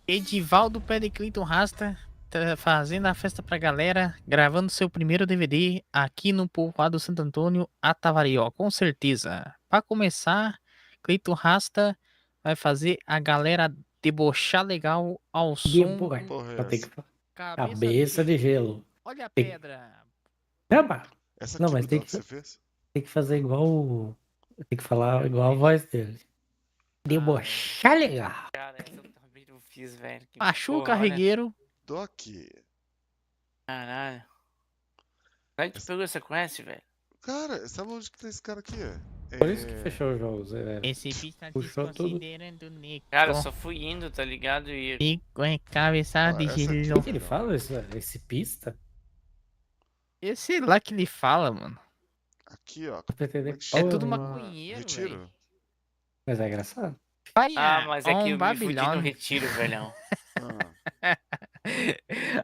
Edivaldo Pé de Clinton Rasta tá fazendo a festa pra galera, gravando seu primeiro DVD aqui no povoado Santo Antônio, Atavarió, com certeza. Pra começar, Clinton Rasta vai fazer a galera debochar legal ao som do Vai ter que... Cabeça Cabeça de gelo. Olha a Tem- pedra. Opa! Essa Não, aqui, mas tem Budok, que, você fez? tem que fazer igual. Tem que falar igual a voz dele. Debochar legal. Cara, essa eu também não fiz, velho. Que Machuca, porra, olha. carregueiro. Doc. Caralho. Como é que tu pegou essa quest, velho? Cara, sabe onde que tá esse cara aqui? Por isso que fechou o jogo, Zé. Esse bicho tá Puxou tudo. desconsiderando Nico. Cara, eu só fui indo, tá ligado? E... Nico é cabeçada de O gelo. que ele fala? Esse pista? Esse lá que ele fala, mano. Aqui, ó. É tudo maconheiro, Retiro? velho. Mas é engraçado. mas é que eu me fudi no retiro, velhão.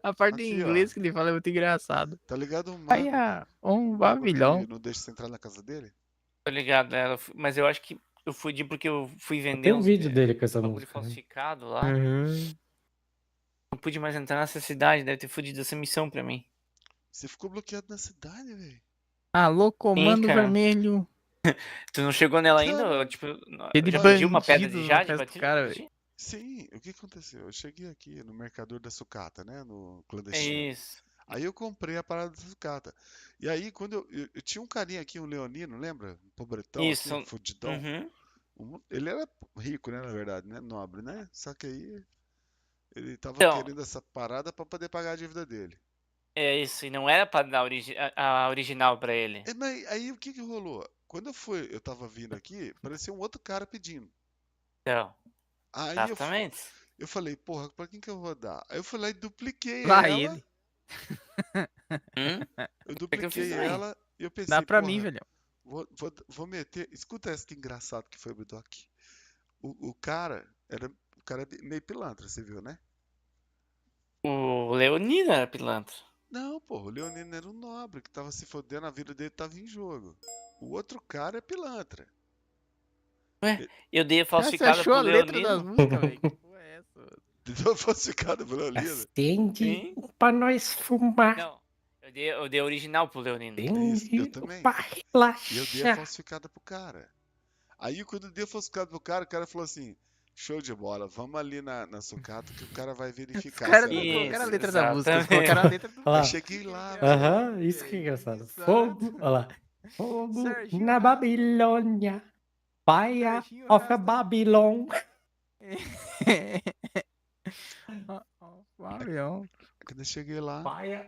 A parte Aqui, em inglês que ele fala é muito engraçado. Tá ligado um Aí, mago um Babilão. que não deixa você entrar na casa dele? Tô ligado, mas eu acho que eu fudi porque eu fui vender Tem um vídeo dele com essa bagulho música. Né? falsificado lá. Uhum. Não pude mais entrar nessa cidade, deve ter fudido essa missão pra mim. Você ficou bloqueado na cidade, velho. Alô, Comando cara. Vermelho. Tu não chegou nela ainda? Cara, Ou, tipo, Ele já pediu uma pedra de bandido jade na pra festa ti? do cara, velho. Sim, o que aconteceu? Eu cheguei aqui no mercador da sucata, né? No clandestino. Isso. Aí eu comprei a parada da sucata. E aí, quando eu tinha um carinha aqui, um leonino, lembra? Um pobretão Isso. aqui, um fudidão. Uhum. Ele era rico, né, na verdade, né? Nobre, né? Só que aí ele tava Então. querendo essa parada pra poder pagar a dívida dele. É isso, e não era pra dar a original pra ele. Mas aí o que que rolou? Quando eu tava vindo aqui, parecia um outro cara pedindo. Então. Aí Exatamente. eu falei, porra, pra quem que eu vou dar? Aí eu fui lá e dupliquei Lá ela. ele. Eu dupliquei ela e eu pensei, Dá pra porra, mim, velho. Vou meter. Escuta essa que engraçado que foi, Budok. O cara era meio pilantra, você viu, né? O Leonino era pilantra. Não, pô, o Leonino era um nobre que tava se fodendo, a vida dele tava em jogo. O outro cara é pilantra. Ué, eu dei a Você falsificada achou pro a letra das Leonino. músicas, velho? Que porra é essa? Deu falsificada pro Leonino. Acende pra nós fumar. Não, Eu dei original pro Leonino. Eu também. E eu dei a falsificada pro cara. Aí quando eu dei a falsificada pro cara, o cara falou assim: show de bola, vamos ali na sucata que o cara vai verificar. Os caras se não era colocaram a você. letra da música, eles colocaram a letra do. Olha lá. Eu cheguei lá, Aham, isso que é engraçado. Fogo, olha lá. Fogo na Babilônia. Fire of a Babylon. Quando eu cheguei lá,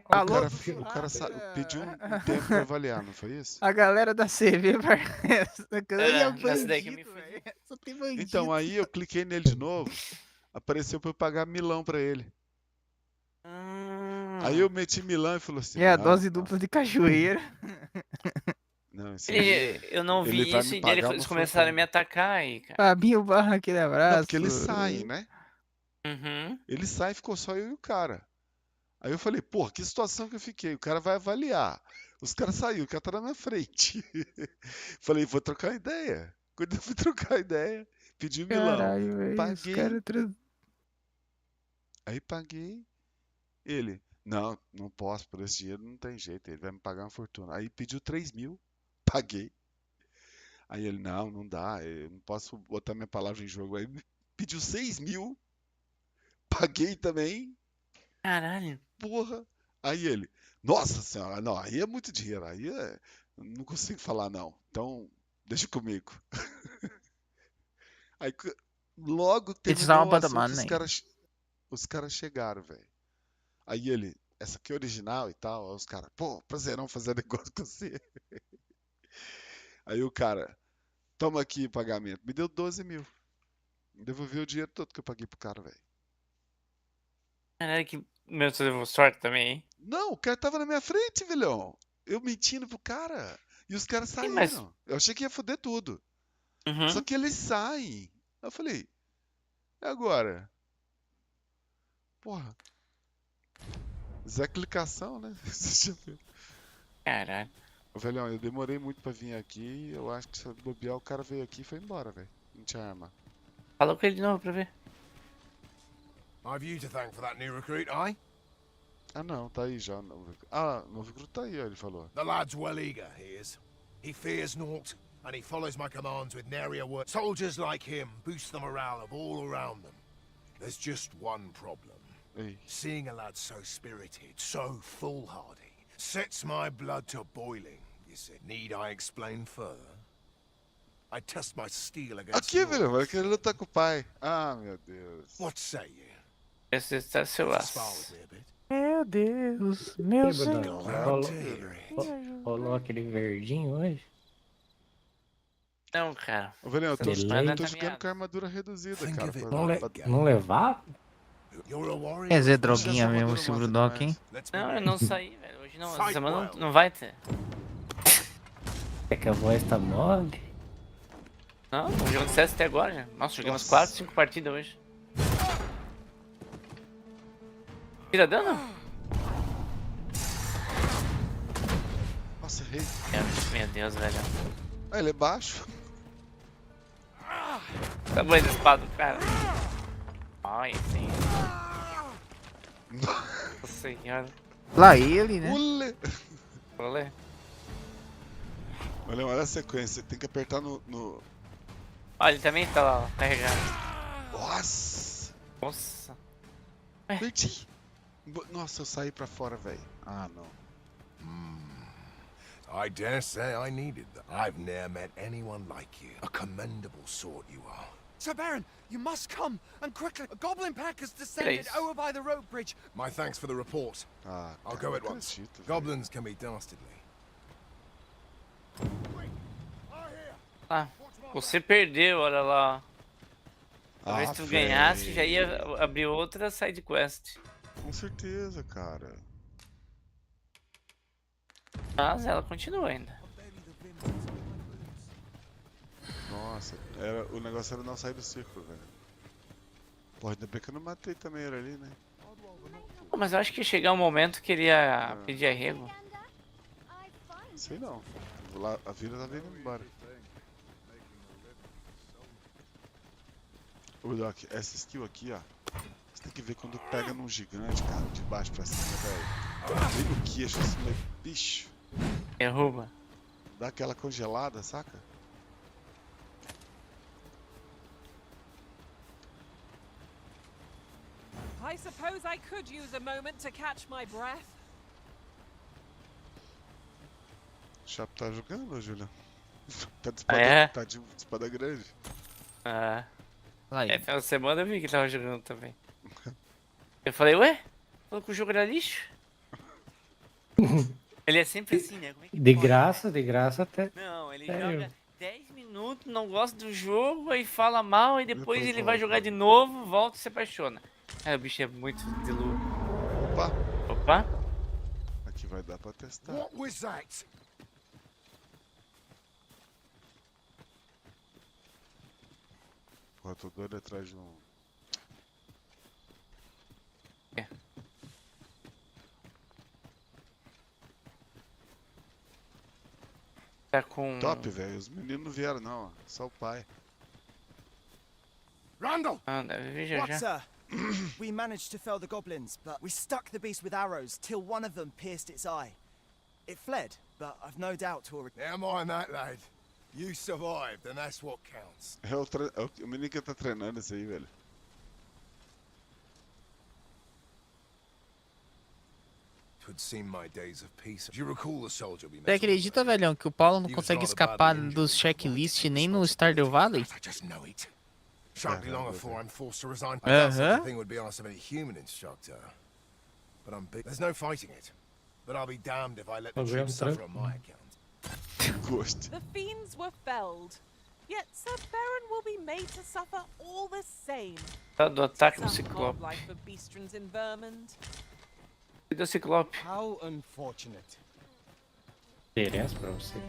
Alô? o cara pediu um tempo pra avaliar, não foi isso? A galera da CV Nessa daí que eu me fudi. Só tem bandido. Então, aí eu cliquei nele de novo, apareceu pra eu pagar milão pra ele. Aí eu meti milão e falou assim... É a não, dose dupla de cachoeira. Não, isso aí, Eu não vi ele vai isso me e pagar eles uma começaram a fortuna. me atacar aí, cara. Fabinho Barra, aquele abraço. Não, porque eles saem, né? Uhum. Ele sai e ficou só eu e o cara. Aí eu falei, pô, que situação que eu fiquei. O cara vai avaliar. Os caras saíram, o cara tá na minha frente. Falei, vou trocar ideia. Quando eu fui trocar ideia, pedi um milão. Caralho, velho. Os Paguei. caras Aí paguei. Ele, não posso, por esse dinheiro não tem jeito. Ele vai me pagar uma fortuna. Aí pediu 3 mil. Paguei. Aí ele, não dá. Eu não posso botar minha palavra em jogo. Aí pediu 6 mil. Paguei também. Caralho. Porra. Aí ele, nossa senhora, não, aí é muito dinheiro, não consigo falar não, então deixa comigo. Aí logo terminou o assunto, os caras chegaram, velho. Aí ele, essa aqui é original e tal, aí os caras, pô, prazerão fazer negócio com você. Aí o cara, toma aqui o pagamento, me deu 12 mil. Me devolveu o dinheiro todo que eu paguei pro cara, velho. Caralho, que... Meu, você levou sorte também, hein? Não, o cara tava na minha frente, velhão. Eu mentindo pro cara. E os caras saíram. mas- Eu achei que ia foder tudo. Uhum. Só que eles saem. Eu falei, e agora? Porra. Zé clicação, né? Caralho. Ô, velhão, eu demorei muito pra vir aqui. Eu acho que se eu bobear, o cara veio aqui e foi embora, velho. Não tinha arma. Fala com ele de novo pra ver. I've you to thank for that new recruit, aye? Ah, não, tá aí já. Ah, o novo recruto tá aí, ó, ele falou. The lad's well eager, he is. He fears naught, and he follows my commands with nary a word. Soldiers like him boost the morale of all around them. There's just one problem. Ei. Seeing a lad so spirited, so foolhardy, sets my blood to boiling, you see. Need I explain further? I test my steel against Aqui, yours. velho, vai querer lutar com o pai. Ah, meu Deus. What say you? Esse está seu Spar laço. with me a bit. Meu Deus, meu Lembra senhor. Rolou aquele verdinho hoje? Não, cara. Ô, velhão, eu tô Delay. jogando com a armadura reduzida, Think cara. of it Não levar? You're a warrior. Quer dizer, Deixa droguinha essa mesmo, armadura seguro massa doc, hein? demais. Não, eu não saí, velho. Hoje não. Essa Fight semana well. não vai ter. É que a voz tá mole? Não, tô jogando CS até agora, já. Nossa, jogamos Nossa. 4, 5 partidas hoje. Tira dano? Nossa, errei. Meu Deus, velho. Ah, ele é baixo. Tamanho da espada do cara. Ai, sim. Nossa senhora. Lá ele, né? Ule. Olê. Olha a sequência, tem que apertar no... Olha, ele também tá lá, ó, carregado. Nossa! Nossa. Perdi! Nossa, eu saí pra fora, velho. Ah, não. I dare say I needed that. I've ne'er met anyone like you. A commendable sort you are. Sir Baron, you must come, and quickly. A goblin pack has descended Please. over by the rope bridge. My thanks for the report. Ah, I'll cara, go at não once. acredito, velho. Goblins can be dastardly. Ah, você perdeu, olha lá. Talvez Ah, tu ganhasse, velho. já ia abrir outra side quest. Com certeza, cara. Mas ela continua ainda. Nossa, o negócio era não sair do círculo, velho. Pô, ainda bem que eu não matei também ele ali, né? Pô, mas eu acho que ia chegar um momento que ele ia pedir arrego. Sei não. Lá, a vida tá vindo embora. Ô, Doc, essa skill aqui, ó. Você tem que ver quando pega num gigante, cara, de baixo pra cima, velho. Bem no queixo, assim, mas bicho. Derruba. Dá aquela congelada, saca? I suppose I could use a moment to catch my breath. Chapo tá jogando, Julia? Tá de Ah, espada, é? tá de espada grande. Ah. Aí. Final de semana eu vi que ele tava jogando também. Eu falei, ué? Falou que o jogo era lixo? Ele é sempre assim, né? Como é que De pode? graça até. Não, ele Sério? joga 10 minutos, não gosta do jogo, aí fala mal, e depois ele vai volta. jogar de novo, volta e se apaixona. O bicho é muito de lua. Opa! Opa! Aqui vai dar pra testar. What was that? Pô, tô doido atrás de um. Tá com... Top, velho. Os meninos não vieram, não. Ó. Só o pai. Randall! Ah, deve vir já What, já. sir? We managed to fell the goblins, but we stuck the beast with arrows till one of them pierced its eye. It fled, but I've no doubt to... Never mind that, lad. You survived, and that's what counts. É o menino que tá treinando isso aí, velho. Twould seem my days of peace. Do you recall the soldier we Você met? acredita, velhão, que o Paulo não consegue escapar dos checklist nem no Stardew Valley? I just know it. Shan't be long before I'm forced to resign. I doubt such a thing would be asked of any human instructor. But I'm big. There's no fighting it. But I'll be damned if I let the troops suffer on my account. The fiends were felled, yet Sir Baron will be made to suffer all the same. Tá do ataque do Some Ciclope. godlike for beastrons in Vermont. E do Ciclope. How unfortunate. Interessa pra você.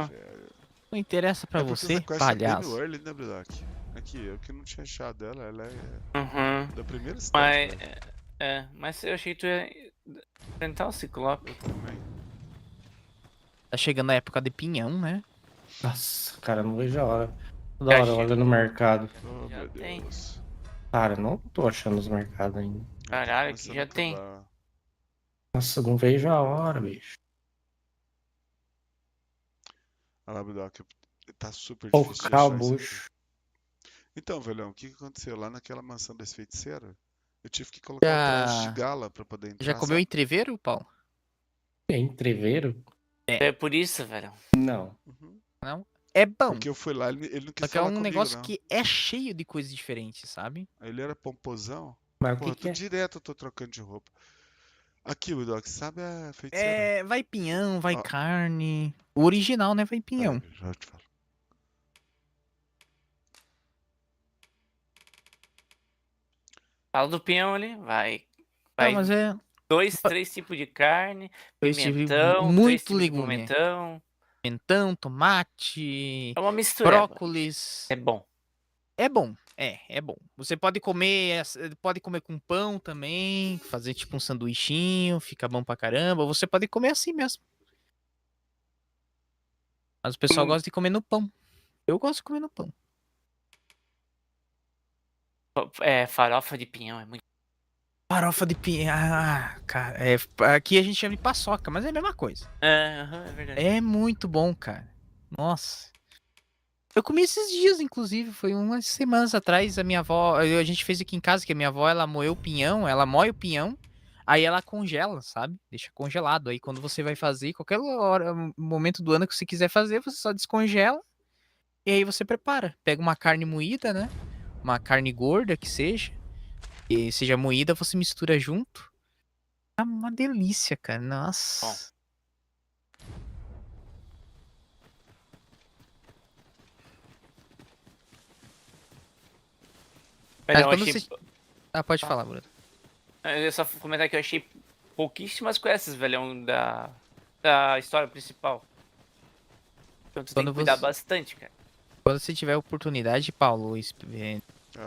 Velho. Não interessa pra É porque você, essa quest é bem palhaço. no early, né, Bridoc? Aqui, eu que não tinha achado ela. Ela é da primeira Mas, cidade. mas eu achei que tu ia enfrentar o Ciclope. Tá chegando a época de pinhão, né? Nossa, cara, não vejo a hora. Toda hora eu olho no mercado. Oh, meu Deus. Cara, não tô achando os mercados ainda. Caralho, aqui já tem. Nossa, não vejo a hora, bicho. Olha lá, Bridoc. Tá super Pô, difícil de achar isso bucho. aqui. Então, velhão, o que aconteceu? Lá naquela mansão desse feiticeiro, eu tive que colocar um traje de gala pra poder entrar. Já comeu entreveiro, Paulo? Entreveiro? É por isso, velho. Não. Não? É bom. Porque eu fui lá, ele não Só quis que é falar um comigo, negócio não. que é cheio de coisas diferentes, sabe? Aí ele era pomposão. Mas o Pô, que eu tô que é? direto, eu tô trocando de roupa. Aqui, Bridoc, sabe a feiticeira? É, vai pinhão, vai Ó. carne. O original, né? Vai pinhão. Já te falo. Fala do pinhão ali, vai. Não, mas é. 3 tipos de carne, Dois tipos de- pimentão, 3 muito tipos de legume. pimentão. Pimentão, tomate. É uma mistura. Brócolis. É bom. É bom. É bom. Você pode comer com pão também, fazer tipo um sanduichinho, fica bom pra caramba. Ou você pode comer assim mesmo. Mas o pessoal gosta de comer no pão. Eu gosto de comer no pão. Farofa de pinhão, é muito. Farofa de pinhão. Ah, cara. Aqui a gente chama de paçoca, mas é a mesma coisa. É verdade. É muito bom, cara. Nossa. Eu comi esses dias, inclusive, foi umas semanas atrás, a minha avó, a gente fez aqui em casa, que a minha avó, ela moeu o pinhão, ela moe o pinhão, aí ela congela, sabe? Deixa congelado, aí quando você vai fazer, qualquer hora, momento do ano que você quiser fazer, você só descongela, e aí você prepara. Pega uma carne moída, né? Uma carne gorda que seja, e seja moída, você mistura junto. É uma delícia, cara, nossa. Bom. Mas Eu quando achei... você... Ah, pode falar, Bruno. Eu ia só comentar que eu achei pouquíssimas quests, velhão, da história principal. Então tu tem que cuidar bastante, cara. Quando você tiver oportunidade, Paulo,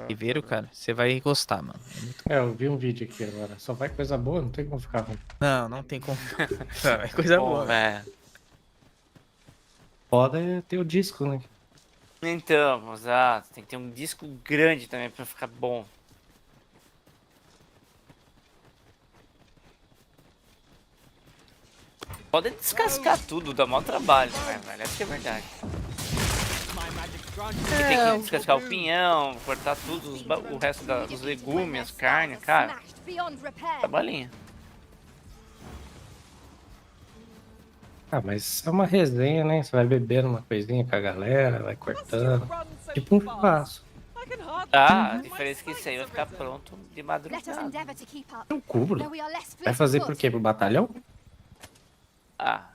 Ribeiro, cara, você vai gostar, mano. Eu vi um vídeo aqui agora. Só vai coisa boa, não tem como ficar ruim. Não tem como. Não, é coisa boa. Foda é ter o disco, né? Então, exato. Tem que ter um disco grande também pra ficar bom. Podem descascar tudo, dá maior trabalho, né, velho? Essa que é a verdade. Você tem que descascar o pinhão, cortar tudo, o resto dos legumes, carne, cara. Trabalhinho. Ah, mas é uma resenha, né? Você vai bebendo uma coisinha com a galera, vai cortando. Tipo um churrasco. Ah, a diferença é que isso aí vai ficar pronto de madrugada. Eu cubro. Vai fazer por quê? Pro batalhão? Ah,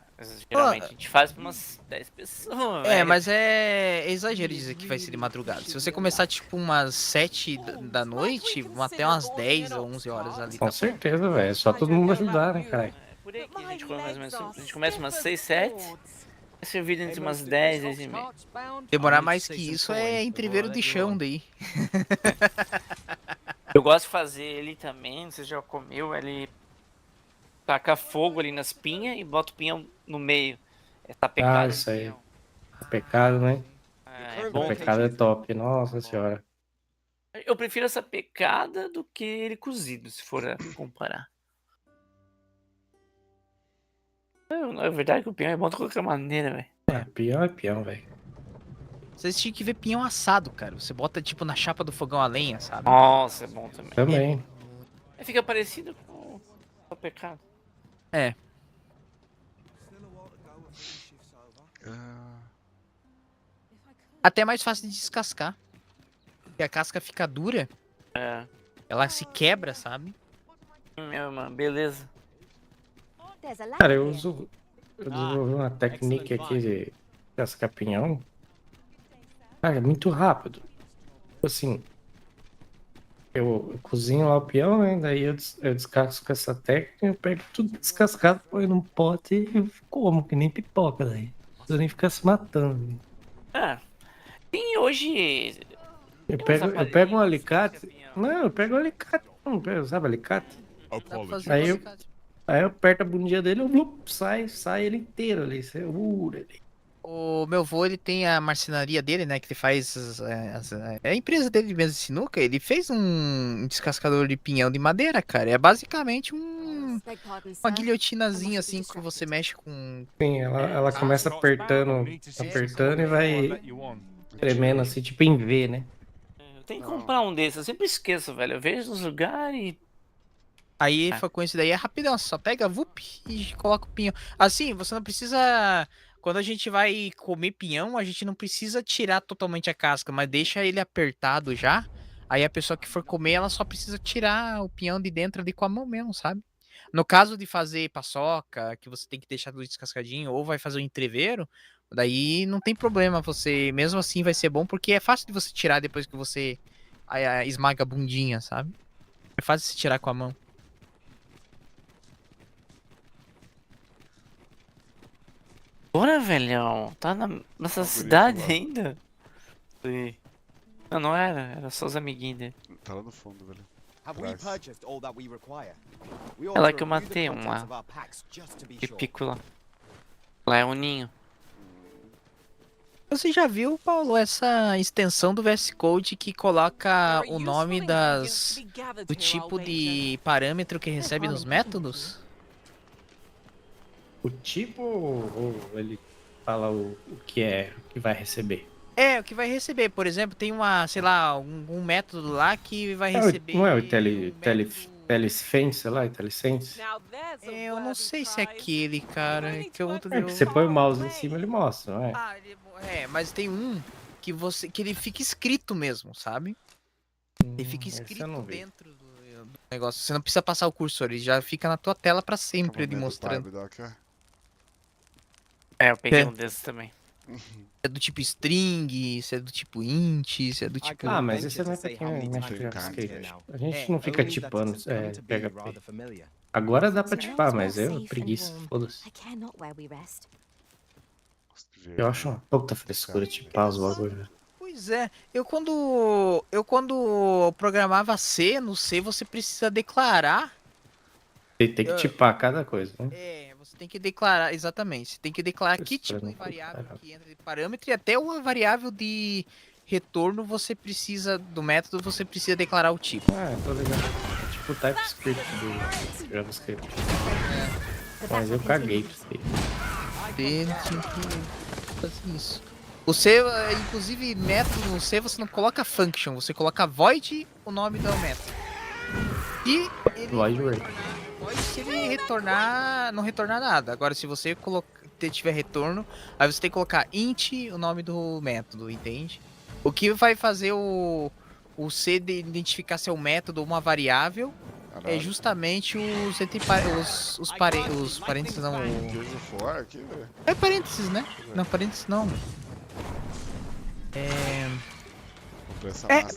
geralmente a gente faz pra umas 10 pessoas, velho. Mas é exagero dizer que vai ser de madrugada. Se você começar tipo umas 7 da noite, vão até umas 10 ou 11 horas ali. Com certeza, velho. É só todo mundo ajudar, né, caralho? Por aí que a gente começa, a gente começa umas 6, 7. Vai servir entre umas 10, 10 e meia. Demorar mais que isso é entreveiro de chão daí. Eu gosto de fazer ele também, você já comeu, ele taca fogo ali nas pinhas e bota o pinhão no meio. É tapecado. Ah, isso aí. Pecado, né? É bom. Pecado é top, nossa senhora. Eu prefiro essa pecada do que ele cozido, se for a comparar. É verdade que o pinhão é bom de qualquer maneira, velho. Pinhão é pinhão, velho. Vocês tinham que ver pinhão assado, cara. Você bota tipo na chapa do fogão a lenha, sabe? Nossa, é bom também. Também. Fica parecido com o pecado. É. Até mais fácil de descascar. Porque a casca fica dura. É. Ela se quebra, sabe? Meu irmão, beleza. Cara, eu desenvolvi uma técnica aqui de descascar pinhão. Cara, é muito rápido. Assim, eu cozinho lá o pinhão, né? Daí eu descasco com essa técnica, eu pego tudo descascado, põe num pote e como, que nem pipoca daí. Não precisa nem ficar se matando. Ah, tem hoje... Eu pego um alicate. Não, eu pego um alicate. Não, sabe alicate? Aí eu aperto a bundinha dele, sai ele inteiro ali. O meu avô, ele tem a marcenaria dele, né? Que ele faz é a empresa dele mesmo de sinuca. Ele fez um descascador de pinhão de madeira, cara. É basicamente uma guilhotinazinha assim que você mexe com... Sim, ela começa apertando e vai tremendo assim, tipo em V, né? Eu tenho que comprar um desses, eu sempre esqueço, velho. Eu vejo nos lugares e... Aí, com isso daí é rapidão, você só pega, e coloca o pinhão. Assim, você não precisa... Quando a gente vai comer pinhão, a gente não precisa tirar totalmente a casca, mas deixa ele apertado já. Aí a pessoa que for comer, ela só precisa tirar o pinhão de dentro ali com a mão mesmo, sabe? No caso de fazer paçoca, que você tem que deixar tudo descascadinho, ou vai fazer um entreveiro, daí não tem problema, você mesmo assim vai ser bom, porque é fácil de você tirar depois que você esmaga a bundinha, sabe? É fácil de se tirar com a mão. Bora, velhão. Tá nessa cidade ainda? Sim. Não era só os amiguinhos dele. Tá lá no fundo, velho. É lá que eu matei um lá. Que pico lá. Lá é um ninho. Você já viu, Paulo, essa extensão do VS Code que coloca o nome do tipo de parâmetro que recebe nos métodos? O tipo ou ele fala o que vai receber? É, o que vai receber. Por exemplo, tem sei lá, um método lá que vai receber... Não é o IntelliSense, sei lá, IntelliSense? Eu não sei se é aquele, cara. Que você põe o mouse em cima, ele mostra, não é? Mas tem um que ele fica escrito mesmo, sabe? Ele fica escrito dentro do negócio. Você não precisa passar o cursor, ele já fica na tua tela pra sempre, ele mostrando. Eu peguei um desses também. É do tipo string, se é do tipo int, se é do tipo... mas esse não é pra quem mexe com JavaScript. A gente não fica tipando PHP. Agora dá pra tipar, mas é preguiça, foda-se. Eu acho uma puta frescura tipar os bagulhos. Pois é, eu quando programava C, no C você precisa declarar... Tem que tipar cada coisa, né? Você tem que declarar, exatamente, você tem que declarar que tipo de variável que entra de parâmetro e até uma variável de retorno do método você precisa declarar o tipo. Tô ligado. É tipo o TypeScript do JavaScript. Mas eu caguei pra você. Ele tinha que fazer isso. O C, inclusive, método no C você não coloca function, você coloca void, o nome do método. E ele void se ele retornar, não retornar nada. Agora, se você tiver retorno, aí você tem que colocar int, o nome do método, entende? O que vai fazer o C de identificar se é um método ou uma variável é justamente os parênteses não. É parênteses, né? Não, parênteses não.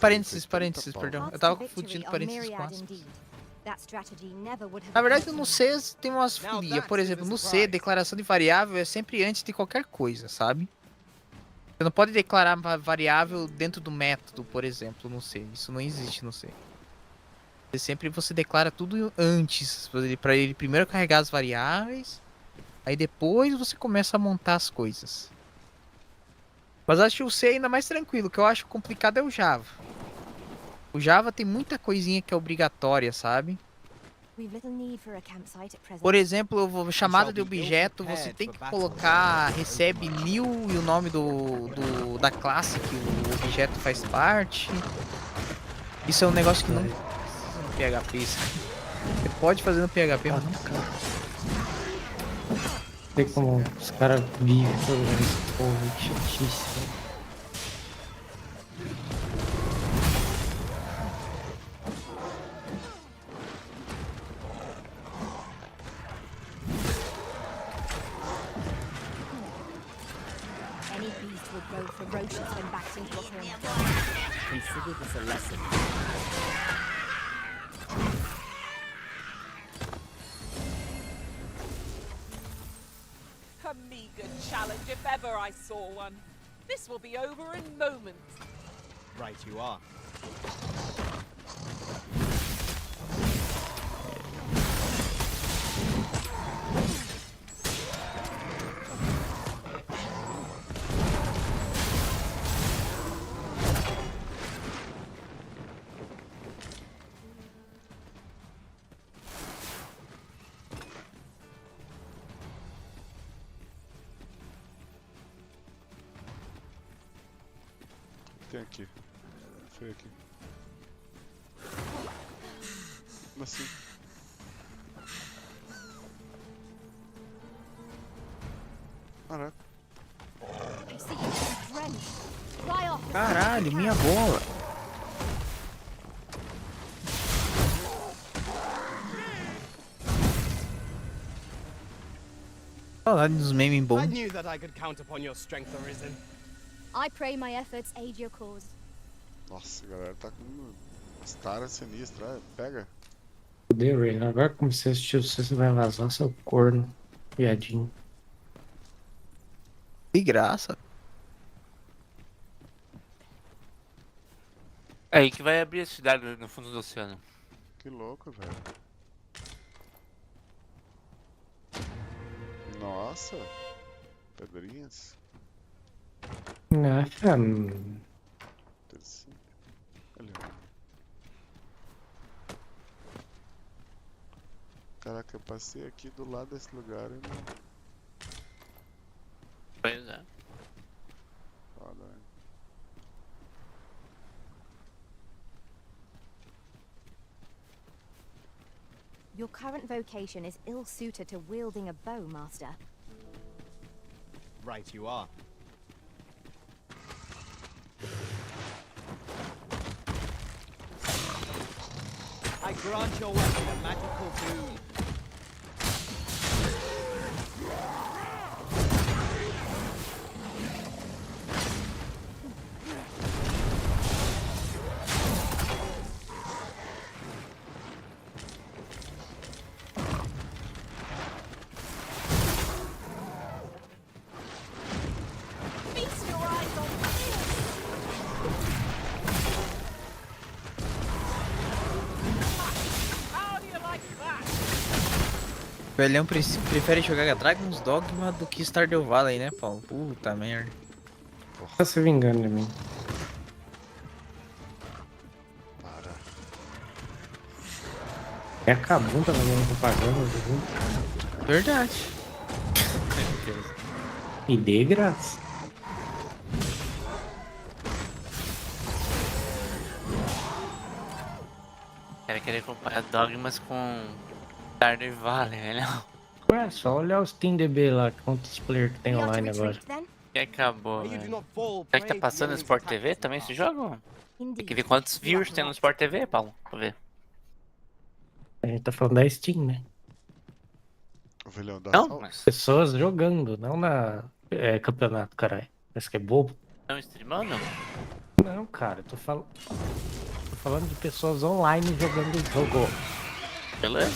Parênteses, perdão. Eu tava confundindo parênteses com aspas. Na verdade, no C tem umas filias. Por exemplo, no C, declaração de variável é sempre antes de qualquer coisa, sabe? Você não pode declarar variável dentro do método, por exemplo, no C. Isso não existe no C. Sempre você declara tudo antes, para ele primeiro carregar as variáveis, aí depois você começa a montar as coisas. Mas acho que o C é ainda mais tranquilo. O que eu acho complicado é o Java. O Java tem muita coisinha que é obrigatória, sabe? Por exemplo, chamada de objeto, você tem que colocar, recebe new e o nome da classe que o objeto faz parte. Isso é um negócio que não precisa no PHP. Você pode fazer no PHP, mas não cabe. Sei como os caras vivem fazendo esse povo, que chatice. Any beast would grow ferocious when backed into a corner. Consider this a lesson. A meager challenge if ever I saw one. This will be over in moments. Right you are. Tem aqui. Foi aqui. Como assim? Caraca. Caralho, minha bola. Falar dos memes bons. I knew that I could count upon your strength, Arisen. I pray my efforts aid your cause. Nossa, a galera tá com stara sinistra. Pega. Fudeu, Ray. Agora que comecei a assistir você vai vazar seu corno. Viadinho. Que graça. É aí que vai abrir a cidade no fundo do oceano. Que louco, velho. Nossa. Pedrinhas. Nossa. Interessante. Olha. Caraca, eu passei aqui do lado desse lugar e não... Pois é. Foda, né? Your current vocation is ill-suited to wielding a bow, Master. Right you are. I grant your weapon a magical boon. Feast your eyes on How do you like that? O velhão prefere jogar Dragon's Dogma do que Stardew Valley, né, Paulo? Puta merda. Tá se vingando de mim. Para. É a Kabum tá fazendo propaganda do jogo. Verdade. E de graça. Quero querer comparar Dogmas com Stardew Valley, velho. Ué, só olhar os TeamDB lá, quantos player que tem online agora. Que acabou, velho. Será que tá passando no Sport TV também esse jogo? Tem que ver quantos viewers tem no Sport TV, Paulo. Pra ver. A gente tá falando da Steam, né? Ovelhão da Não, Sal. mas Pessoas jogando, não na campeonato, caralho. Parece que é bobo. estão streamando? Não, cara, tô falando de pessoas online jogando o jogo. Beleza.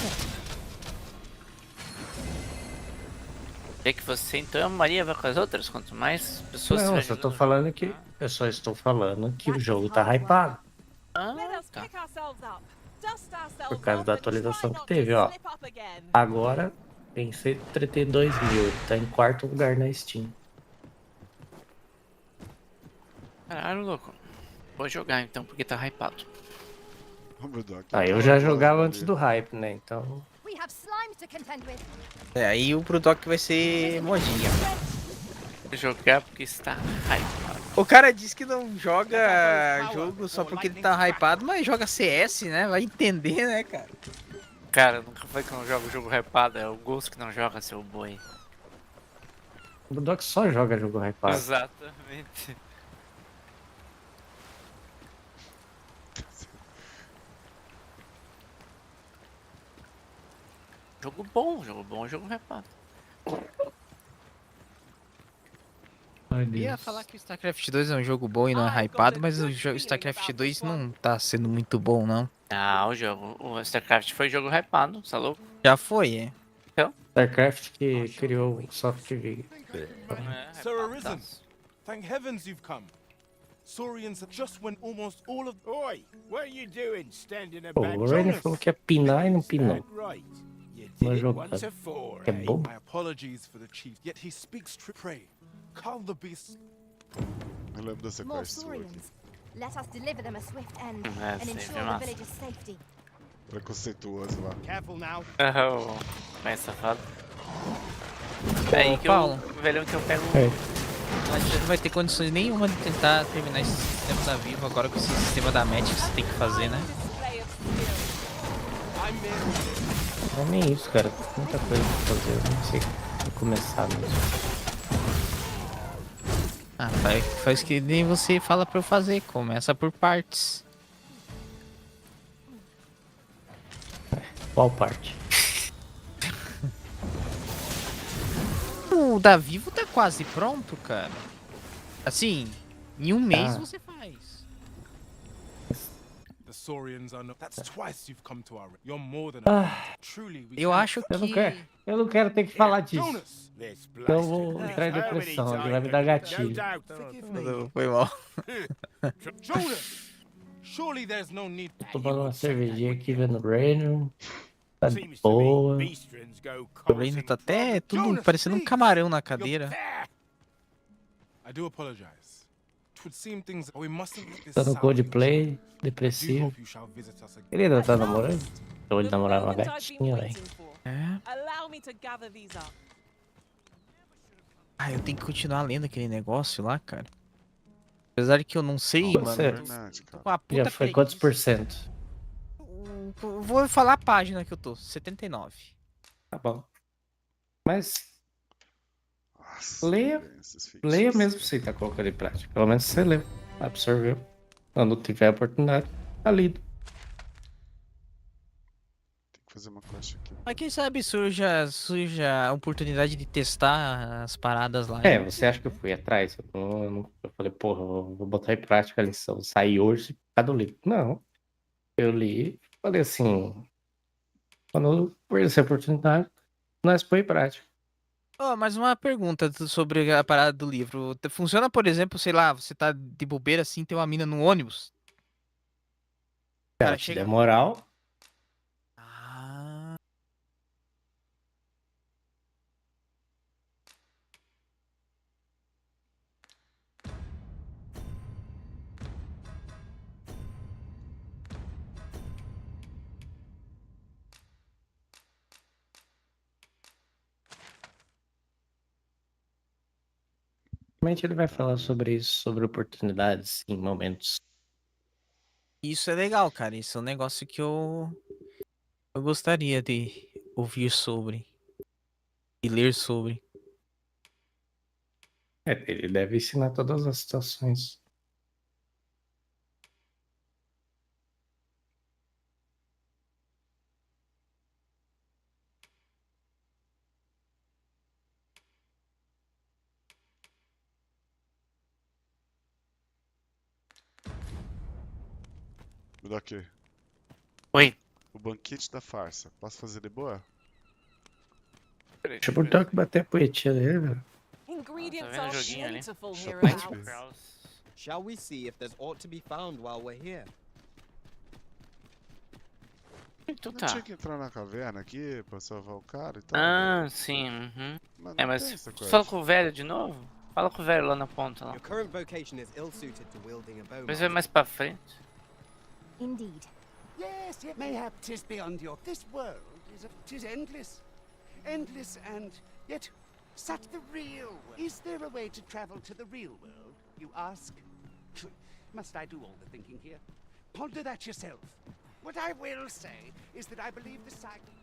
Vê que você então Maria vai com as outras, quanto mais pessoas Não, eu tiver só tô jogando. falando que. Eu só estou falando que o jogo tá hypado. Tá. Por causa da atualização que teve, ó. Agora tem 132 mil. Tá em quarto lugar na Steam. Caralho, louco. Vou jogar então, porque tá hypado. Eu já jogava antes do hype, né? Então. We have slime to contend with. Aí o Brudok vai ser modinha. Vou jogar porque está hypado. O cara diz que não joga jogo só porque ele tá hypado, mas joga CS, né? Vai entender, né, cara? Cara, nunca foi que eu não jogo jogo hypado, é o Ghost que não joga, seu boi. O Brudok só joga jogo hypado. Exatamente. Jogo bom, jogo hypado. Eu ia falar que o StarCraft 2 é um jogo bom e não é hypado, mas o StarCraft 2 não tá sendo muito bom, não. Ah, o StarCraft foi jogo hypado, tá louco? Já foi, é. Então? StarCraft que criou o software. Sir Arisen, thank heavens you've come. Saurians just when almost all of... Oi, what are you doing standing Pô, o Rainer falou que ia pinar e não pinou. Right. Não jogou. É bom. My apologies for the chief, yet he speaks true. Pray, calm the beasts. Eu lembro dessa More quest sua aqui. Saurians. Let us deliver them a swift end É, and sempre ensure the massa. village's safety. Preconceituoso lá. Careful now. Mais safado. Aí que Paulo. o velhão que eu pego. A gente não vai ter condições nenhuma de tentar terminar esse sistema da Vivo agora com esse sistema da Match que você tem que fazer, né? Não é nem isso, cara. Tem muita coisa pra fazer. Eu não sei como começar mesmo. Ah, faz que nem você fala pra eu fazer. Começa por partes. Qual parte? O da Vivo tá quase pronto, cara. Assim, em um mês você faz. The Saurians are not... That's twice you've come to our... You're more than truly we Eu acho que... Eu não quero ter que falar disso. Então eu vou entrar em depressão. Ele vai me dar gatilho. Não, foi mal. Jonas, surely there's no need. Tô tomando uma cervejinha aqui vendo o Rainer. Tá de boa. O Rainer tá até tudo parecendo um camarão na cadeira. I do apologize. It would seem things we mustn't let this Tá no sour Coldplay, depressivo. Ele ainda tá namorando? Ou ele namorava uma gatinha, velho. Allow me to gather these up. Ah, eu tenho que continuar lendo aquele negócio lá, cara. Apesar de que eu não sei, mano. Tô com uma puta Já foi quantos por cento? Vou falar a página que eu tô. 79. Tá bom. Mas leia mesmo sem estar colocando em prática. Pelo menos você leu, absorveu. Quando tiver a oportunidade, tá lido. Tem que fazer uma quest aqui. Mas quem sabe surja a oportunidade de testar as paradas lá. Você acha que eu fui atrás? Eu falei, porra, eu vou botar em prática a lição. Sair hoje, cada livro. Não. Eu li, falei assim, quando eu perder essa oportunidade, nós põe em prática. Oh, mais uma pergunta sobre a parada do livro. Funciona, por exemplo, sei lá, você tá de bobeira assim, tem uma mina no ônibus. Ela te der moral. Provavelmente ele vai falar sobre isso, sobre oportunidades em momentos. Isso é legal, cara. Isso é um negócio que eu gostaria de ouvir sobre e ler sobre. Ele deve ensinar todas as situações. Me dá aqui. Oi. O banquete da farsa. Posso fazer de boa? Deixa o Dogma bater a poetinha dele, velho. Ingredients vendo o are joguinho ali? plentiful Shut hereabouts. Shall we see if there's aught to be found while we're here? Então Não tá. tinha que entrar na caverna aqui pra salvar o cara e tal? Ah, sim. Uhum. Mas É, não mas tem essa fala coisa. com o velho de novo? Fala com o velho lá na ponta. Lá. Your current vocation is ill-suited to wielding a bow. Depois vai mais pra frente. Indeed. Yes, it mayhap 'tis beyond your. This world tis endless. Endless and yet such the real world. Is there a way to travel to the real world, you ask? Must I do all the thinking here? Ponder that yourself. What I will say is that I believe the cycle.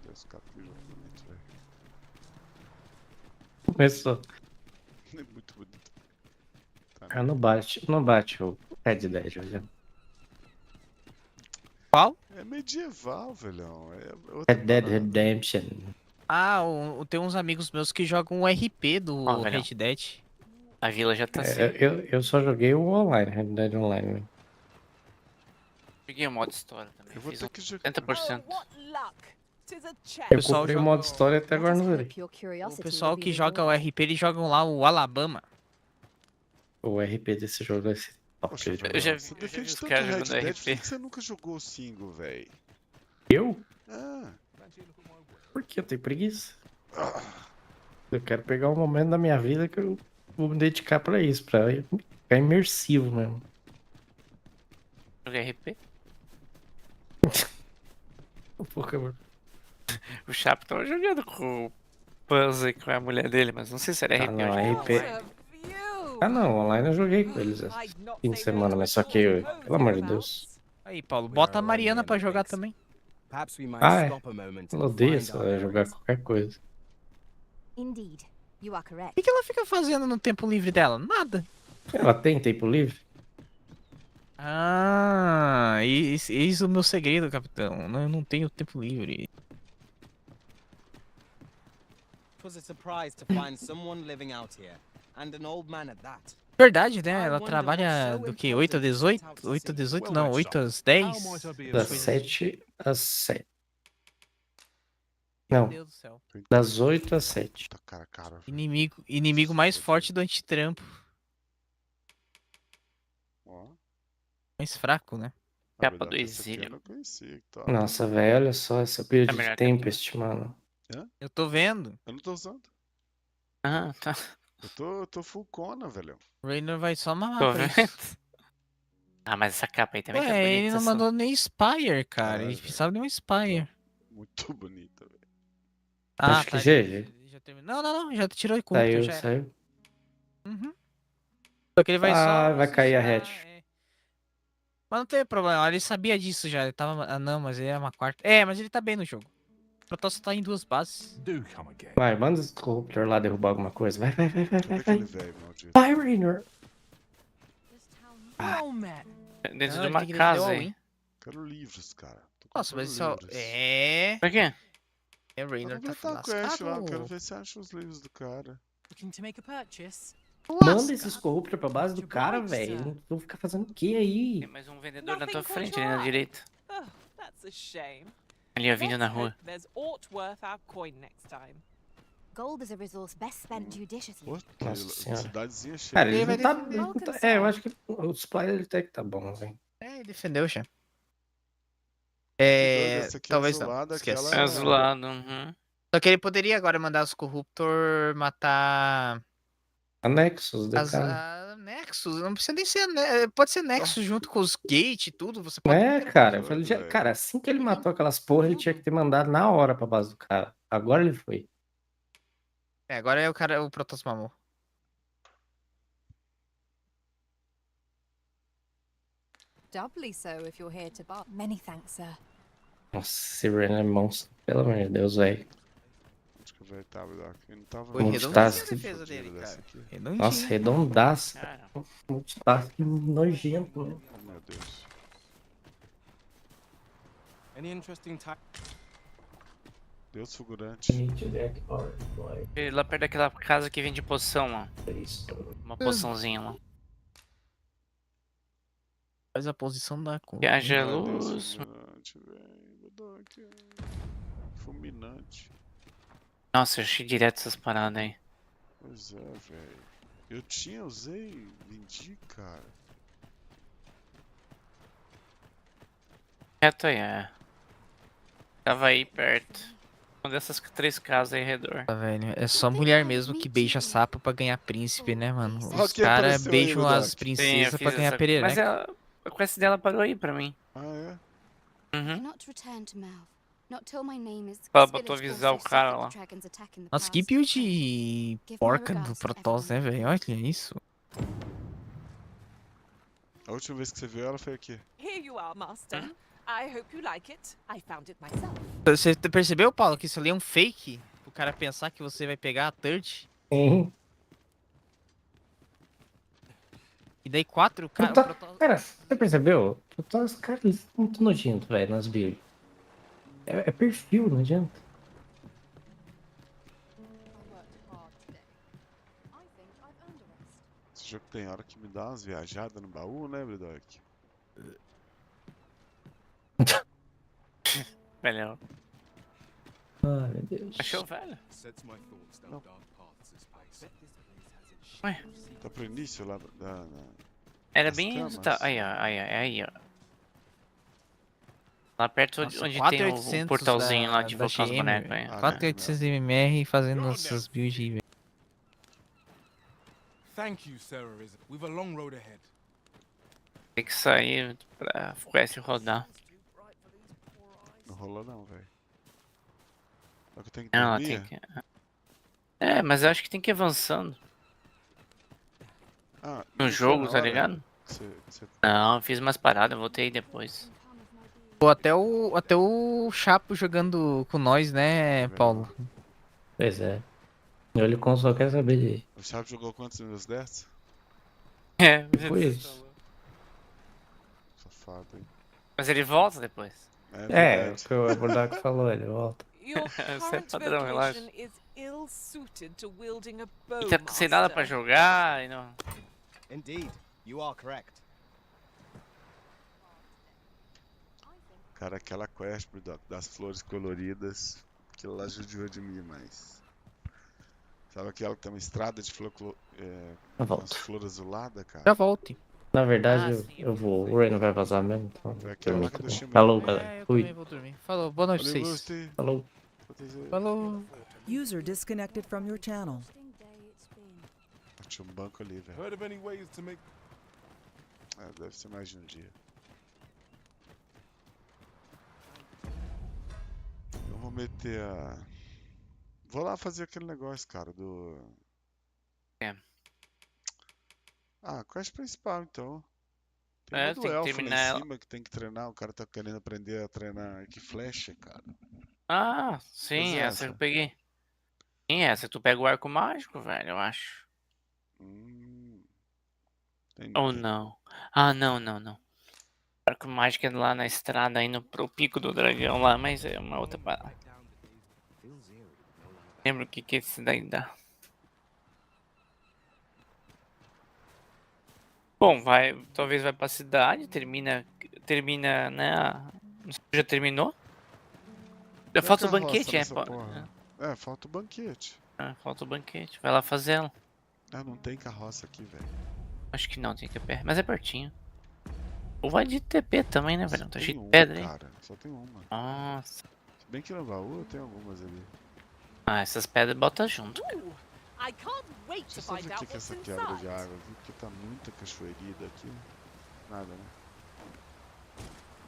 Deus, capítulo bonito, velho. Começou. É muito bonito. Tá, Ah, não bate o Red Dead, velho. Qual? É medieval, velhão. É outra Red Dead parada. Redemption. Ah, tem uns amigos meus que jogam o RP do Ó, velhão. Red Dead. A vila já tá assim. Eu só joguei o online, Red Dead Online. Né? Joguei o modo história também. Eu vou Fiz ter um que jogar. 70%. What luck! 'Tis a chance. Eu pessoal comprei o joga modo história e até agora não zerei. Your O curiosity pessoal will be que joga o rewarded. RP, eles jogam lá o Alabama. O RP desse jogo vai ser top. Poxa, Eu já velhão, vi- você eu já vi defende os tanto caras Red jogando Dead, RP. por que você nunca jogou o single, velho? Eu? Ah. Por que eu tenho preguiça? Eu quero pegar um momento da minha vida que eu vou me dedicar pra isso, pra ficar imersivo mesmo. Joguei RP. Porra, O Chapo tava jogando com o Buzz e com a mulher dele, mas não sei se era Ah, RP não, ou jogo RP. online. Ah, não, online eu joguei com eles esse fim de semana, mas só que, pelo amor de Deus. Aí, Paulo, bota a Mariana pra jogar também. Perhaps we might Ah, é. stop a moment Ela and odeia find essa our jogar bearings. qualquer coisa. Indeed. You are correct. O que ela fica fazendo no tempo livre dela? Nada. Ela tem tempo livre? Ah, eis o meu segredo, capitão. Eu não tenho tempo livre. It was a surprise to find someone living out here, and an old man at that. Verdade, né? Ela trabalha do que? 8 a 18? 8 a 18 não, 8 às 10? Das 7 às 7. Não, Meu Deus do céu. das 8 às 7. Tá cara, Inimigo mais forte do antitrampo. Ó. Mais fraco, né? Capa do exílio. Eu não conhecia, top. Nossa, velho, olha só essa build É melhor de que a minha. Tempest, mano. Hã? Eu tô vendo. Eu não tô usando. Ah, tá. Eu tô full Kona, velho. O Raynor vai só mamar Tô pra vendo. isso. Ah, mas essa capa aí também tá Ué, bonita. ele não essa- mandou nem Spire, cara. É, Ele velho. precisava de um Spire. Muito bonita, velho. Ah, Acho que tá. já- Ele já terminou. Não. Já tirou o corruptor, já era. Saiu. Uhum. Só que ele vai Ah, só vai cair a sujar, hatch. Mas não tem problema, ele sabia disso já. Ele tava. Ah, não, mas ele é uma quarta. É, mas ele tá bem no jogo. O Protoss tá em 2 bases. Vai, manda os corruptor lá derrubar alguma coisa. Vai. Cadê aquele velho maldito? Vai, Raynor. Dentro Não, de ele uma tem que casa defender o aí. all-in. Quero livros, cara. Tô Nossa, mas comprando isso livros. é. Por quê? É, o Pra Raynor tá completar a quest lá, eu quero lascado. ver se acha os livros do cara. Looking to make a purchase? Manda esses corruptor pra base do cara, velho. Vão ficar fazendo o que aí? Tem mais um vendedor na Nothing tua for frente, ali na try. direita. Oh, that's a shame. Ali, ó, vindo na Let's rua. hope there's aught worth our coin next time. Gold is a resource best spent judiciously. Nossa senhora. Cidadezinha cheia. Cara, ele Ele vai não tá. defender. ele não tá- É, eu acho que o supply dele até que tá bom, velho. É, ele defendeu já. Que É. doido, essa aqui é Talvez não. azulada, Esquece. aquela- É azulado. Uhum. Só que ele poderia agora mandar os corruptor matar. Anexos do As cara. Nexus, não precisa nem ser, né? Pode ser Nexus junto com os Gate e tudo, você pode É, ter- cara. Eu falei, cara, assim que ele matou aquelas porra, ele tinha que ter mandado na hora pra base do cara. Agora ele foi. É, agora é o cara, o Protoss mamou. Doubly so if you're here to bar. Many thanks, sir. Nossa, esse Ren é monstro. Pelo amor de Deus, velho. Acho que o velho tava, Doc. Ele não tava... Foi redondinha a defesa dele, cara. Redondinha. Nossa, redondaço. Multitask nojento, né? Oh, meu Deus. Any interesting time? Deus figurante. Lá perto daquela casa que vende poção, ó. Uma poçãozinha lá. Faz a posição da cor. Que haja Deus luz. figurante, velho. Doc. Fulminante. Nossa, eu achei direto essas paradas aí. Pois é, velho. Usei, vendi, cara. Reto aí, é. Tava aí perto. Uma dessas 3 casas aí ao redor. Tá, velho. É só mulher mesmo que beija sapo pra ganhar príncipe, né, mano? Ó, Os quem caras apareceu aí, beijam Doc? as princesas pra ganhar Mas perereca. a quest dela parou aí pra mim. Ah, é? Uhum. Cannot return to Malv. Not till my name is Fala pra tu avisar o cara lá. Nossa, que build porca do Protoss, né, velho? Olha isso. A última vez que você viu ela foi aqui. Here you are, Master. I hope you like it. I found it myself. Você percebeu, Paulo, que isso ali é um fake? O cara pensar que você vai pegar a third? Sim. E daí 4 Cara, cara, você percebeu? Os caras são muito nojentos, velho, nas builds. É perfil, não adianta. Esse jogo tem hora que me dá umas viajadas no baú, né, Doc? Melhor. Ai, meu Deus. Achou, velho? Não. Ué? Tá pro início lá da... Era das bem... camas. Tá, aí, ó. Lá perto Nossa, onde 4.800 tem o portalzinho lá de da voltar os GM, bonecos velho. aí. 4.800 MMR fazendo essas builds aí, velho. Thank you, Sarah Risen. We've a long road ahead. Tem que sair pra quest rodar. Não rolou não, velho. Só que eu tenho que Não, dormir. tem que... É, mas eu acho que tem que ir avançando. Ah, No isso jogo, na tá hora? ligado? Cê... Não, fiz umas paradas, voltei depois. Pô, até o Chapo jogando com nós, né, Paulo? Pois é. Ele só quer saber de... O Chapo jogou quantos meus 10? É, Foi isso. Safado, hein? Mas ele volta depois. É, o que o Burdock falou, ele volta. Your Isso é current padrão, relaxa. vocation is ill-suited to wielding a bow, E tá sem nada pra jogar e não... Indeed, you are correct. Cara, aquela quest, Burdock, das flores coloridas, aquilo lá judiou de mim, mas... Sabe aquela que tem uma estrada de flor... Eu com volto. as flores azuladas, cara? Já volte. Na verdade, eu vou. O Ray não vai vazar mesmo, então. Foi aquela Dormir lá que eu também. deixei Falou, meu. galera. Eu Fui. também vou dormir. Falou, boa noite pra Valeu, vocês. gostei. Falou. Falou. User disconnected from your channel. Tinha um banco ali, velho. Heard of any ways to make... Deve ser mais de um dia. Eu vou meter a... Vou lá fazer aquele negócio, cara, do... É. Ah, quest principal, então. Tem É, muito tem que elfo lá terminar em ela. cima que tem que treinar. O cara tá querendo aprender a treinar que flecha, cara. Ah, sim, Pois é, essa que eu peguei. Sim, essa tu pega o arco mágico, velho, eu acho. Entendi. Ou não. Ah, não. O arco mágico é lá na estrada, indo pro pico do dragão lá, mas é uma outra parada. Lembra o que esse daí dá. Bom, talvez vai pra cidade, termina, né? Já terminou? Já falta o banquete, Falta o banquete. Ah, falta o banquete, vai lá fazer ela. Ah, não tem carroça aqui, velho. Acho que não, tem que ir perto, mas é pertinho. Ou vai de TP também, né, velho? Tá cheio de uma, pedra aí. cara. Só tem uma. Nossa. Se bem que no baú tem algumas ali. Ah, essas pedras bota junto, cara. I can't wait Deixa eu to só find ver o out que é what's essa quebra de inside. água aqui, porque tá muita cachoeirida aqui. Nada, né?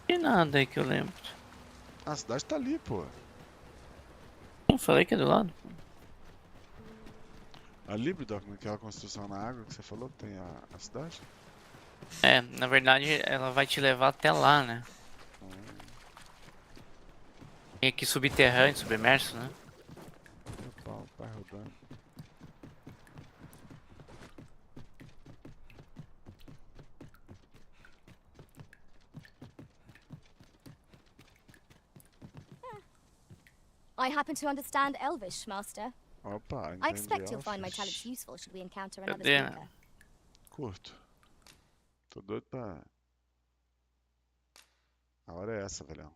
Tem nada aí que eu lembro. Ah, a cidade tá ali, pô. Eu falei que é do lado. Ali, Doc, naquela construção na água que você falou, tem a cidade? É, na verdade ela vai te levar até lá, né? Tem aqui subterrâneo, submerso, né? Vai rodando. I happen to understand Elvish, Master. Opa, I expect you'll find my Elvish. talents useful should we encounter another Cadê? speaker. Curto. Tô doido pra... A hora é essa, velhão.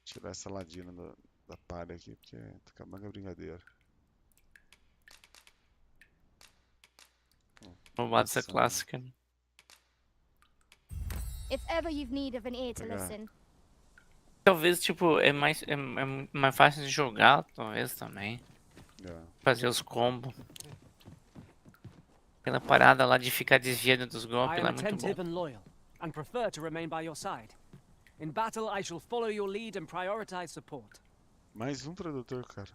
Tirar essa ladina da palha aqui, porque tá acabando a brincadeira. Roubado essa clássica. If ever you've need of an ear to Pegar. listen. Talvez, tipo, é mais fácil de jogar, talvez, também. Fazer os combos. Aquela parada lá de ficar desviando dos golpes I lá am é muito bom. attentive and loyal, and prefer to remain by your side. In battle, I shall follow your lead and prioritize support. Mais um tradutor, cara.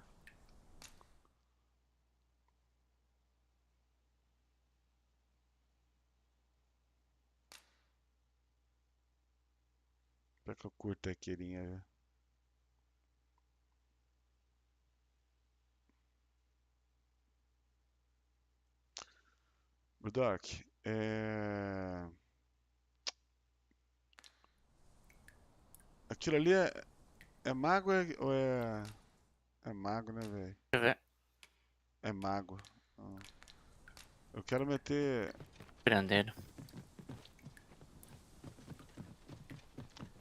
Será que eu curto a queirinha, velho? Doc, aquilo ali é mago ou é... É mago, né, velho? Deixa eu ver. É mago. Eu quero meter... Grandeiro.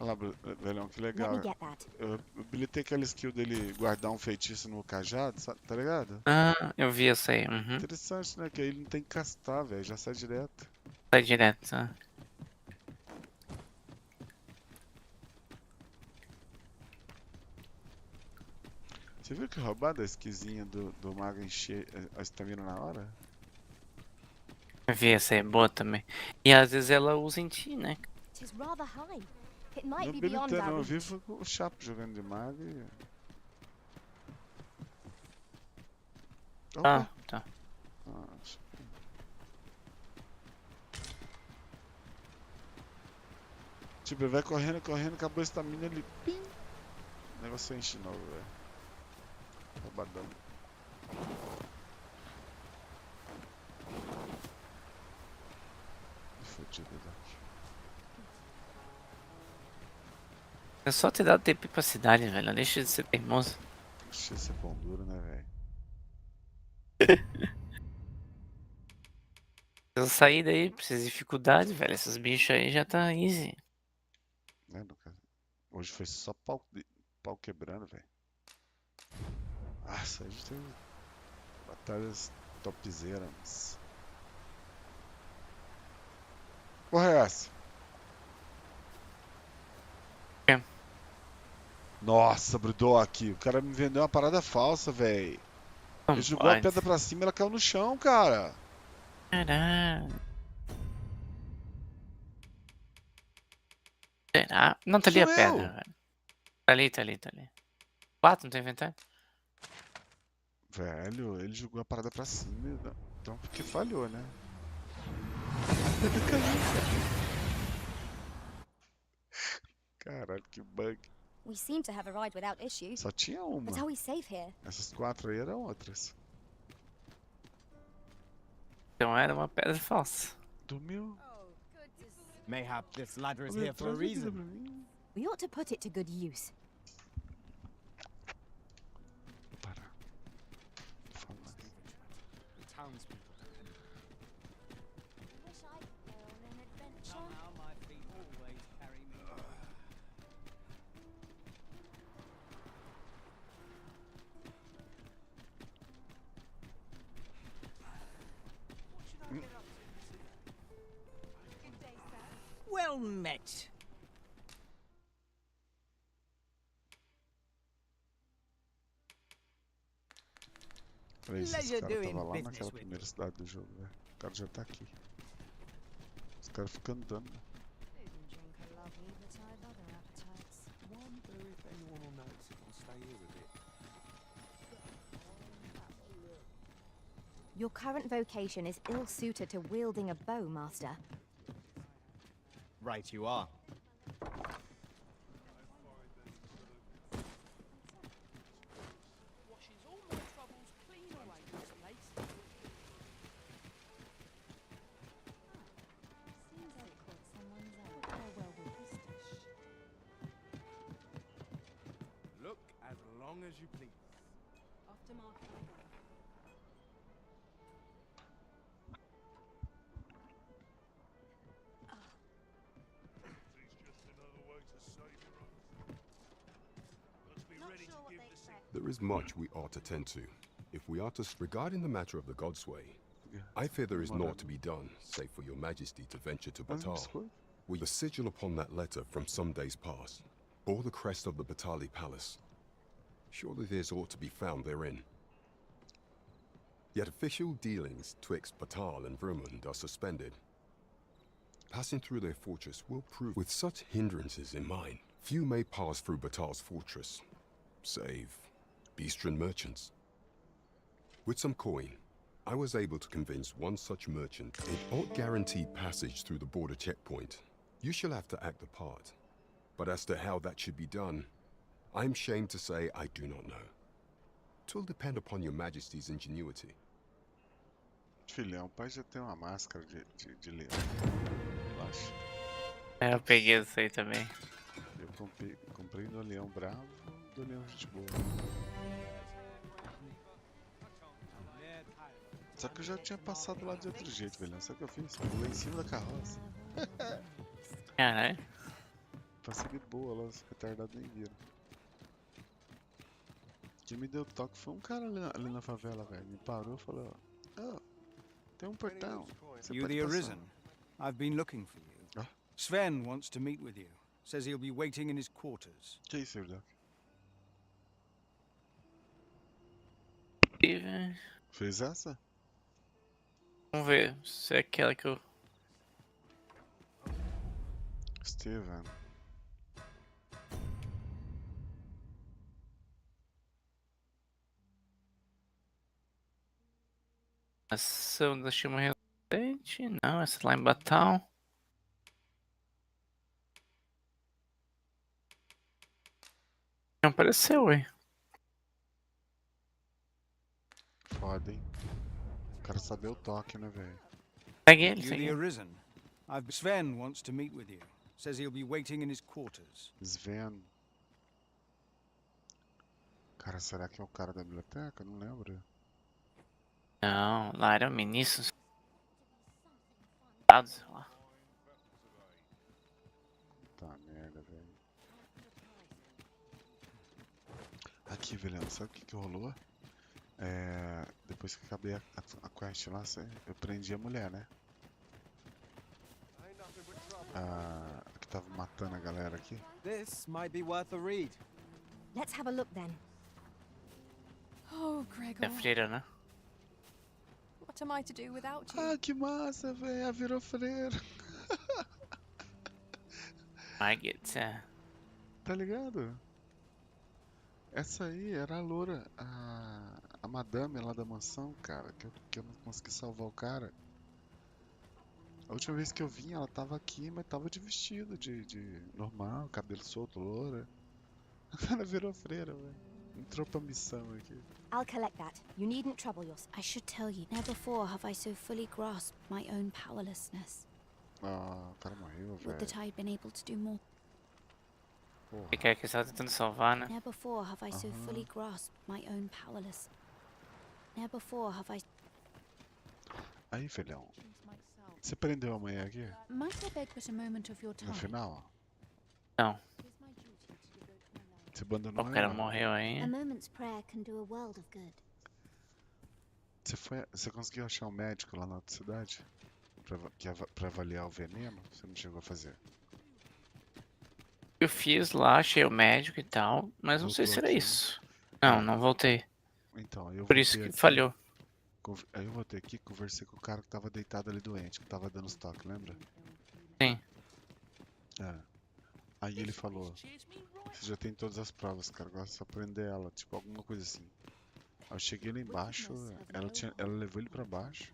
Olha lá, velhão, que legal. Eu habilitei aquela skill dele guardar um feitiço no cajado, tá ligado? Ah, eu vi essa aí. Uhum. Interessante, né? Que aí ele não tem que castar, velho. Já sai direto. Sai direto, tá? Você viu que roubada a skillzinha do mago encher a estamina na hora? Eu vi essa aí, boa também. E às vezes ela usa em ti, né? It is rather high. It might Não be beyond habilitei, our não. Eu vi reach. o Chapo jogando de mago e... Ah, tá. Tipo, ele vai correndo, acabou a estamina ali. Pim! O negócio enche de novo, velho. Roubadão. Fudido, Doc. É só ter dado TP pra cidade, velho. Deixa de ser teimoso. Deixa de ser pão duro, né, velho? Essa saída aí, precisa de dificuldade, velho. Esses bichos aí já tá easy. Né, hoje foi só pau quebrando, velho. Nossa, a gente tem batalhas topzeiras. Porra é essa? É. Nossa, Brudoc, o cara me vendeu uma parada falsa, velho. Ele jogou a pedra pra cima e ela caiu no chão, cara. Caralho. Será? Não, tá ali a pedra, velho. Tá ali. 4 no teu inventário? Velho, ele jogou a parada pra cima. Então, porque falhou, né? Caralho, que bug. We seem to have arrived without issue. Só tinha uma. But are we safe here? Essas 4 aí eram outras. Então era uma pedra falsa. Dormiu. Mayhap this ladder is here for a reason. We ought to put it to good use. Well met. Olha isso, esse cara tava lá naquela primeira cidade do jogo, velho. O cara já tá aqui. Os caras ficam andando. Your current vocation is ill-suited to wielding a bow, Master. Right you are. Washes all my troubles clean away, this place. Seems like caught someone's eye. Farewell with this dish. Look as long as you please. After market I go. There is much we ought to tend to. If we are to regarding the matter of the Godsway, I fear there is naught to be done, save for your majesty to venture to Batal. With the sigil upon that letter from some days past, or the crest of the Batali Palace, surely there's aught to be found therein. Yet official dealings twixt Batal and Vermund are suspended. Passing through their fortress will prove with such hindrances in mind, few may pass through Batal's fortress, save Beastren merchants. With some coin, I was able to convince one such merchant it ought guaranteed passage through the border checkpoint. You shall have to act the part. But as to how that should be done, I'm shamed to say I do not know. 'Twill depend upon your majesty's ingenuity. Filhão, o pai já tem uma máscara de leão. Relaxa. Eu peguei isso aí também. Eu comprei do leão bravo, do leão gente boa. Só que eu já tinha passado lá de outro jeito, velho. Sabe o que eu fiz? Pulei em cima da carroça. Caralho. Passei de boa lá, os retardados nem viram. Quem me deu toque foi um cara ali na favela, velho. Me parou e falou: "Oh, tem um portão. Você You pode the passar." Arisen? I've been looking for you. Sven wants to meet with you. Says he'll be waiting in his quarters. Que isso, Doc? Fez essa? Vamos ver se é aquela que eu... Steven. Ação da chama recente? Não, essa lá em Batal. Não apareceu, ué. Foda, hein? Quero saber o toque, né, velho? Segue ele, You segue the ele. Arisen? Sven wants to meet with you. Says he'll be waiting in his quarters. Sven. Cara, será que é o cara da biblioteca? Não lembro. Não, lá era o ministro. Sei lá. Tá merda, velho. Aqui, velho, sabe o que rolou? Depois que acabei a quest lá, eu prendi a mulher, né? Que tava matando a galera aqui. This might be worth a read. Let's have a look then. Oh, Gregor. É freira, né? What am I to do without you? Ah, que massa, velho. Ela virou freira. Margit, Tá ligado? Essa aí era a loura, a madame lá da mansão, cara, que eu não consegui salvar o cara. A última vez que eu vim, ela tava aqui, mas tava de vestido, de normal, cabelo solto, loura. Ela virou freira, velho. Entrou pra missão aqui. I'll collect that. You needn't trouble yourself. I should tell you, never before have I so fully grasped my own powerlessness. Ah, o cara morreu, Would velho. that I'd been able to do more. E que é que você tá tentando salvar, né? Never before have I so fully grasped my own powerlessness. Never before have I... Aí, filhão. Você prendeu a mulher aqui? Might I beg but a moment of your time? No final? Não. Você abandonou O cara ela? morreu aí. A moment's prayer can do a world of good. Você conseguiu achar um médico lá na outra cidade? Pra avaliar o veneno? Você não chegou a fazer? Eu fiz lá, achei o médico e tal, mas não sei se era isso. Não, não voltei. Então, eu Por isso que falhou. Aí eu voltei aqui e conversei com o cara que tava deitado ali doente, que tava dando os toques, lembra? Sim. Aí ele falou: você já tem todas as provas, cara, agora é só prender ela, tipo alguma coisa assim. Eu cheguei lá embaixo, ela levou ele pra baixo.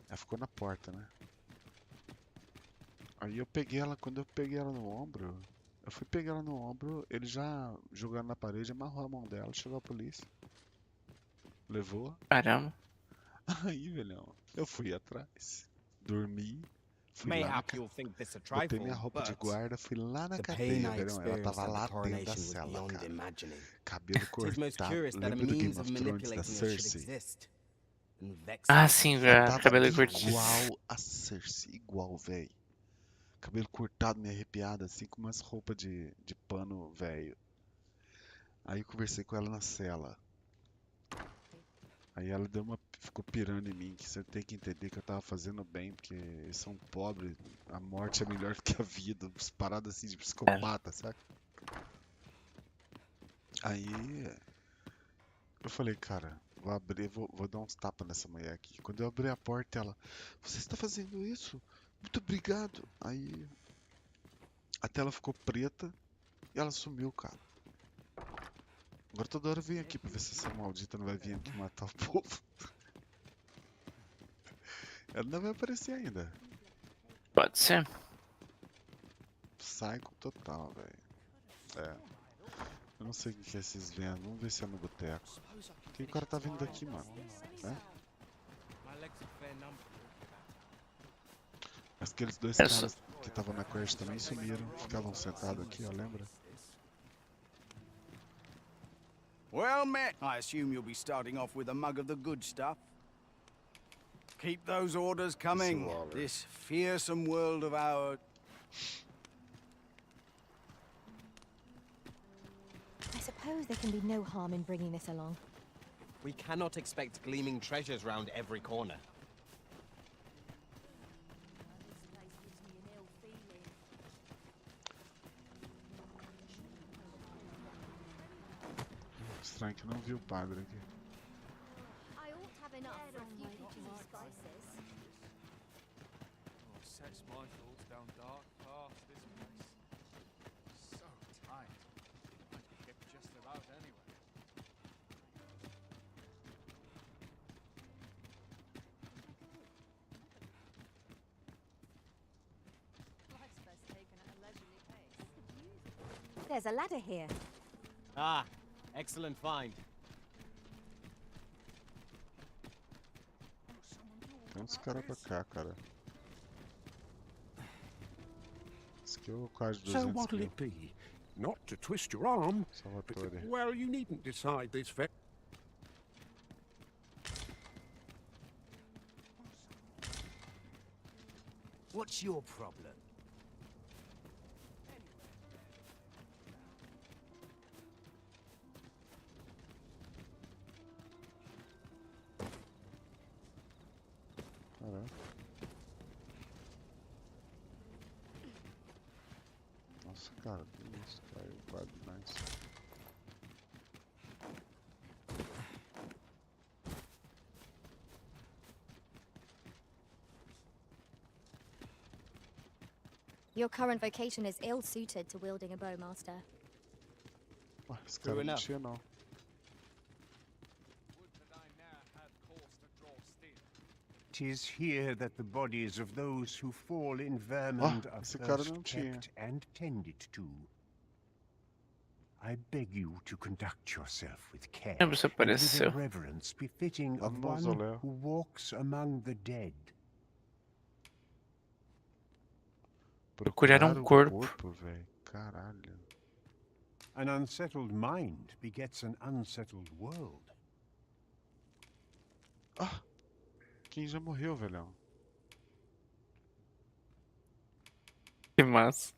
Ela ficou na porta, né? Aí eu peguei ela, quando eu peguei ela no ombro, eu fui pegar ela no ombro, ele já jogando na parede, amarrou a mão dela, chegou a polícia. Levou. Caramba. Aí, velhão, eu fui atrás. Dormi. Fui lá Mayhap you'll think this a botei minha trifle, roupa de but guarda, fui lá na the pain cadeia, I velhão. Ela experienced tava at the lá dentro da coronation was cela, beyond cara. imagining. Cabelo Tis most cortado. curious that a Lembra do Game means of of Thrones da manipulating her should Cersei? exist. And vexing Ah, is sim, the velho. Tava Cabelo curtinho. igual a Cersei, igual, velho. Cabelo cortado, meio arrepiado, assim, com umas roupas de pano velho. Aí eu conversei com ela na cela. Aí ela ficou pirando em mim, que você tem que entender que eu tava fazendo bem, porque eles são pobres, a morte é melhor do que a vida, umas paradas assim de psicopata, saca? Aí eu falei, cara, vou abrir, vou dar uns tapas nessa mulher aqui. Quando eu abri a porta, ela, você está fazendo isso? Muito obrigado. Aí a tela ficou preta e ela sumiu, cara. Agora toda hora eu venho aqui pra ver se essa maldita não vai vir aqui matar o povo. Ela não vai aparecer ainda. Pode ser. Psycho total, velho. É. Eu não sei o que é esses ventos. Vamos ver se é no boteco. Por que o cara tá vindo daqui, mano? Né? Aqueles dois caras que estavam na quest também sumiram. Ficavam sentados aqui, ó, lembra? Well met. I assume you'll be starting off with a mug of the good stuff. Keep those orders coming. This fearsome world of ours. I suppose there can be no harm in bringing this along. We cannot expect gleaming treasures round every corner. Estranho que não vi o padre aqui. I ought to have enough for a few kitchens of spices. Sets my thoughts down dark past this place. So tight. I can get just about anywhere. Life's best taken at a leisurely pace. There's a ladder here. Ah, excellent find. Tem uns caras pra cá, cara. Esse aqui é o cara de 200 So what'll it be? Not to twist your arm, but, Salvatore. well, you needn't decide this very... What's your problem? Caraca. Nossa, cara, que isso, caiu quase demais. Your current vocation is ill-suited to wielding a bow, Master. Ué, esse cara não tinha não. Tis here that the bodies of those who fall in Vermund are esse cara first não tinha. kept and tended to. I beg you to conduct yourself with care Lembra se and with a apareceu. reverence befitting of no one mausoléu. who walks among the dead. Procurar o corpo. velho. Caralho. An unsettled mind begets an unsettled world. Ah! Quem já morreu, velhão? Que massa.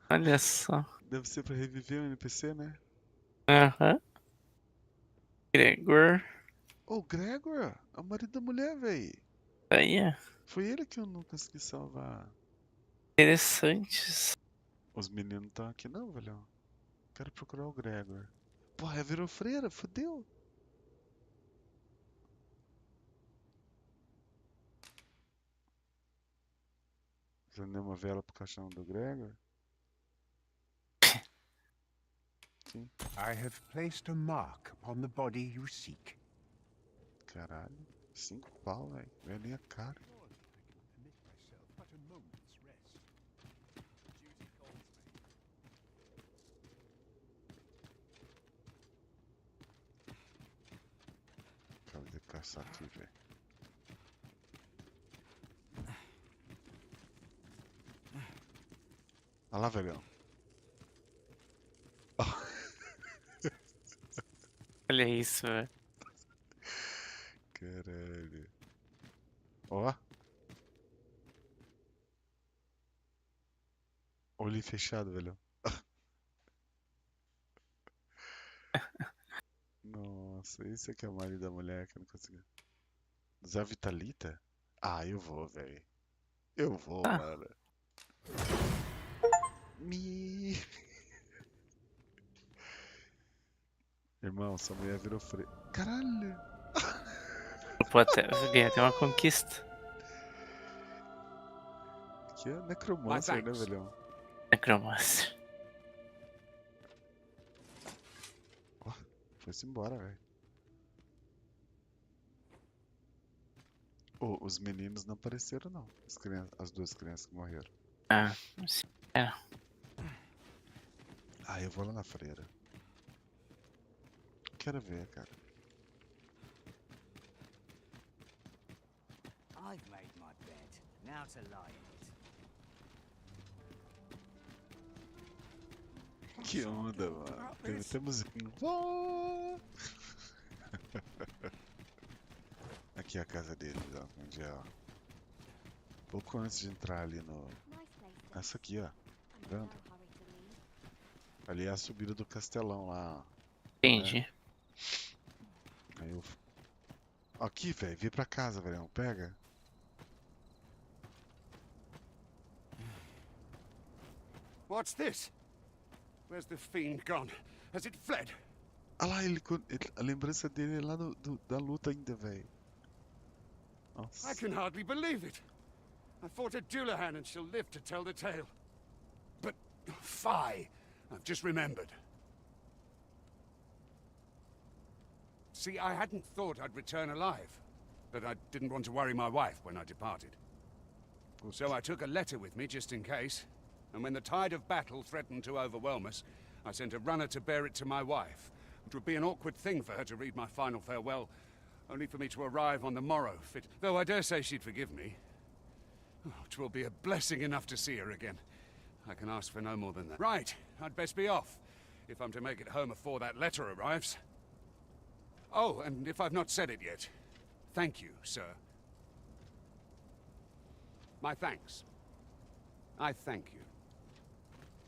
Olha só. Deve ser pra reviver o NPC, né? Aham. Gregor. Ô, Gregor! É o marido da mulher, velho. Aí é. Foi ele que eu não consegui salvar. Interessantes. Os meninos não estão aqui não, velhão. Quero procurar o Gregor. Porra, virou freira, fodeu. Acendeu uma vela pro caixão do Gregor. aqui. I have placed a mark upon the body you seek. Caralho, 5 pau, velho. Vê ali a cara. Acabo de caçar aqui, velho. Olha lá, velhão. Olha isso, velho. Caralho. Ó. Olho fechado, velho. Nossa, isso aqui é o marido da mulher que eu não consegui. Zé Vitalita? Ah, eu vou, velho. Eu vou, mano. Me. Irmão, sua mulher virou freio. Caralho! Pô, até uma conquista. Aqui é necromancer, né, velhão? Necromancer. Ó, foi-se embora, velho. Oh, os meninos não apareceram, não. As duas crianças que morreram. Ah, sim. É. Ah, eu vou lá na freira. Quero ver, cara. I've made my bed. Now to lie in it. Que onda, mano. Tem musiquinha. Aqui é a casa deles, ó. Onde é, ó. Pouco antes de entrar ali no... Essa aqui, ó. Tá vendo? Ali é a subida do castelão lá, ó. Entendi. Né? Aí eu... Aqui, velho. Vem pra casa, velho. Pega. What's this? Where's the fiend gone? Has it fled? Ah lá, a lembrança dele é lá da luta ainda, velho. Nossa. I can hardly believe it. I fought at Dullahan and she'll live to tell the tale. But, fie! I've just remembered. See, I hadn't thought I'd return alive, but I didn't want to worry my wife when I departed. So I took a letter with me just in case, and when the tide of battle threatened to overwhelm us, I sent a runner to bear it to my wife. It would be an awkward thing for her to read my final farewell, only for me to arrive on the morrow fit, though I dare say she'd forgive me. Oh, 'twill be a blessing enough to see her again. I can ask for no more than that. Right, I'd best be off, if I'm to make it home before that letter arrives. Oh, and if I've not said it yet, thank you, sir. My thanks. I thank you.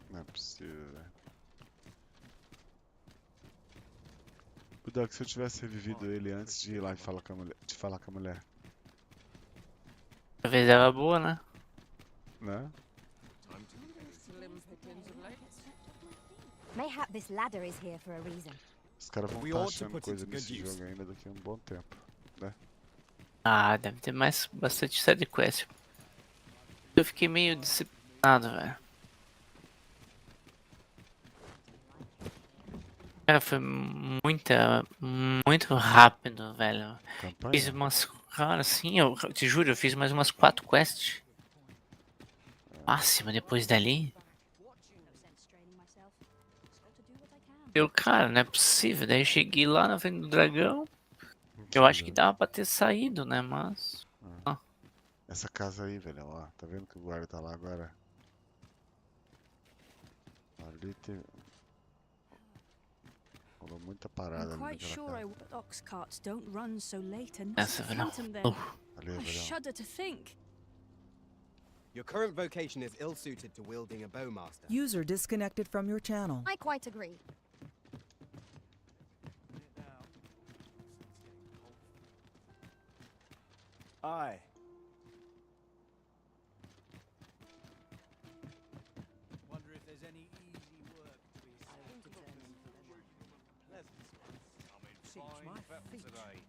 Não é possível, velho. O Doc, se eu tivesse revivido ele antes de ir lá e falar com a mulher. Talvez ela boa, né? Né? Mayhap this ladder is here for a reason. Os caras vão estar achando coisa nesse jogo ainda daqui a um bom tempo, né? Ah, deve ter bastante side quest. Eu fiquei meio decepcionado, velho. Cara, foi muito rápido, velho. Campanha? Fiz umas... Cara, assim, eu te juro, eu fiz mais umas 4 quests. Máximo, depois dali. Eu, cara, não é possível. Daí eu cheguei lá na frente do dragão. Eu acho que dava pra ter saído, né, mas... Ah. Essa casa aí, velho, ó. Tá vendo que o guarda tá lá agora? Ali tem... Rolou muita parada ali naquela casa. Ox carts don't run so late and Essa, velho. Ali, I velho. shudder to think. Your current vocation is ill-suited to wielding a bowmaster. User disconnected from your channel. I quite agree. Aye. Wonder if there's any easy work to be Seems my feet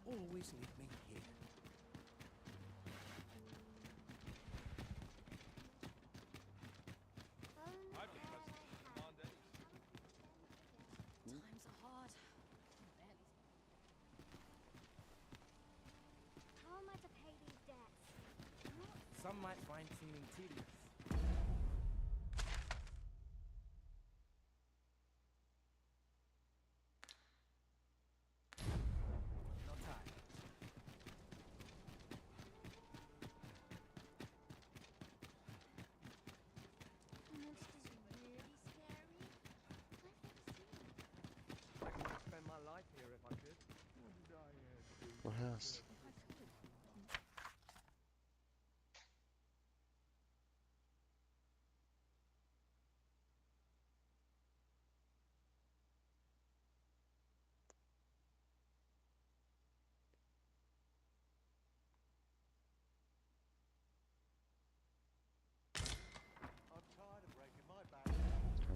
always lead me here. might find seeming tedious. Not tired. I could spend my life here if I could. Yes.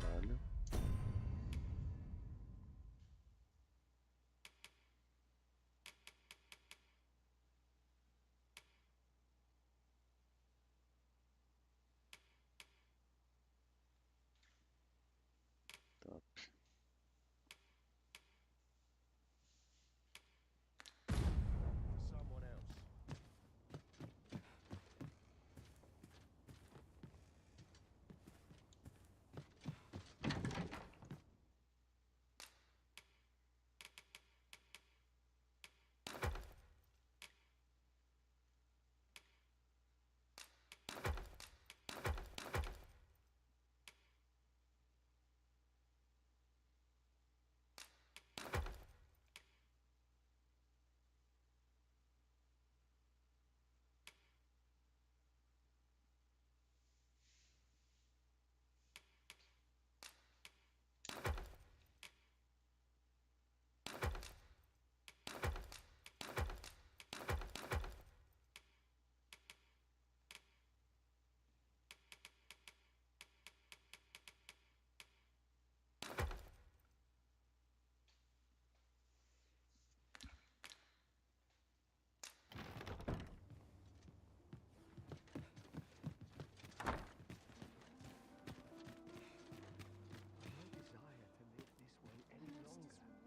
Caralho. Top. Someone else.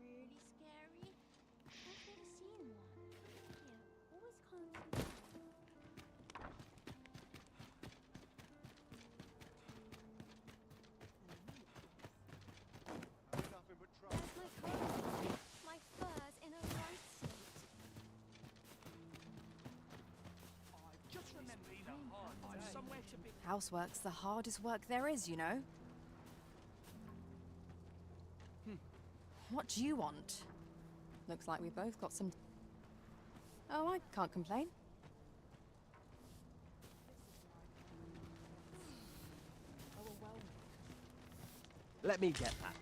Really scary. I've never seen one. Yeah, always calm. There's my coat. My fur's in a right state. Just remember the hard life somewhere to be. Housework's the hardest work there is, you know. What do you want? Looks like we both got some... Oh, I can't complain. Let me get that.